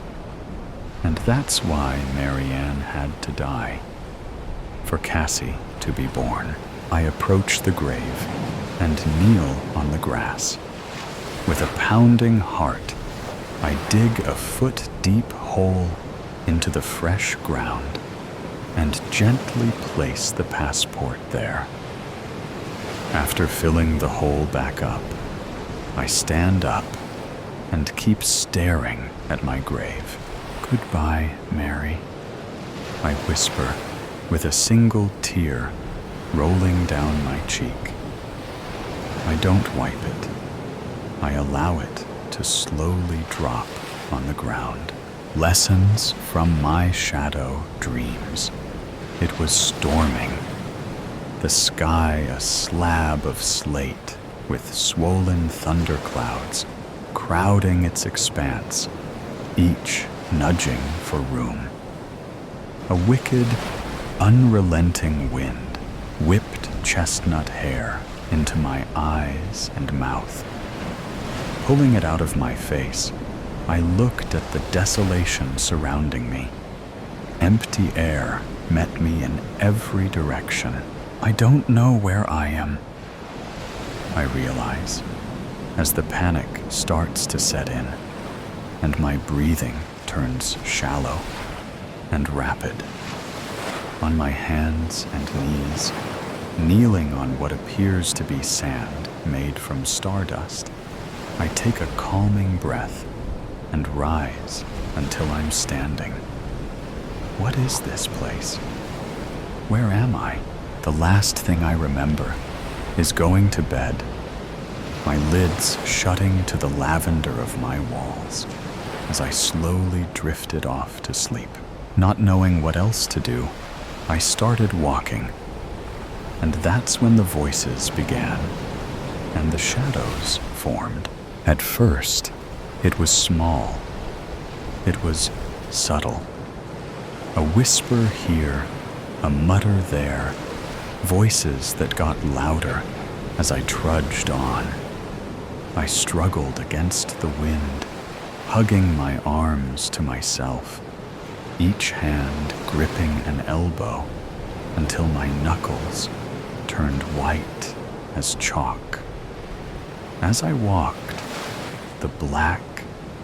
and that's why Marianne had to die. For Cassie to be born. I approach the grave and kneel on the grass. With a pounding heart, I dig a foot-deep hole into the fresh ground and gently place the passport there. After filling the hole back up, I stand up and keep staring at my grave. "Goodbye, Mary," I whisper, with a single tear rolling down my cheek. I don't wipe it. I allow it to slowly drop on the ground. Lessons from my shadow dreams. It was storming. The sky a slab of slate with swollen thunderclouds crowding its expanse, each nudging for room. A wicked, unrelenting wind whipped chestnut hair into my eyes and mouth. Pulling it out of my face, I looked at the desolation surrounding me. Empty air met me in every direction. I don't know where I am, I realize, as the panic starts to set in, and my breathing turns shallow and rapid. On my hands and knees, kneeling on what appears to be sand made from stardust, I take a calming breath and rise until I'm standing. What is this place? Where am I? The last thing I remember is going to bed, my lids shutting to the lavender of my walls as I slowly drifted off to sleep. Not knowing what else to do, I started walking, and that's when the voices began and the shadows formed. At first, it was small. It was subtle. A whisper here, a mutter there, voices that got louder as I trudged on. I struggled against the wind, hugging my arms to myself, each hand gripping an elbow until my knuckles turned white as chalk. As I walked, the black,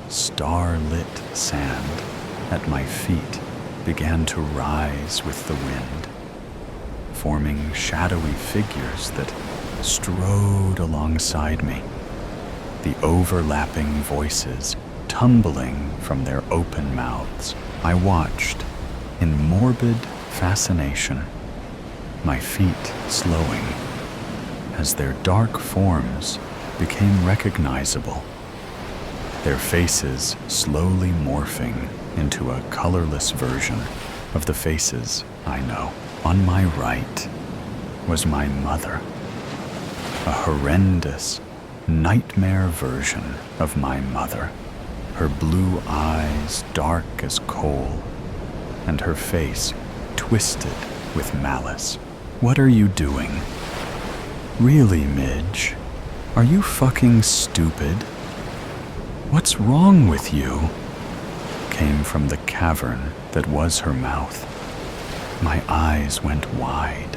star-lit sand at my feet began to rise with the wind, forming shadowy figures that strode alongside me, the overlapping voices tumbling from their open mouths. I watched in morbid fascination, my feet slowing as their dark forms became recognizable, their faces slowly morphing into a colorless version of the faces I know. On my right was my mother, a horrendous, nightmare version of my mother, her blue eyes dark as coal, and her face twisted with malice. "What are you doing? Really, Midge? Are you fucking stupid?" "What's wrong with you?" came from the cavern that was her mouth. My eyes went wide,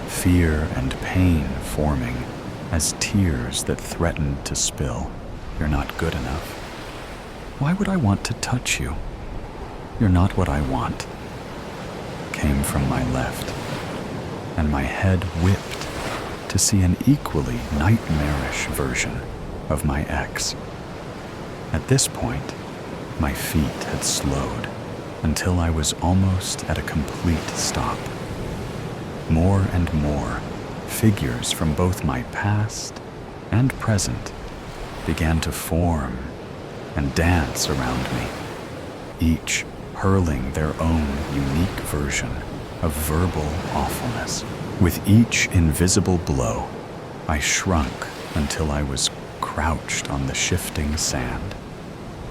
fear and pain forming as tears that threatened to spill. "You're not good enough. Why would I want to touch you? You're not what I want," came from my left, and my head whipped to see an equally nightmarish version of my ex. At this point, my feet had slowed until I was almost at a complete stop. More and more, figures from both my past and present began to form and dance around me, each hurling their own unique version of verbal awfulness. With each invisible blow, I shrunk until I was crouched on the shifting sand.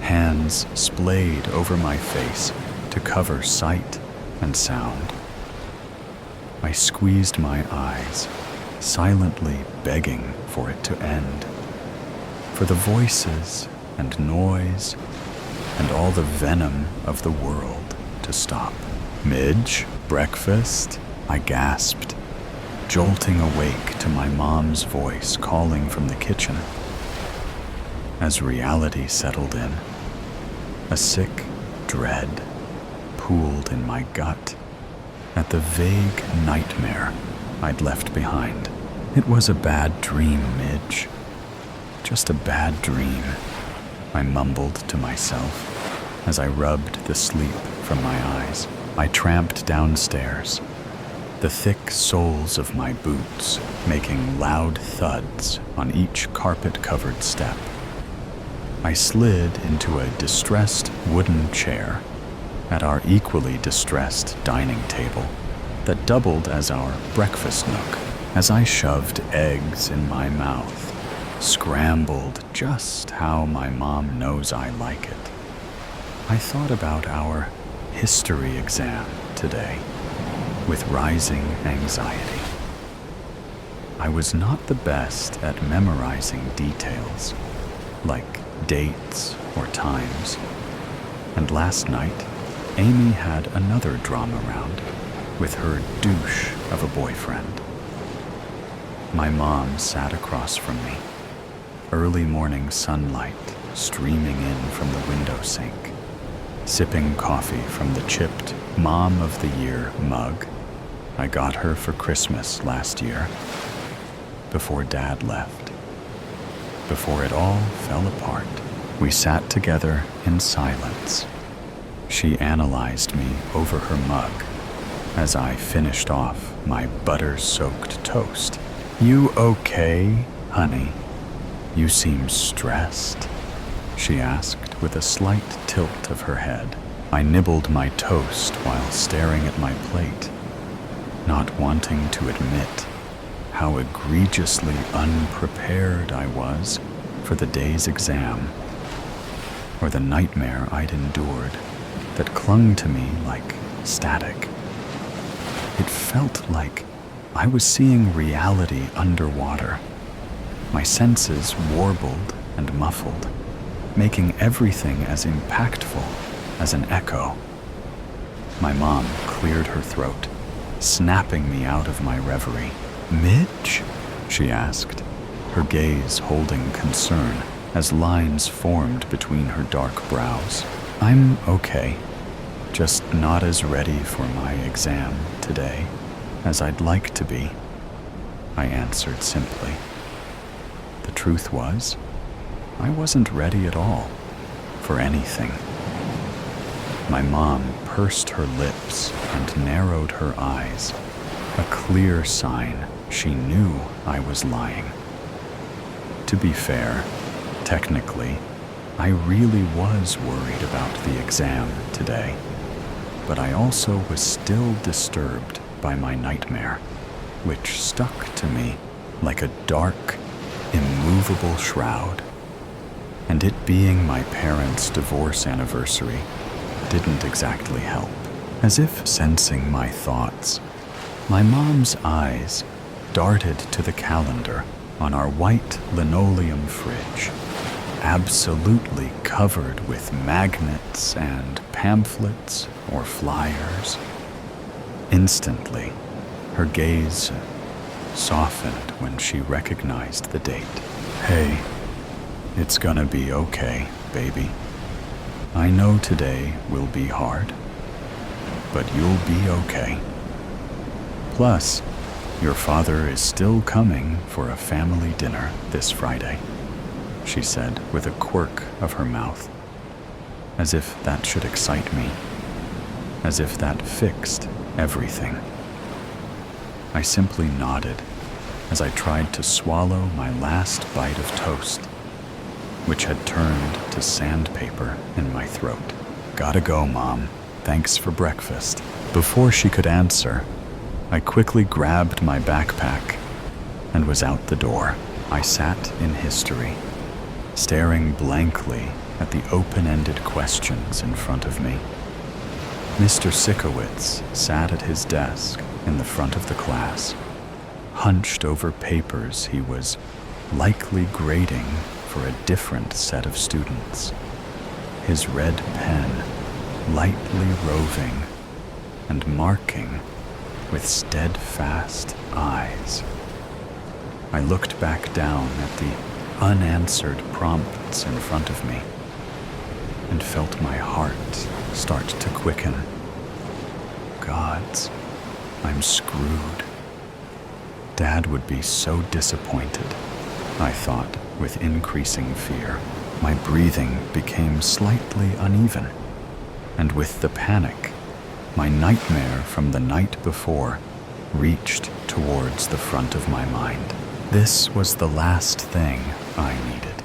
Hands splayed over my face to cover sight and sound. I squeezed my eyes, silently begging for it to end, for the voices and noise and all the venom of the world to stop. "Midge, breakfast?" I gasped, jolting awake to my mom's voice calling from the kitchen. As reality settled in, a sick dread pooled in my gut at the vague nightmare I'd left behind. "It was a bad dream, Midge. Just a bad dream," I mumbled to myself as I rubbed the sleep from my eyes. I tramped downstairs, the thick soles of my boots making loud thuds on each carpet-covered step. I slid into a distressed wooden chair at our equally distressed dining table that doubled as our breakfast nook. As I shoved eggs in my mouth, scrambled just how my mom knows I like it, I thought about our history exam today with rising anxiety. I was not the best at memorizing details, like dates or times, and last night Amy had another drama round with her douche of a boyfriend. My mom sat across from me, early morning sunlight streaming in from the window sink, sipping coffee from the chipped Mom of the Year mug I got her for Christmas last year, before Dad left. Before it all fell apart, we sat together in silence. She analyzed me over her mug as I finished off my butter-soaked toast. "You okay, honey? You seem stressed," she asked with a slight tilt of her head. I nibbled my toast while staring at my plate, not wanting to admit how egregiously unprepared I was for the day's exam, or the nightmare I'd endured that clung to me like static. It felt like I was seeing reality underwater, my senses warbled and muffled, making everything as impactful as an echo. My mom cleared her throat, snapping me out of my reverie. "Midge?" she asked, her gaze holding concern as lines formed between her dark brows. "I'm okay, just not as ready for my exam today as I'd like to be," I answered simply. The truth was, I wasn't ready at all for anything. My mom pursed her lips and narrowed her eyes, a clear sign she knew I was lying. To be fair, technically, I really was worried about the exam today, but I also was still disturbed by my nightmare, which stuck to me like a dark, immovable shroud. And it being my parents' divorce anniversary didn't exactly help. As if sensing my thoughts, my mom's eyes darted to the calendar on our white linoleum fridge, absolutely covered with magnets and pamphlets or flyers. Instantly, her gaze softened when she recognized the date. "Hey, it's gonna be okay, baby. I know today will be hard, but you'll be okay. Plus, your father is still coming for a family dinner this Friday," she said with a quirk of her mouth, as if that should excite me, as if that fixed everything. I simply nodded as I tried to swallow my last bite of toast, which had turned to sandpaper in my throat. "Gotta go, Mom. Thanks for breakfast." Before she could answer, I quickly grabbed my backpack and was out the door. I sat in history, staring blankly at the open-ended questions in front of me. Mr. Sikowitz sat at his desk in the front of the class, hunched over papers he was likely grading for a different set of students, his red pen lightly roving and marking with steadfast eyes. I looked back down at the unanswered prompts in front of me and felt my heart start to quicken. Gods, I'm screwed. Dad would be so disappointed, I thought with increasing fear. My breathing became slightly uneven, and with the panic, my nightmare from the night before reached towards the front of my mind. This was the last thing I needed.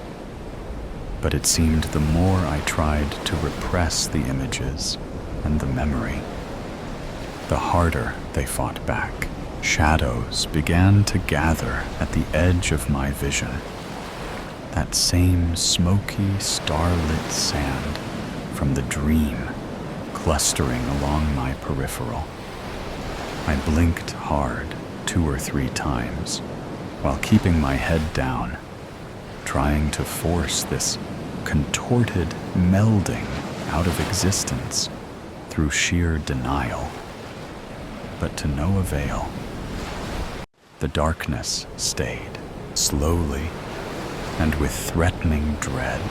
But it seemed the more I tried to repress the images and the memory, the harder they fought back. Shadows began to gather at the edge of my vision. That same smoky, starlit sand from the dream clustering along my peripheral. I blinked hard 2 or 3 times while keeping my head down, trying to force this contorted melding out of existence through sheer denial, but to no avail. The darkness stayed. Slowly, and with threatening dread,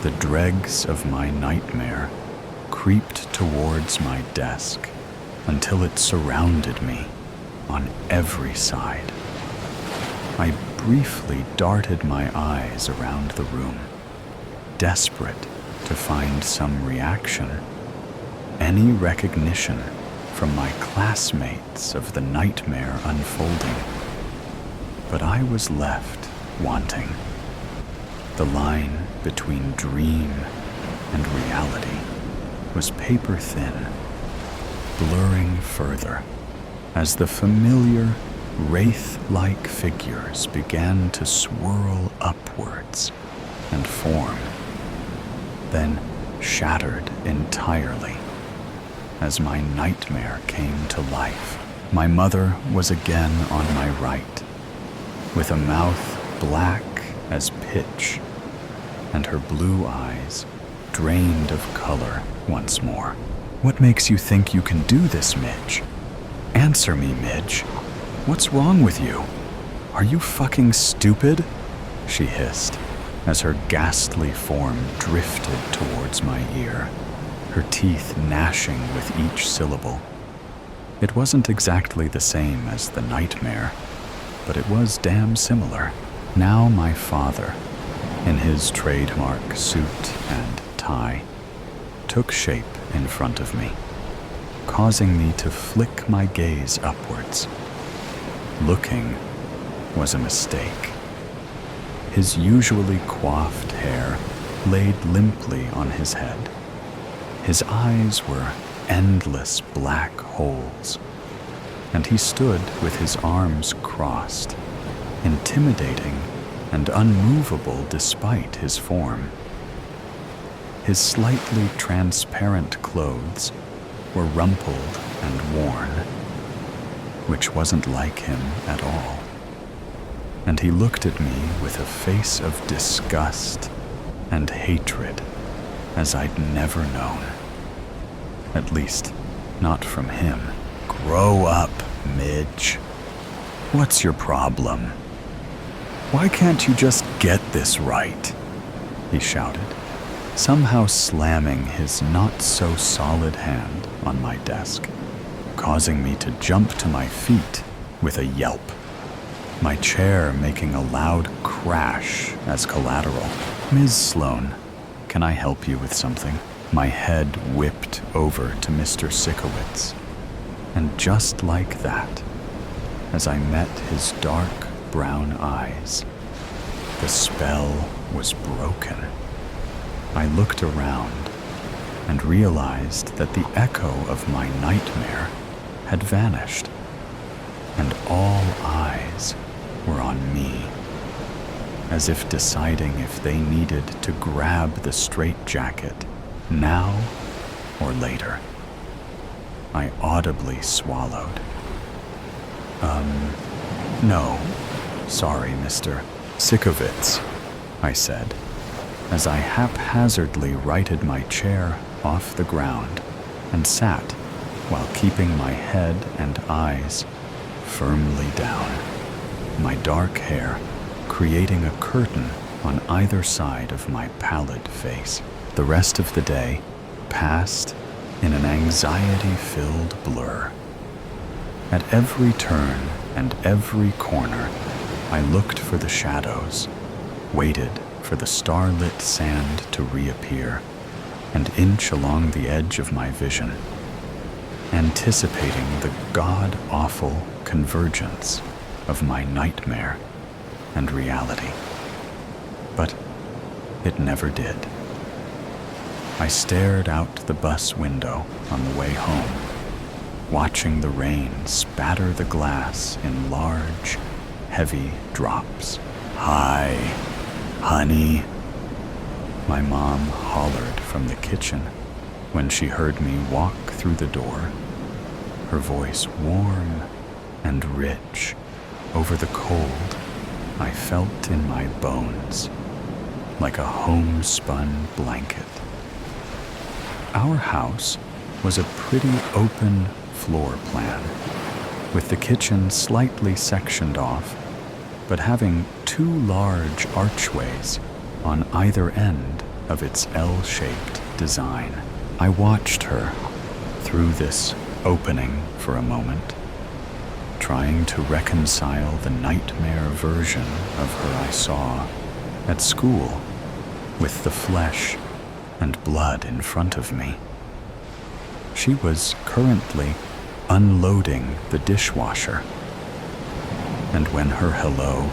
the dregs of my nightmare creeped towards my desk until it surrounded me on every side. I briefly darted my eyes around the room, desperate to find some reaction, any recognition from my classmates of the nightmare unfolding. But I was left wanting. The line between dream and reality was paper thin, blurring further as the familiar wraith-like figures began to swirl upwards and form, then shattered entirely as my nightmare came to life. My mother was again on my right, with a mouth black as pitch and her blue eyes drained of color once more. "What makes you think you can do this, Midge? Answer me, Midge. What's wrong with you? Are you fucking stupid?" she hissed as her ghastly form drifted towards my ear, her teeth gnashing with each syllable. It wasn't exactly the same as the nightmare, but it was damn similar. Now my father, in his trademark suit and tie, took shape in front of me, causing me to flick my gaze upwards. Looking was a mistake. His usually coiffed hair laid limply on his head. His eyes were endless black holes, and he stood with his arms crossed, intimidating and unmovable despite his form. His slightly transparent clothes were rumpled and worn, which wasn't like him at all. and he looked at me with a face of disgust and hatred as I'd never known. At least, not from him. "Grow up, Midge. What's your problem? Why can't you just get this right?" he shouted, somehow slamming his not-so-solid hand on my desk, causing me to jump to my feet with a yelp, my chair making a loud crash as collateral. "Ms. Sloan, can I help you with something?" My head whipped over to Mr. Sikowitz, and just like that, as I met his dark brown eyes, the spell was broken. I looked around and realized that the echo of my nightmare had vanished, and all eyes were on me, as if deciding if they needed to grab the straitjacket now or later. I audibly swallowed. No, sorry, Mr. Sikowitz," I said, as I haphazardly righted my chair off the ground and sat while keeping my head and eyes firmly down, my dark hair creating a curtain on either side of my pallid face. The rest of the day passed in an anxiety-filled blur. At every turn and every corner, I looked for the shadows, waited for the starlit sand to reappear and inch along the edge of my vision, anticipating the god-awful convergence of my nightmare and reality. But it never did. I stared out the bus window on the way home, watching the rain spatter the glass in large, heavy drops. "Hi, honey," my mom hollered from the kitchen when she heard me walk through the door, her voice warm and rich over the cold I felt in my bones, like a homespun blanket. Our house was a pretty open floor plan, with the kitchen slightly sectioned off, but having two large archways on either end of its L-shaped design. I watched her through this opening for a moment, trying to reconcile the nightmare version of her I saw at school with the flesh and blood in front of me. She was currently unloading the dishwasher, and when her hello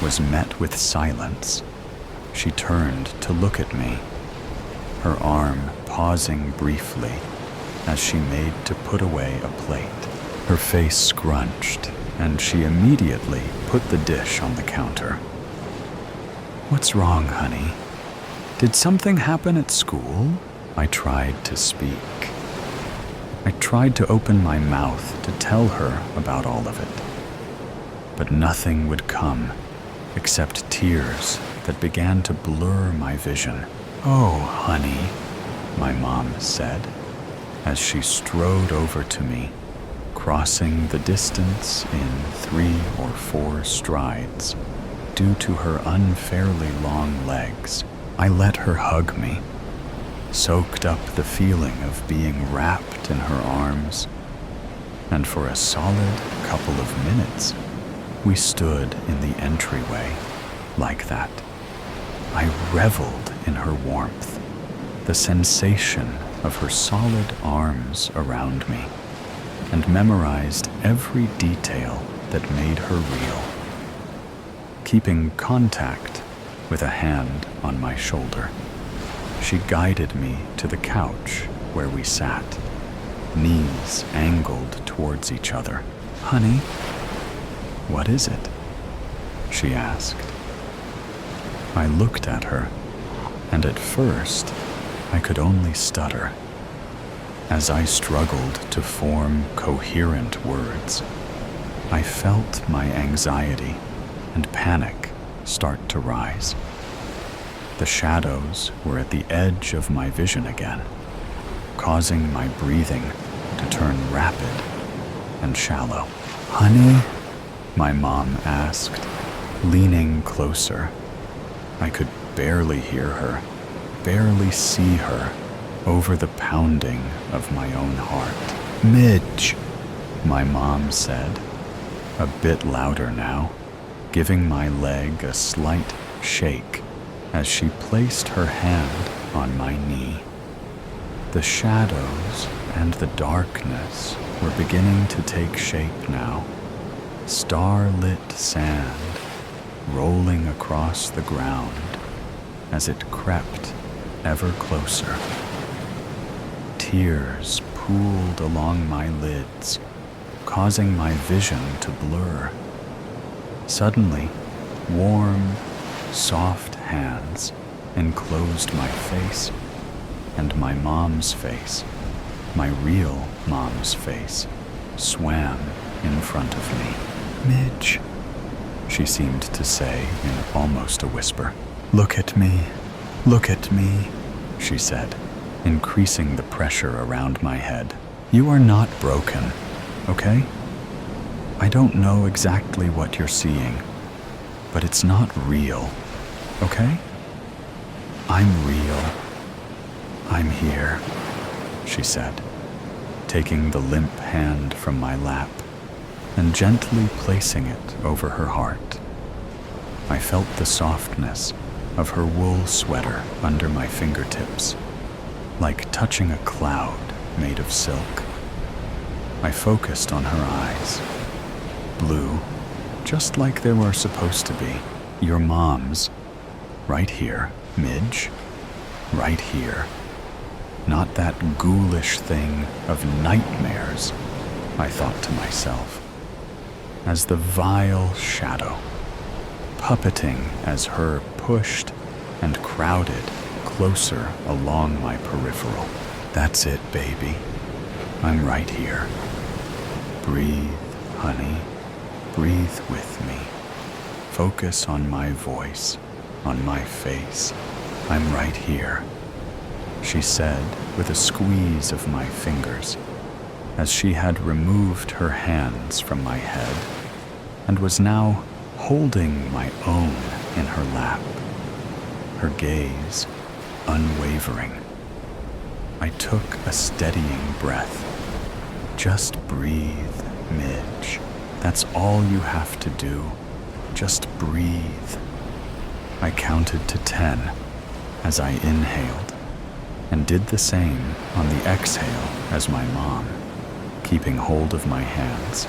was met with silence, she turned to look at me, her arm pausing briefly as she made to put away a plate. Her face scrunched, and she immediately put the dish on the counter. "What's wrong, honey? Did something happen at school?" I tried to speak. I tried to open my mouth to tell her about all of it, but nothing would come except tears that began to blur my vision. "Oh, honey," my mom said, as she strode over to me, crossing the distance in 3 or 4 strides due to her unfairly long legs. I let her hug me, soaked up the feeling of being wrapped in her arms, and for a solid couple of minutes, we stood in the entryway like that. I reveled in her warmth, the sensation of her solid arms around me, and memorized every detail that made her real, keeping contact with a hand on my shoulder. She guided me to the couch where we sat, knees angled towards each other. "Honey, what is it?" she asked. I looked at her, and at first I could only stutter. As I struggled to form coherent words, I felt my anxiety and panic start to rise. The shadows were at the edge of my vision again, causing my breathing to turn rapid and shallow. "Honey?" my mom asked, leaning closer. I could barely hear her, barely see her over the pounding of my own heart. "Midge," my mom said, a bit louder now, giving my leg a slight shake as she placed her hand on my knee. The shadows and the darkness were beginning to take shape now, starlit sand rolling across the ground as it crept ever closer. Tears pooled along my lids, causing my vision to blur. Suddenly, warm, soft hands enclosed my face, and my mom's face, my real mom's face, swam in front of me. "Midge," she seemed to say in almost a whisper. "Look at me, look at me," she said, increasing the pressure around my head. "You are not broken, okay? I don't know exactly what you're seeing, but it's not real, okay? I'm real. I'm here," she said, taking the limp hand from my lap and gently placing it over her heart. I felt the softness of her wool sweater under my fingertips, like touching a cloud made of silk. I focused on her eyes, blue, just like they were supposed to be. "Your mom's, right here, Midge, right here. Not that ghoulish thing of nightmares," I thought to myself, as the vile shadow, puppeting as her, pushed and crowded closer along my peripheral. "That's it, baby. I'm right here. Breathe, honey. Breathe with me. Focus on my voice, on my face. I'm right here," she said with a squeeze of my fingers, as she had removed her hands from my head and was now holding my own in her lap, her gaze unwavering. I took a steadying breath. "Just breathe, Midge. That's all you have to do. Just breathe." I counted to 10 as I inhaled, and did the same on the exhale as my mom, keeping hold of my hands,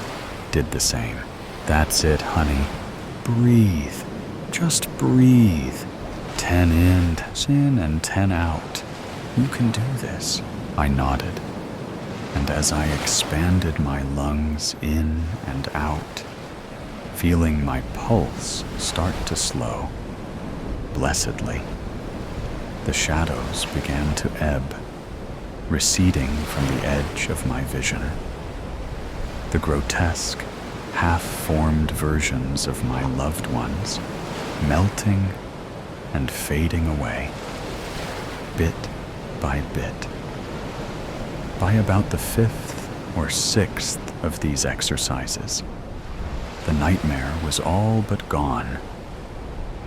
did the same. "That's it, honey. Breathe. Just breathe. 10 in and 10 out. You can do this." I nodded, and as I expanded my lungs in and out, feeling my pulse start to slow, blessedly, the shadows began to ebb, receding from the edge of my vision. The grotesque, half-formed versions of my loved ones melting and fading away, bit by bit. By about the 5th or 6th of these exercises, the nightmare was all but gone,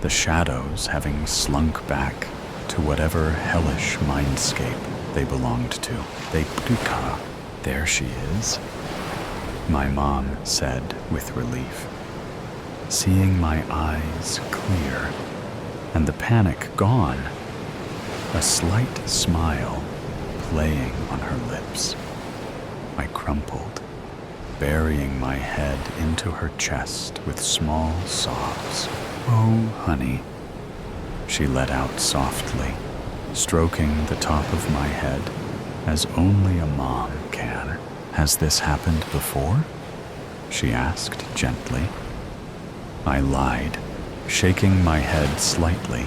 the shadows having slunk back to whatever hellish mindscape they belonged to. "There she is," my mom said with relief, seeing my eyes clear and the panic gone, a slight smile playing on her lips. I crumpled, burying my head into her chest with small sobs. "Oh, honey," she let out softly, stroking the top of my head as only a mom can. "Has this happened before?" she asked gently. I lied, shaking my head slightly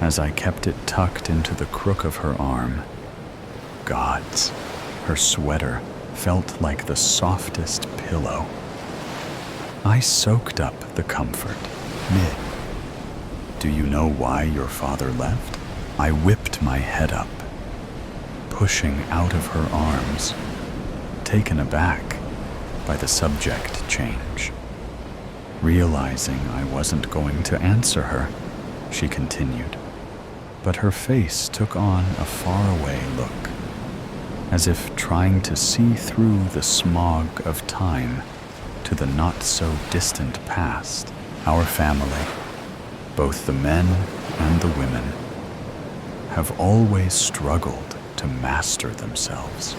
as I kept it tucked into the crook of her arm. Gods, her sweater felt like the softest pillow. I soaked up the comfort, Mid, do you know why your father left? I whipped my head up, pushing out of her arms, taken aback by the subject change. Realizing I wasn't going to answer her, she continued, but her face took on a faraway look, as if trying to see through the smog of time to the not-so-distant past. Our family, both the men and the women, have always struggled to master themselves.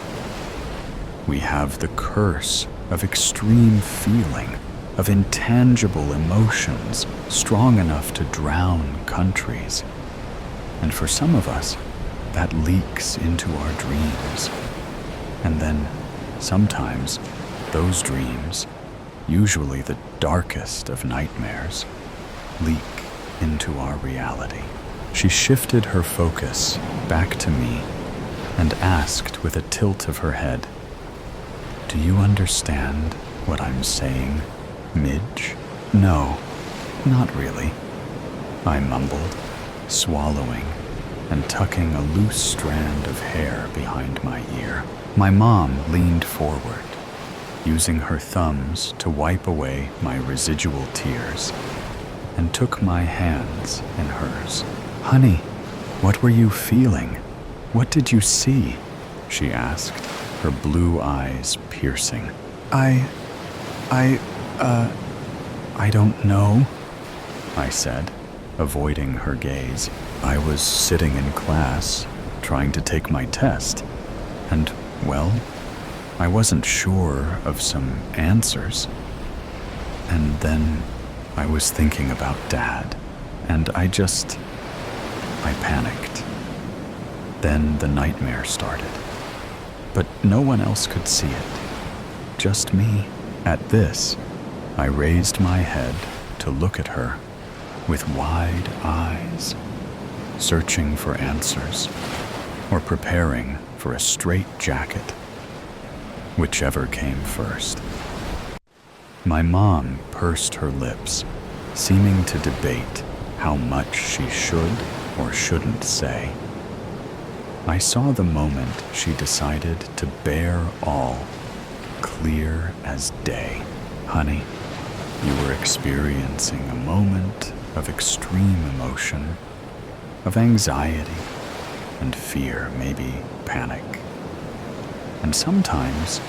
We have the curse of extreme feeling, of intangible emotions strong enough to drown countries. And for some of us, that leaks into our dreams. And then, sometimes, those dreams, usually the darkest of nightmares, leak into our reality. She shifted her focus back to me and asked with a tilt of her head, "Do you understand what I'm saying, Midge?" "No, not really," I mumbled, swallowing and tucking a loose strand of hair behind my ear. My mom leaned forward, using her thumbs to wipe away my residual tears, and took my hands in hers. "Honey, what were you feeling? What did you see?" she asked, her blue eyes piercing. I don't know," I said, avoiding her gaze. I was sitting in class, trying to take my test, and, well, I wasn't sure of some answers. And then I was thinking about Dad, and I panicked. Then the nightmare started. But no one else could see it, just me. At this, I raised my head to look at her with wide eyes, searching for answers or preparing for a straitjacket, whichever came first. My mom pursed her lips, seeming to debate how much she should or shouldn't say. I saw the moment she decided to bear all, clear as day. "Honey, you were experiencing a moment of extreme emotion, of anxiety and fear, maybe panic. And sometimes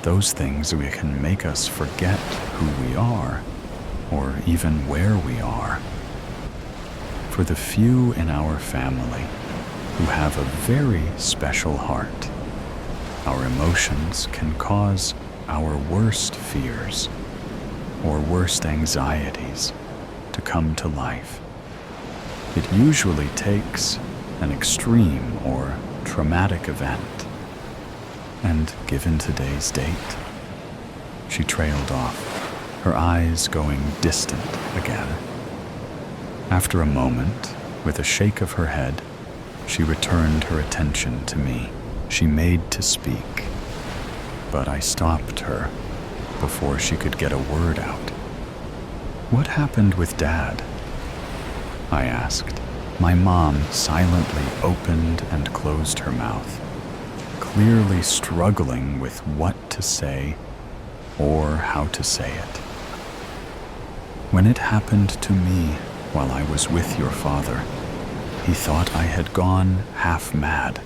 those things can make us forget who we are, or even where we are. For the few in our family who have a very special heart, our emotions can cause our worst fears or worst anxieties to come to life. It usually takes an extreme or traumatic event. And given today's date," she trailed off, her eyes going distant again. After a moment, with a shake of her head, she returned her attention to me. She made to speak, but I stopped her before she could get a word out. "What happened with Dad?" I asked. My mom silently opened and closed her mouth, clearly struggling with what to say or how to say it. "When it happened to me while I was with your father, he thought I had gone half mad.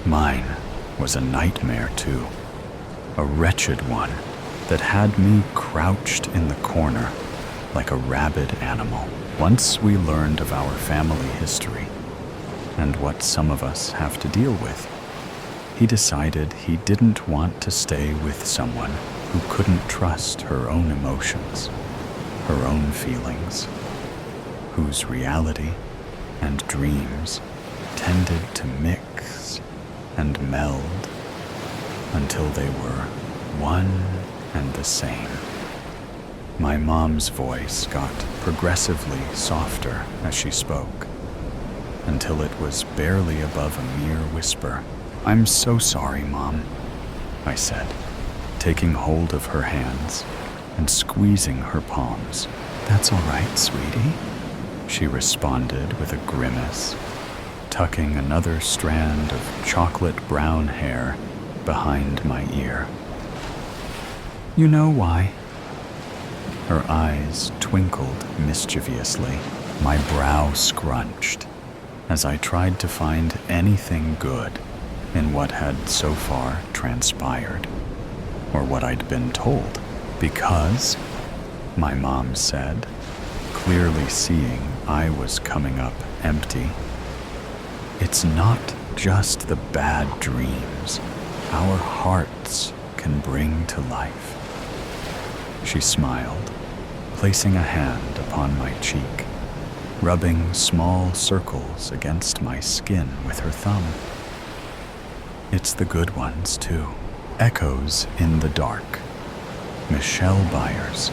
Mine was a nightmare too, a wretched one that had me crouched in the corner like a rabid animal. Once we learned of our family history and what some of us have to deal with, he decided he didn't want to stay with someone who couldn't trust her own emotions, her own feelings, whose reality and dreams tended to mix and meld until they were one and the same." My mom's voice got progressively softer as she spoke, until it was barely above a mere whisper. "I'm so sorry, Mom," I said, taking hold of her hands and squeezing her palms. "That's all right, sweetie," she responded with a grimace, tucking another strand of chocolate brown hair behind my ear. "You know why?" Her eyes twinkled mischievously. My brow scrunched as I tried to find anything good in what had so far transpired, or what I'd been told. "Because," my mom said, clearly seeing I was coming up empty, "it's not just the bad dreams our hearts can bring to life." She smiled, placing a hand upon my cheek, rubbing small circles against my skin with her thumb. "It's the good ones, too." Echoes in the dark. Michelle Byers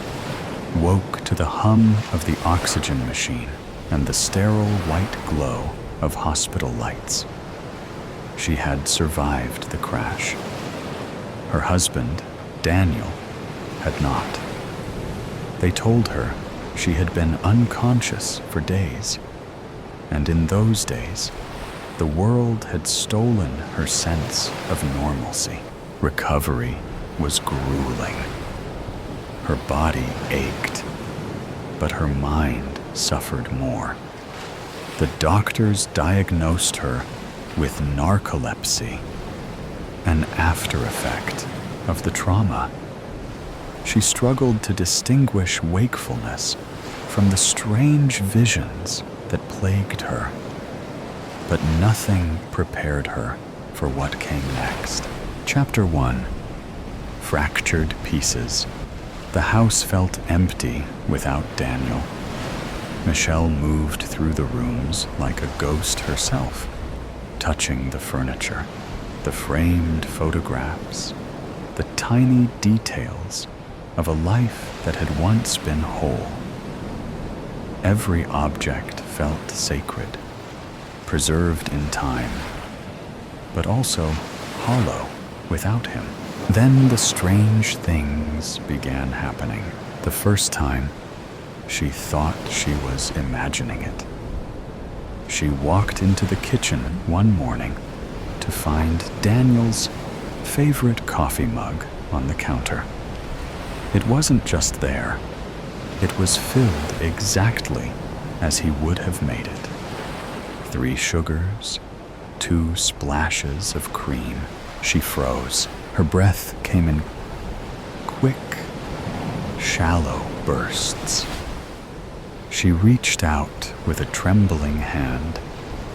woke to the hum of the oxygen machine and the sterile white glow of hospital lights. She had survived the crash. Her husband, Daniel, had not. They told her she had been unconscious for days, and in those days, the world had stolen her sense of normalcy. Recovery was grueling. Her body ached, but her mind suffered more. The doctors diagnosed her with narcolepsy, an after effect of the trauma. She struggled to distinguish wakefulness from the strange visions that plagued her, but nothing prepared her for what came next. Chapter 1. Fractured Pieces. The house felt empty without Daniel. Michelle moved through the rooms like a ghost herself, touching the furniture, the framed photographs, the tiny details of a life that had once been whole. Every object felt sacred, preserved in time, but also hollow without him. Then the strange things began happening. The first time, she thought she was imagining it. She walked into the kitchen one morning to find Daniel's favorite coffee mug on the counter. It wasn't just there. It was filled exactly as he would have made it. 3 sugars, 2 splashes of cream. She froze. Her breath came in quick, shallow bursts. She reached out with a trembling hand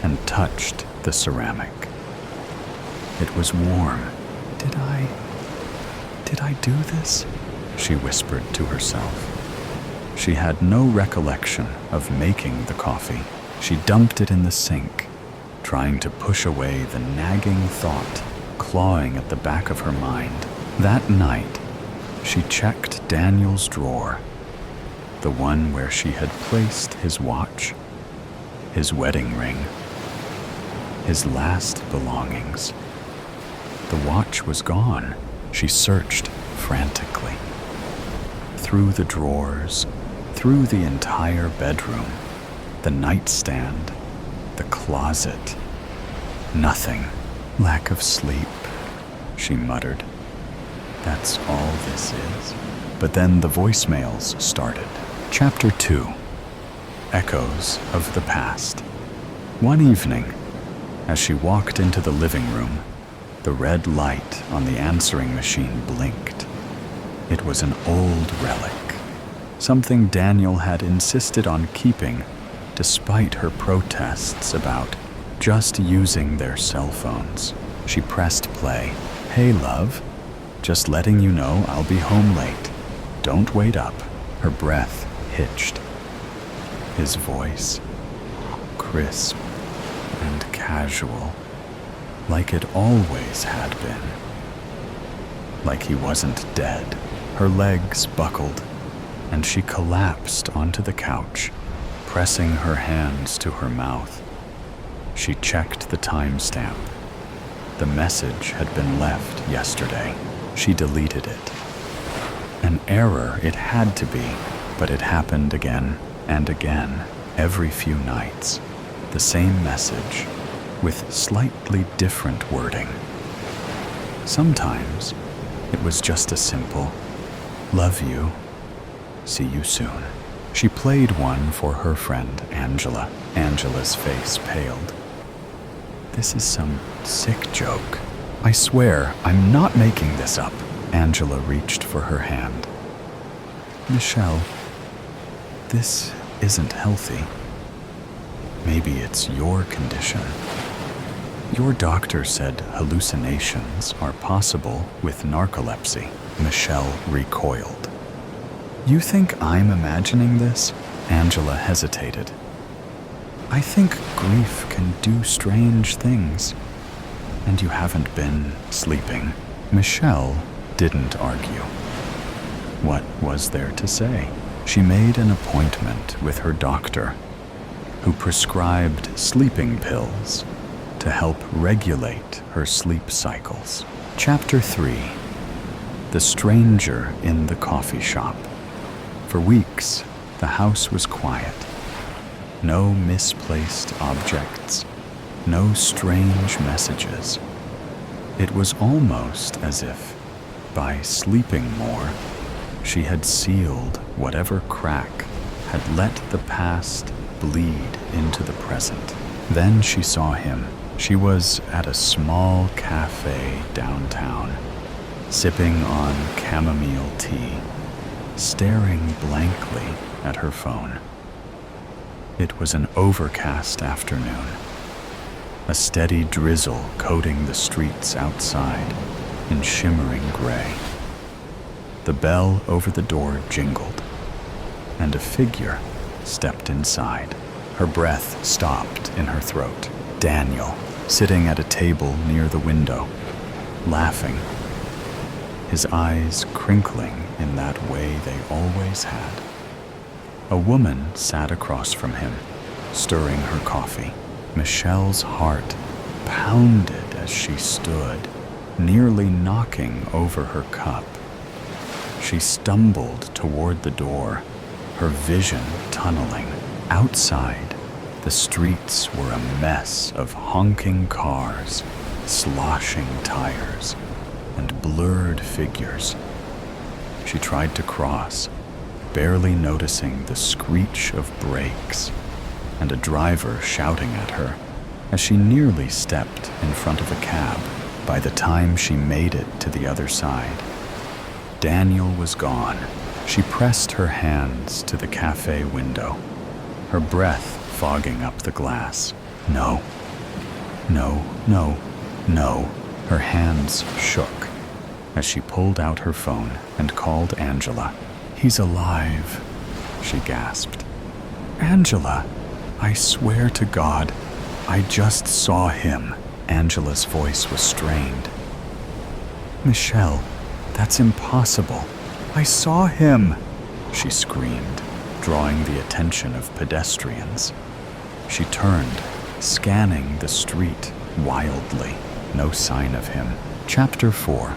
and touched the ceramic. It was warm. Did I do this?" she whispered to herself. She had no recollection of making the coffee. She dumped it in the sink, trying to push away the nagging thought clawing at the back of her mind. That night, she checked Daniel's drawer, the one where she had placed his watch, his wedding ring, his last belongings. The watch was gone. She searched frantically. Through the drawers, through the entire bedroom, the nightstand, the closet. Nothing. "Lack of sleep," she muttered. "That's all this is." But then the voicemails started. Chapter 2. Echoes of the Past. One evening, as she walked into the living room, the red light on the answering machine blinked. It was an old relic, something Daniel had insisted on keeping despite her protests about just using their cell phones. She pressed play. "Hey, love. Just letting you know I'll be home late. Don't wait up." Her breath hitched. His voice, crisp and casual, like it always had been. Like he wasn't dead. Her legs buckled, and she collapsed onto the couch, pressing her hands to her mouth. She checked the timestamp. The message had been left yesterday. She deleted it. An error it had to be, But it happened again and again, every few nights. The same message, with slightly different wording. Sometimes it was just a simple, "Love you, see you soon." She played one for her friend Angela. Angela's face paled. "This is some sick joke. I swear, I'm not making this up." Angela reached for her hand. "Michelle, this isn't healthy. Maybe it's your condition. Your doctor said hallucinations are possible with narcolepsy." Michelle recoiled. "You think I'm imagining this?" Angela hesitated. "I think grief can do strange things. And you haven't been sleeping." Michelle didn't argue. What was there to say? She made an appointment with her doctor, who prescribed sleeping pills to help regulate her sleep cycles. Chapter 3. The Stranger in the Coffee Shop. For weeks, the house was quiet. No misplaced objects, no strange messages. It was almost as if, by sleeping more, she had sealed whatever crack had let the past bleed into the present. Then she saw him. She was at a small cafe downtown, sipping on chamomile tea, staring blankly at her phone. It was an overcast afternoon, a steady drizzle coating the streets outside in shimmering gray. The bell over the door jingled, and a figure stepped inside. Her breath stopped in her throat. Daniel, sitting at a table near the window, laughing, his eyes crinkling in that way they always had. A woman sat across from him, stirring her coffee. Michelle's heart pounded as she stood, nearly knocking over her cup. She stumbled toward the door, her vision tunneling. Outside, the streets were a mess of honking cars, sloshing tires, and blurred figures. She tried to cross, barely noticing the screech of brakes and a driver shouting at her as she nearly stepped in front of a cab. By the time she made it to the other side, Daniel was gone. She pressed her hands to the cafe window, her breath fogging up the glass. No, no, no, no. Her hands shook as she pulled out her phone and called Angela. "He's alive," she gasped. "Angela, I swear to God, I just saw him." Angela's voice was strained. "Michelle, that's impossible. I saw him," she screamed, drawing the attention of pedestrians. She turned, scanning the street wildly. No sign of him. Chapter 4.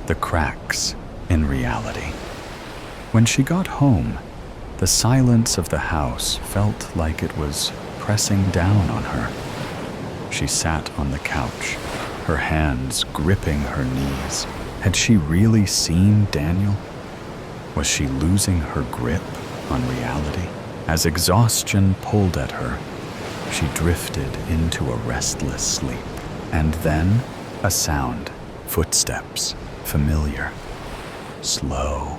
The Cracks in Reality. When she got home, the silence of the house felt like it was pressing down on her. She sat on the couch, her hands gripping her knees. Had she really seen Daniel? Was she losing her grip on reality? As exhaustion pulled at her, she drifted into a restless sleep. And then a sound, footsteps, familiar, slow.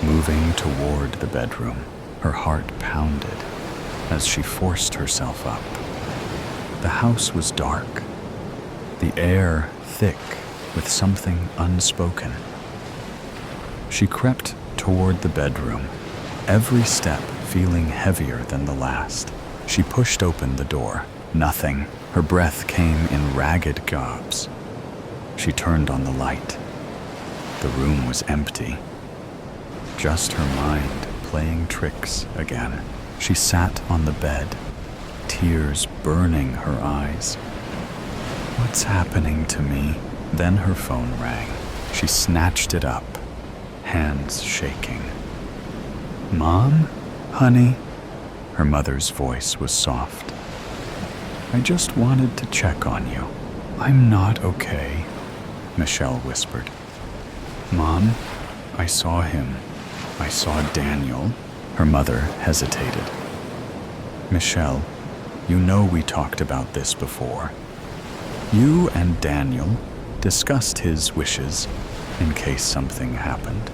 Moving toward the bedroom, her heart pounded as she forced herself up. The house was dark, the air thick with something unspoken. She crept toward the bedroom, every step feeling heavier than the last. She pushed open the door. Nothing. Her breath came in ragged gobs. She turned on the light. The room was empty. Just her mind playing tricks again. She sat on the bed, tears burning her eyes. What's happening to me? Then her phone rang. She snatched it up, hands shaking. Mom? Honey? Her mother's voice was soft. I just wanted to check on you. I'm not okay, Michelle whispered. Mom, I saw him. I saw Daniel. Her mother hesitated. Michelle, you know we talked about this before. You and Daniel discussed his wishes in case something happened.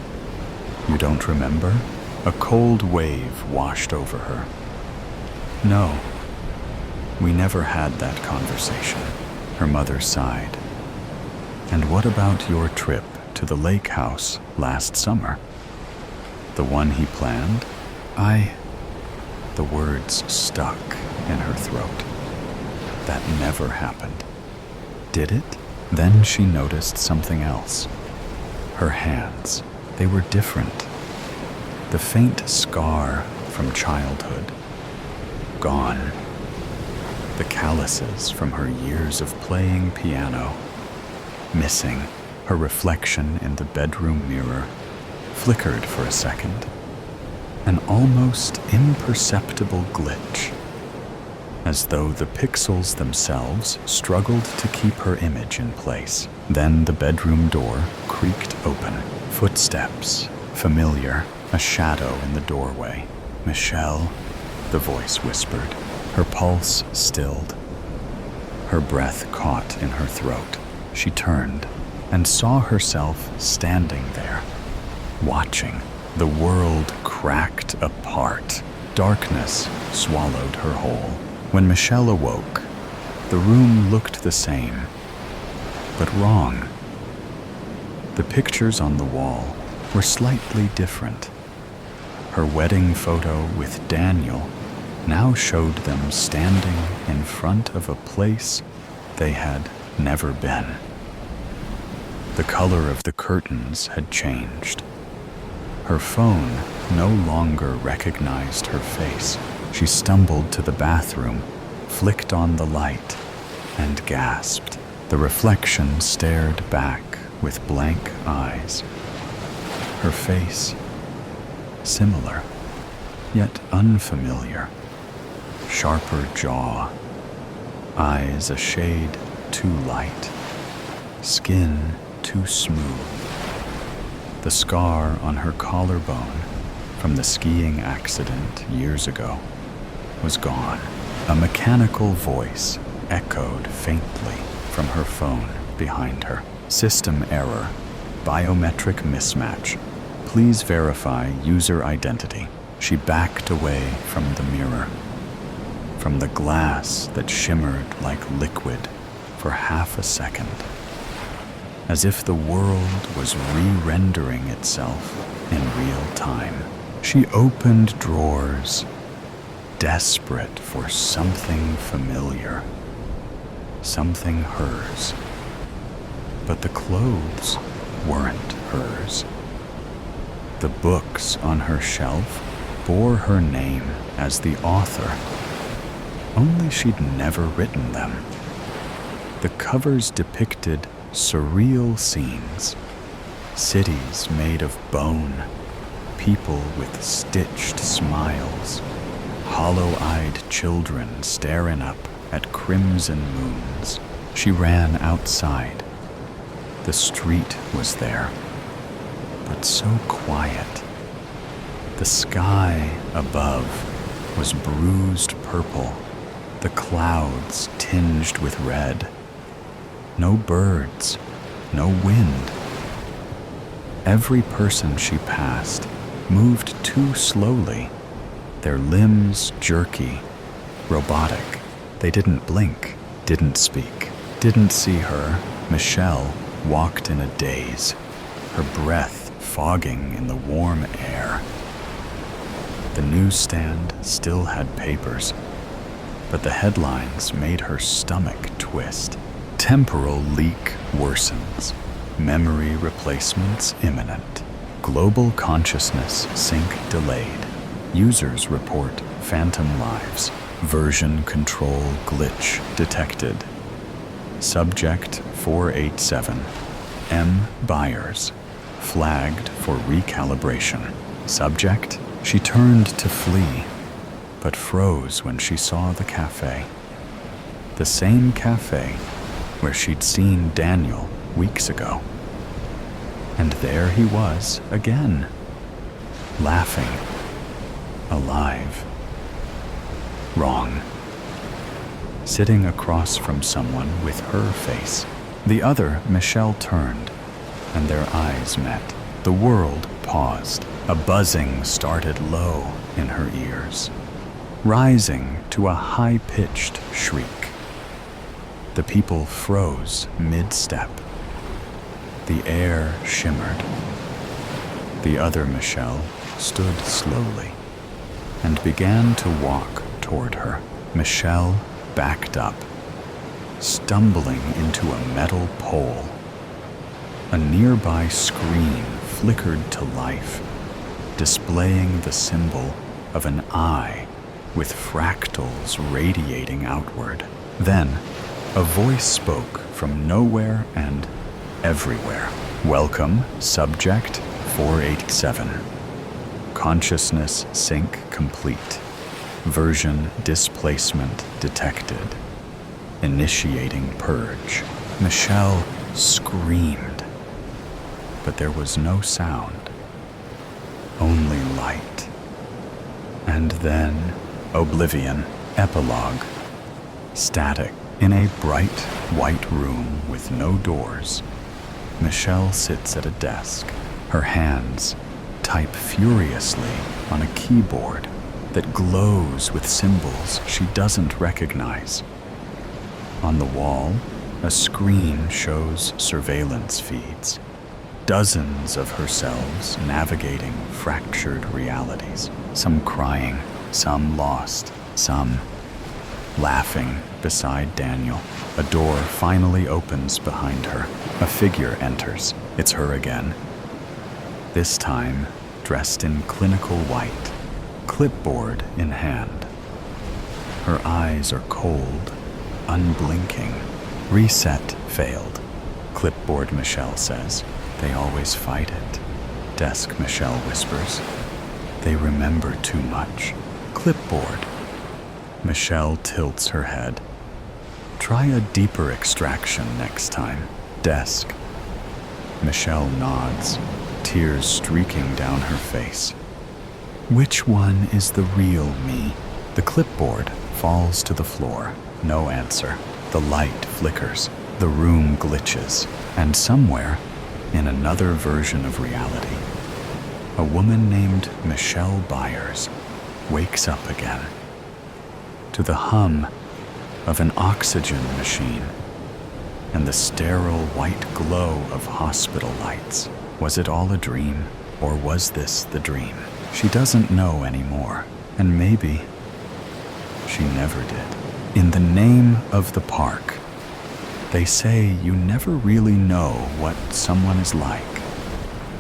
You don't remember? A cold wave washed over her. No, we never had that conversation. Her mother sighed. And what about your trip to the lake house last summer? The one he planned? The words stuck in her throat. That never happened. Did it? Then she noticed something else. Her hands, they were different. The faint scar from childhood, gone. The calluses from her years of playing piano, missing. Her reflection in the bedroom mirror flickered for a second. An almost imperceptible glitch, as though the pixels themselves struggled to keep her image in place. Then the bedroom door creaked open. Footsteps, familiar, a shadow in the doorway. Michelle, the voice whispered. Her pulse stilled. Her breath caught in her throat. She turned and saw herself standing there, watching. The world cracked apart. Darkness swallowed her whole. When Michelle awoke, the room looked the same, but wrong. The pictures on the wall were slightly different. Her wedding photo with Daniel now showed them standing in front of a place they had never been. The color of the curtains had changed. Her phone no longer recognized her face. She stumbled to the bathroom, flicked on the light, and gasped. The reflection stared back with blank eyes. Her face, similar, yet unfamiliar. Sharper jaw, eyes a shade too light, skin too smooth. The scar on her collarbone from the skiing accident years ago was gone. A mechanical voice echoed faintly from her phone behind her. System error, biometric mismatch. Please verify user identity. She backed away from the mirror, from the glass that shimmered like liquid for half a second, as if the world was re-rendering itself in real time. She opened drawers, desperate for something familiar, something hers. But the clothes weren't hers. The books on her shelf bore her name as the author, only she'd never written them. The covers depicted surreal scenes, cities made of bone, people with stitched smiles, hollow-eyed children staring up at crimson moons. She ran outside. The street was there, but so quiet. The sky above was bruised purple, the clouds tinged with red. No birds, no wind. Every person she passed moved too slowly, their limbs jerky, robotic. They didn't blink, didn't speak, didn't see her. Michelle walked in a daze, her breath fogging in the warm air. The newsstand still had papers, but the headlines made her stomach twist. Temporal leak worsens. Memory replacements imminent. Global consciousness sync delayed. Users report phantom lives. Version control glitch detected. Subject 487. M. Byers. Flagged for recalibration. Subject She turned to flee, but froze when she saw the cafe. The same cafe where she'd seen Daniel weeks ago. And there he was again, laughing, alive. Wrong. Sitting across from someone with her face. The other, Michelle, turned, and their eyes met. The world paused. A buzzing started low in her ears, rising to a high-pitched shriek. The people froze mid-step. The air shimmered. The other Michelle stood slowly and began to walk toward her. Michelle backed up, stumbling into a metal pole. A nearby screen flickered to life, displaying the symbol of an eye with fractals radiating outward. Then, a voice spoke from nowhere and everywhere. Welcome, Subject 487. Consciousness sync complete. Version displacement detected. Initiating purge. Michelle screamed, but there was no sound. Only light. And then oblivion. Epilogue. Static. In a bright white room with no doors, Michelle sits at a desk. Her hands type furiously on a keyboard that glows with symbols she doesn't recognize. On the wall, a screen shows surveillance feeds. Dozens of herselves navigating fractured realities. Some crying, some lost, some laughing beside Daniel. A door finally opens behind her. A figure enters. It's her again. This time, dressed in clinical white, clipboard in hand. Her eyes are cold, unblinking. Reset failed. Clipboard Michelle says. They always fight it. Desk Michelle whispers. They remember too much. Clipboard. Michelle tilts her head. Try a deeper extraction next time. Desk. Michelle nods, tears streaking down her face. Which one is the real me? The clipboard falls to the floor. No answer. The light flickers. The room glitches. And somewhere, in another version of reality, a woman named Michelle Byers wakes up again to the hum of an oxygen machine and the sterile white glow of hospital lights. Was it all a dream, or was this the dream? She doesn't know anymore, and maybe she never did. In the name of the park, they say you never really know what someone is like.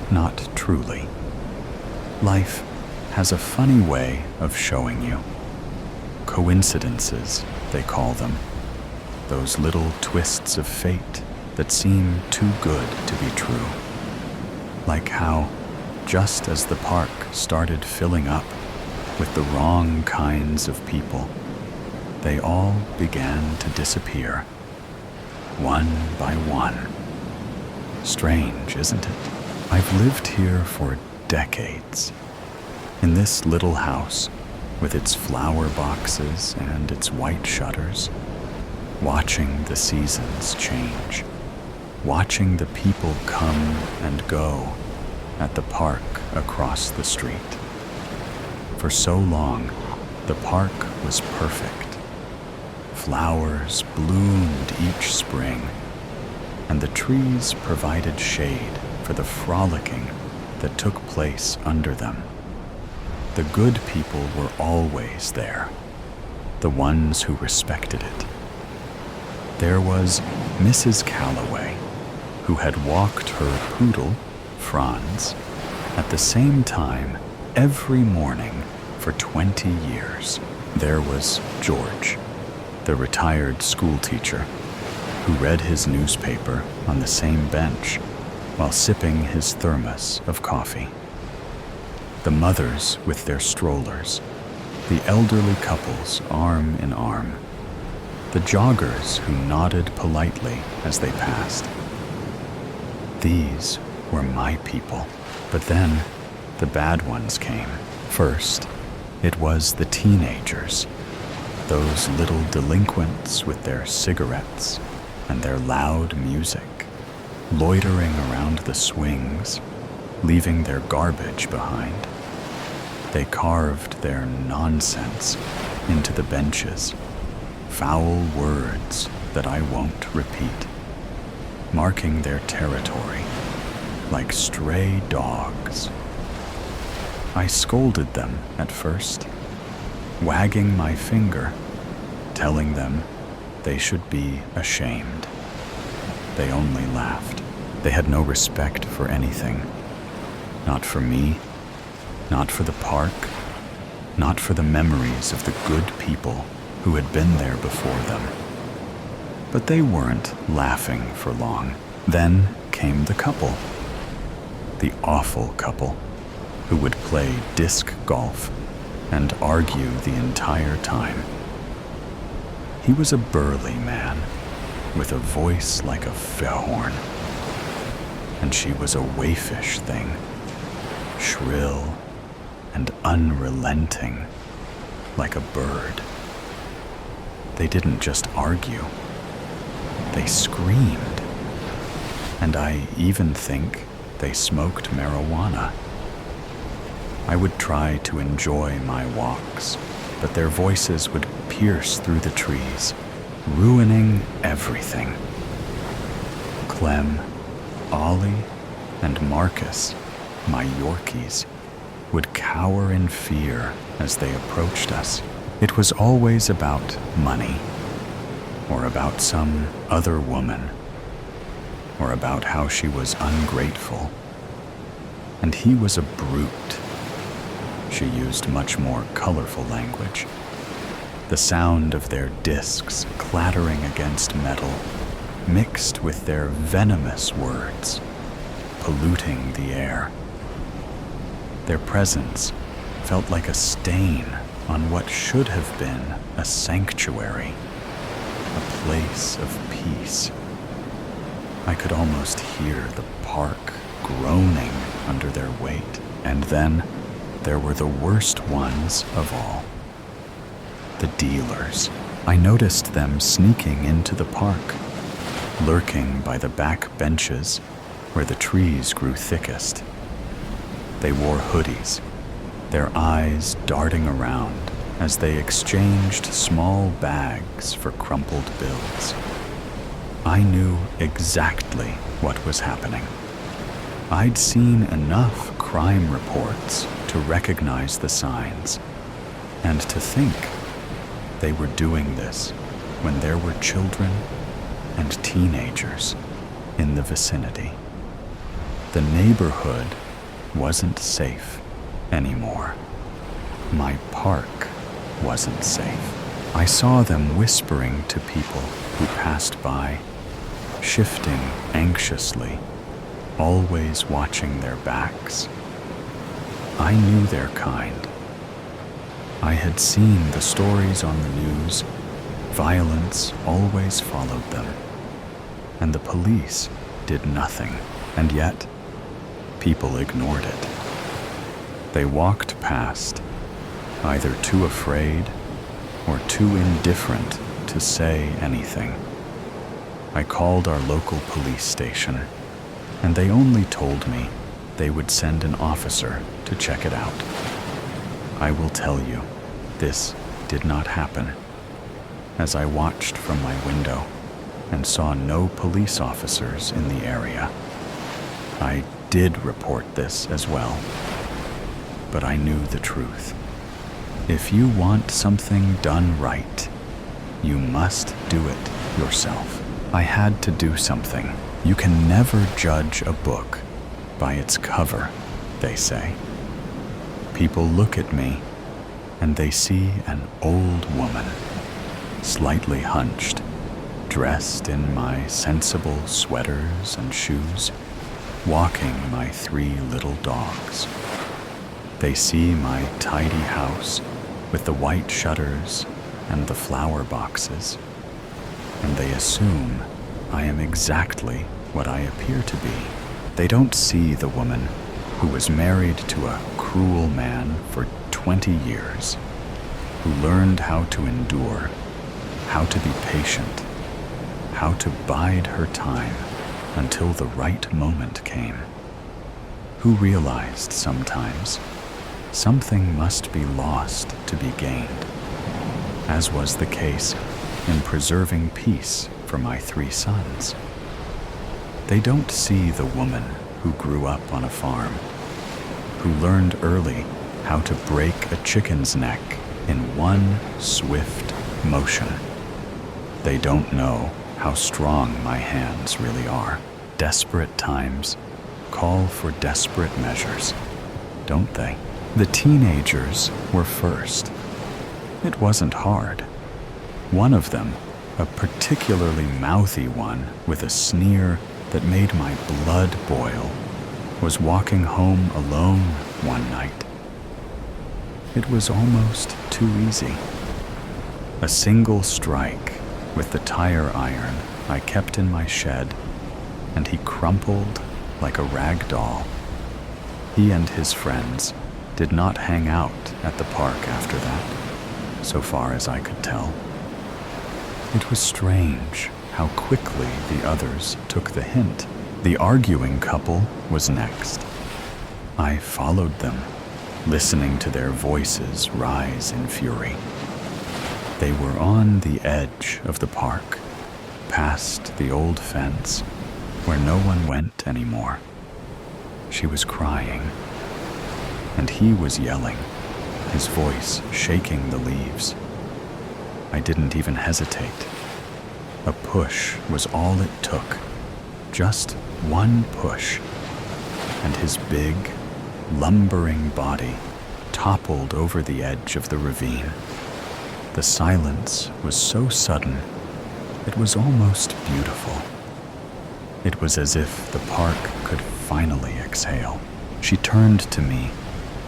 Not truly. Life has a funny way of showing you. Coincidences, they call them. Those little twists of fate that seem too good to be true. Like how, just as the park started filling up with the wrong kinds of people, they all began to disappear, one by one. Strange, isn't it? I've lived here for decades, in this little house with its flower boxes and its white shutters, watching the seasons change, watching the people come and go at the park across the street. For so long, the park was perfect. Flowers bloomed each spring, and the trees provided shade for the frolicking that took place under them. The good people were always there, the ones who respected it. There was Mrs. Calloway, who had walked her poodle, Franz, at the same time every morning for 20 years. There was George, the retired school teacher, who read his newspaper on the same bench while sipping his thermos of coffee. The mothers with their strollers, the elderly couples arm in arm, the joggers who nodded politely as they passed. These were my people. But then the bad ones came. First, it was the teenagers, those little delinquents with their cigarettes and their loud music, loitering around the swings, leaving their garbage behind. They carved their nonsense into the benches, foul words that I won't repeat, marking their territory like stray dogs. I scolded them at first, wagging my finger, telling them they should be ashamed. They only laughed. They had no respect for anything. Not for me, not for the park, not for the memories of the good people who had been there before them. But they weren't laughing for long. Then came the couple, the awful couple, who would play disc golf and argue the entire time. He was a burly man with a voice like a fishhorn, and she was a waifish thing, shrill and unrelenting like a bird. They didn't just argue, they screamed, and I even think they smoked marijuana. I would try to enjoy my walks, but their voices would pierce through the trees, ruining everything. Clem, Ollie, and Marcus, my Yorkies, would cower in fear as they approached us. It was always about money, or about some other woman, or about how she was ungrateful. And he was a brute. She used much more colorful language. The sound of their discs clattering against metal, mixed with their venomous words, polluting the air. Their presence felt like a stain on what should have been a sanctuary, a place of peace. I could almost hear the park groaning under their weight. And then there were the worst ones of all, the dealers. I noticed them sneaking into the park, lurking by the back benches where the trees grew thickest. They wore hoodies, their eyes darting around as they exchanged small bags for crumpled bills. I knew exactly what was happening. I'd seen enough crime reports to recognize the signs, and to think they were doing this when there were children and teenagers in the vicinity. The neighborhood wasn't safe anymore. My park wasn't safe. I saw them whispering to people who passed by, shifting anxiously, always watching their backs. I knew their kind. I had seen the stories on the news. Violence always followed them, and the police did nothing, and yet people ignored it. They walked past, either too afraid or too indifferent to say anything. I called our local police station, and they only told me they would send an officer to check it out. I will tell you, this did not happen. As I watched from my window and saw no police officers in the area, I did report this as well. But I knew the truth. If you want something done right, you must do it yourself. I had to do something. You can never judge a book by its cover, they say. People look at me and they see an old woman, slightly hunched, dressed in my sensible sweaters and shoes, walking my 3 little dogs. They see my tidy house with the white shutters and the flower boxes, and they assume I am exactly what I appear to be. They don't see the woman who was married to a cruel man for 20 years, who learned how to endure, how to be patient, how to bide her time until the right moment came, who realized sometimes something must be lost to be gained, as was the case in preserving peace for my 3 sons. They don't see the woman who grew up on a farm, who learned early how to break a chicken's neck in one swift motion. They don't know how strong my hands really are. Desperate times call for desperate measures, don't they? The teenagers were first. It wasn't hard. One of them, a particularly mouthy one with a sneer that made my blood boil, was walking home alone one night. It was almost too easy. A single strike with the tire iron I kept in my shed, and he crumpled like a rag doll. He and his friends did not hang out at the park after that, so far as I could tell. It was strange how quickly the others took the hint. The arguing couple was next. I followed them, listening to their voices rise in fury. They were on the edge of the park, past the old fence, where no one went anymore. She was crying, and he was yelling, his voice shaking the leaves. I didn't even hesitate. A push was all it took, just one push, and his big, lumbering body toppled over the edge of the ravine. The silence was so sudden, it was almost beautiful. It was as if the park could finally exhale. She turned to me,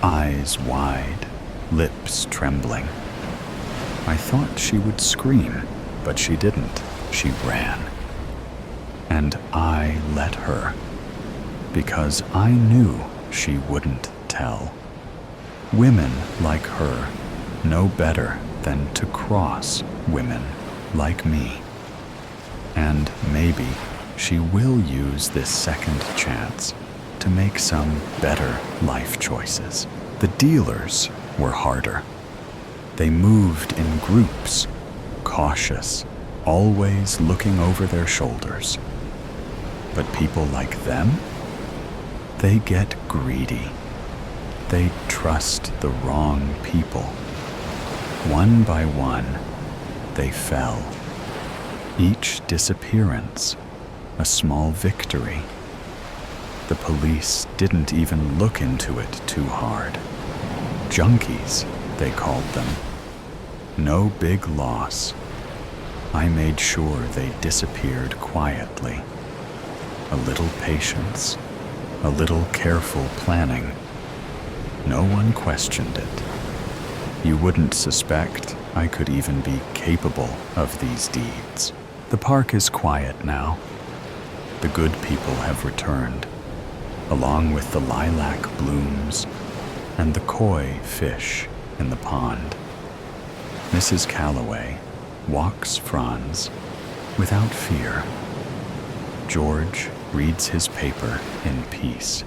eyes wide, lips trembling. I thought she would scream, but she didn't. She ran. And I let her, because I knew she wouldn't tell. Women like her know better than to cross women like me. And maybe she will use this second chance to make some better life choices. The dealers were harder. They moved in groups, cautious, always looking over their shoulders. But people like them, they get greedy. They trust the wrong people. One by one, they fell. Each disappearance, a small victory. The police didn't even look into it too hard. Junkies, they called them. No big loss. I made sure they disappeared quietly. A little patience, a little careful planning. No one questioned it. You wouldn't suspect I could even be capable of these deeds. The park is quiet now. The good people have returned, along with the lilac blooms and the koi fish in the pond. Mrs. Calloway walks Franz without fear. George reads his paper in peace.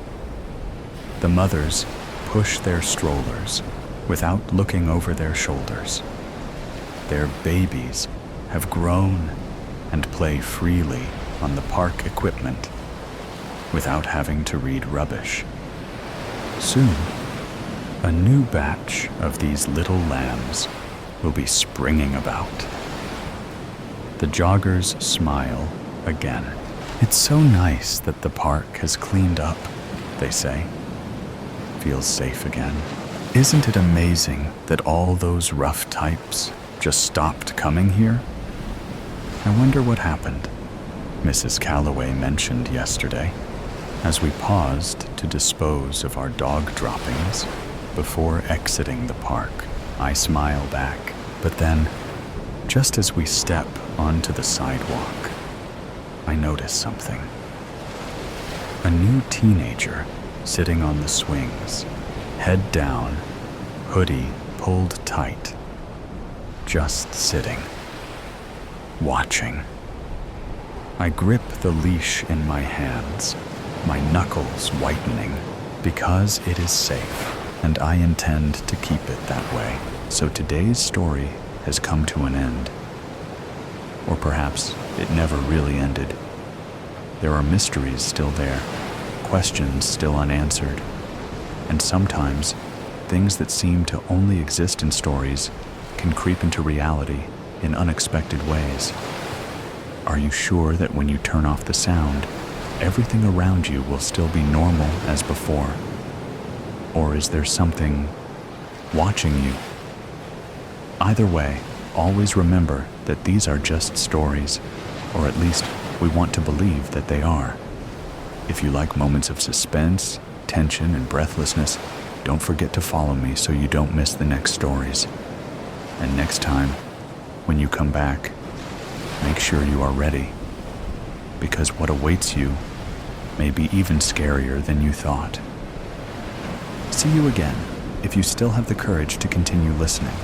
The mothers push their strollers without looking over their shoulders. Their babies have grown and play freely on the park equipment without having to read rubbish. Soon, a new batch of these little lambs will be springing about. The joggers smile again. It's so nice that the park has cleaned up, they say. Feels safe again. Isn't it amazing that all those rough types just stopped coming here? I wonder what happened, Mrs. Calloway mentioned yesterday, as we paused to dispose of our dog droppings. Before exiting the park, I smile back, but then, just as we step onto the sidewalk, I notice something. A new teenager sitting on the swings, head down, hoodie pulled tight, just sitting, watching. I grip the leash in my hands, my knuckles whitening, because it is safe, and I intend to keep it that way. So today's story has come to an end. Or perhaps it never really ended. There are mysteries still there, questions still unanswered, and sometimes things that seem to only exist in stories can creep into reality in unexpected ways. Are you sure that when you turn off the sound, everything around you will still be normal as before? Or is there something watching you? Either way, always remember that these are just stories, or at least we want to believe that they are. If you like moments of suspense, tension, and breathlessness, don't forget to follow me so you don't miss the next stories. And next time, when you come back, make sure you are ready, because what awaits you may be even scarier than you thought. See you again if you still have the courage to continue listening.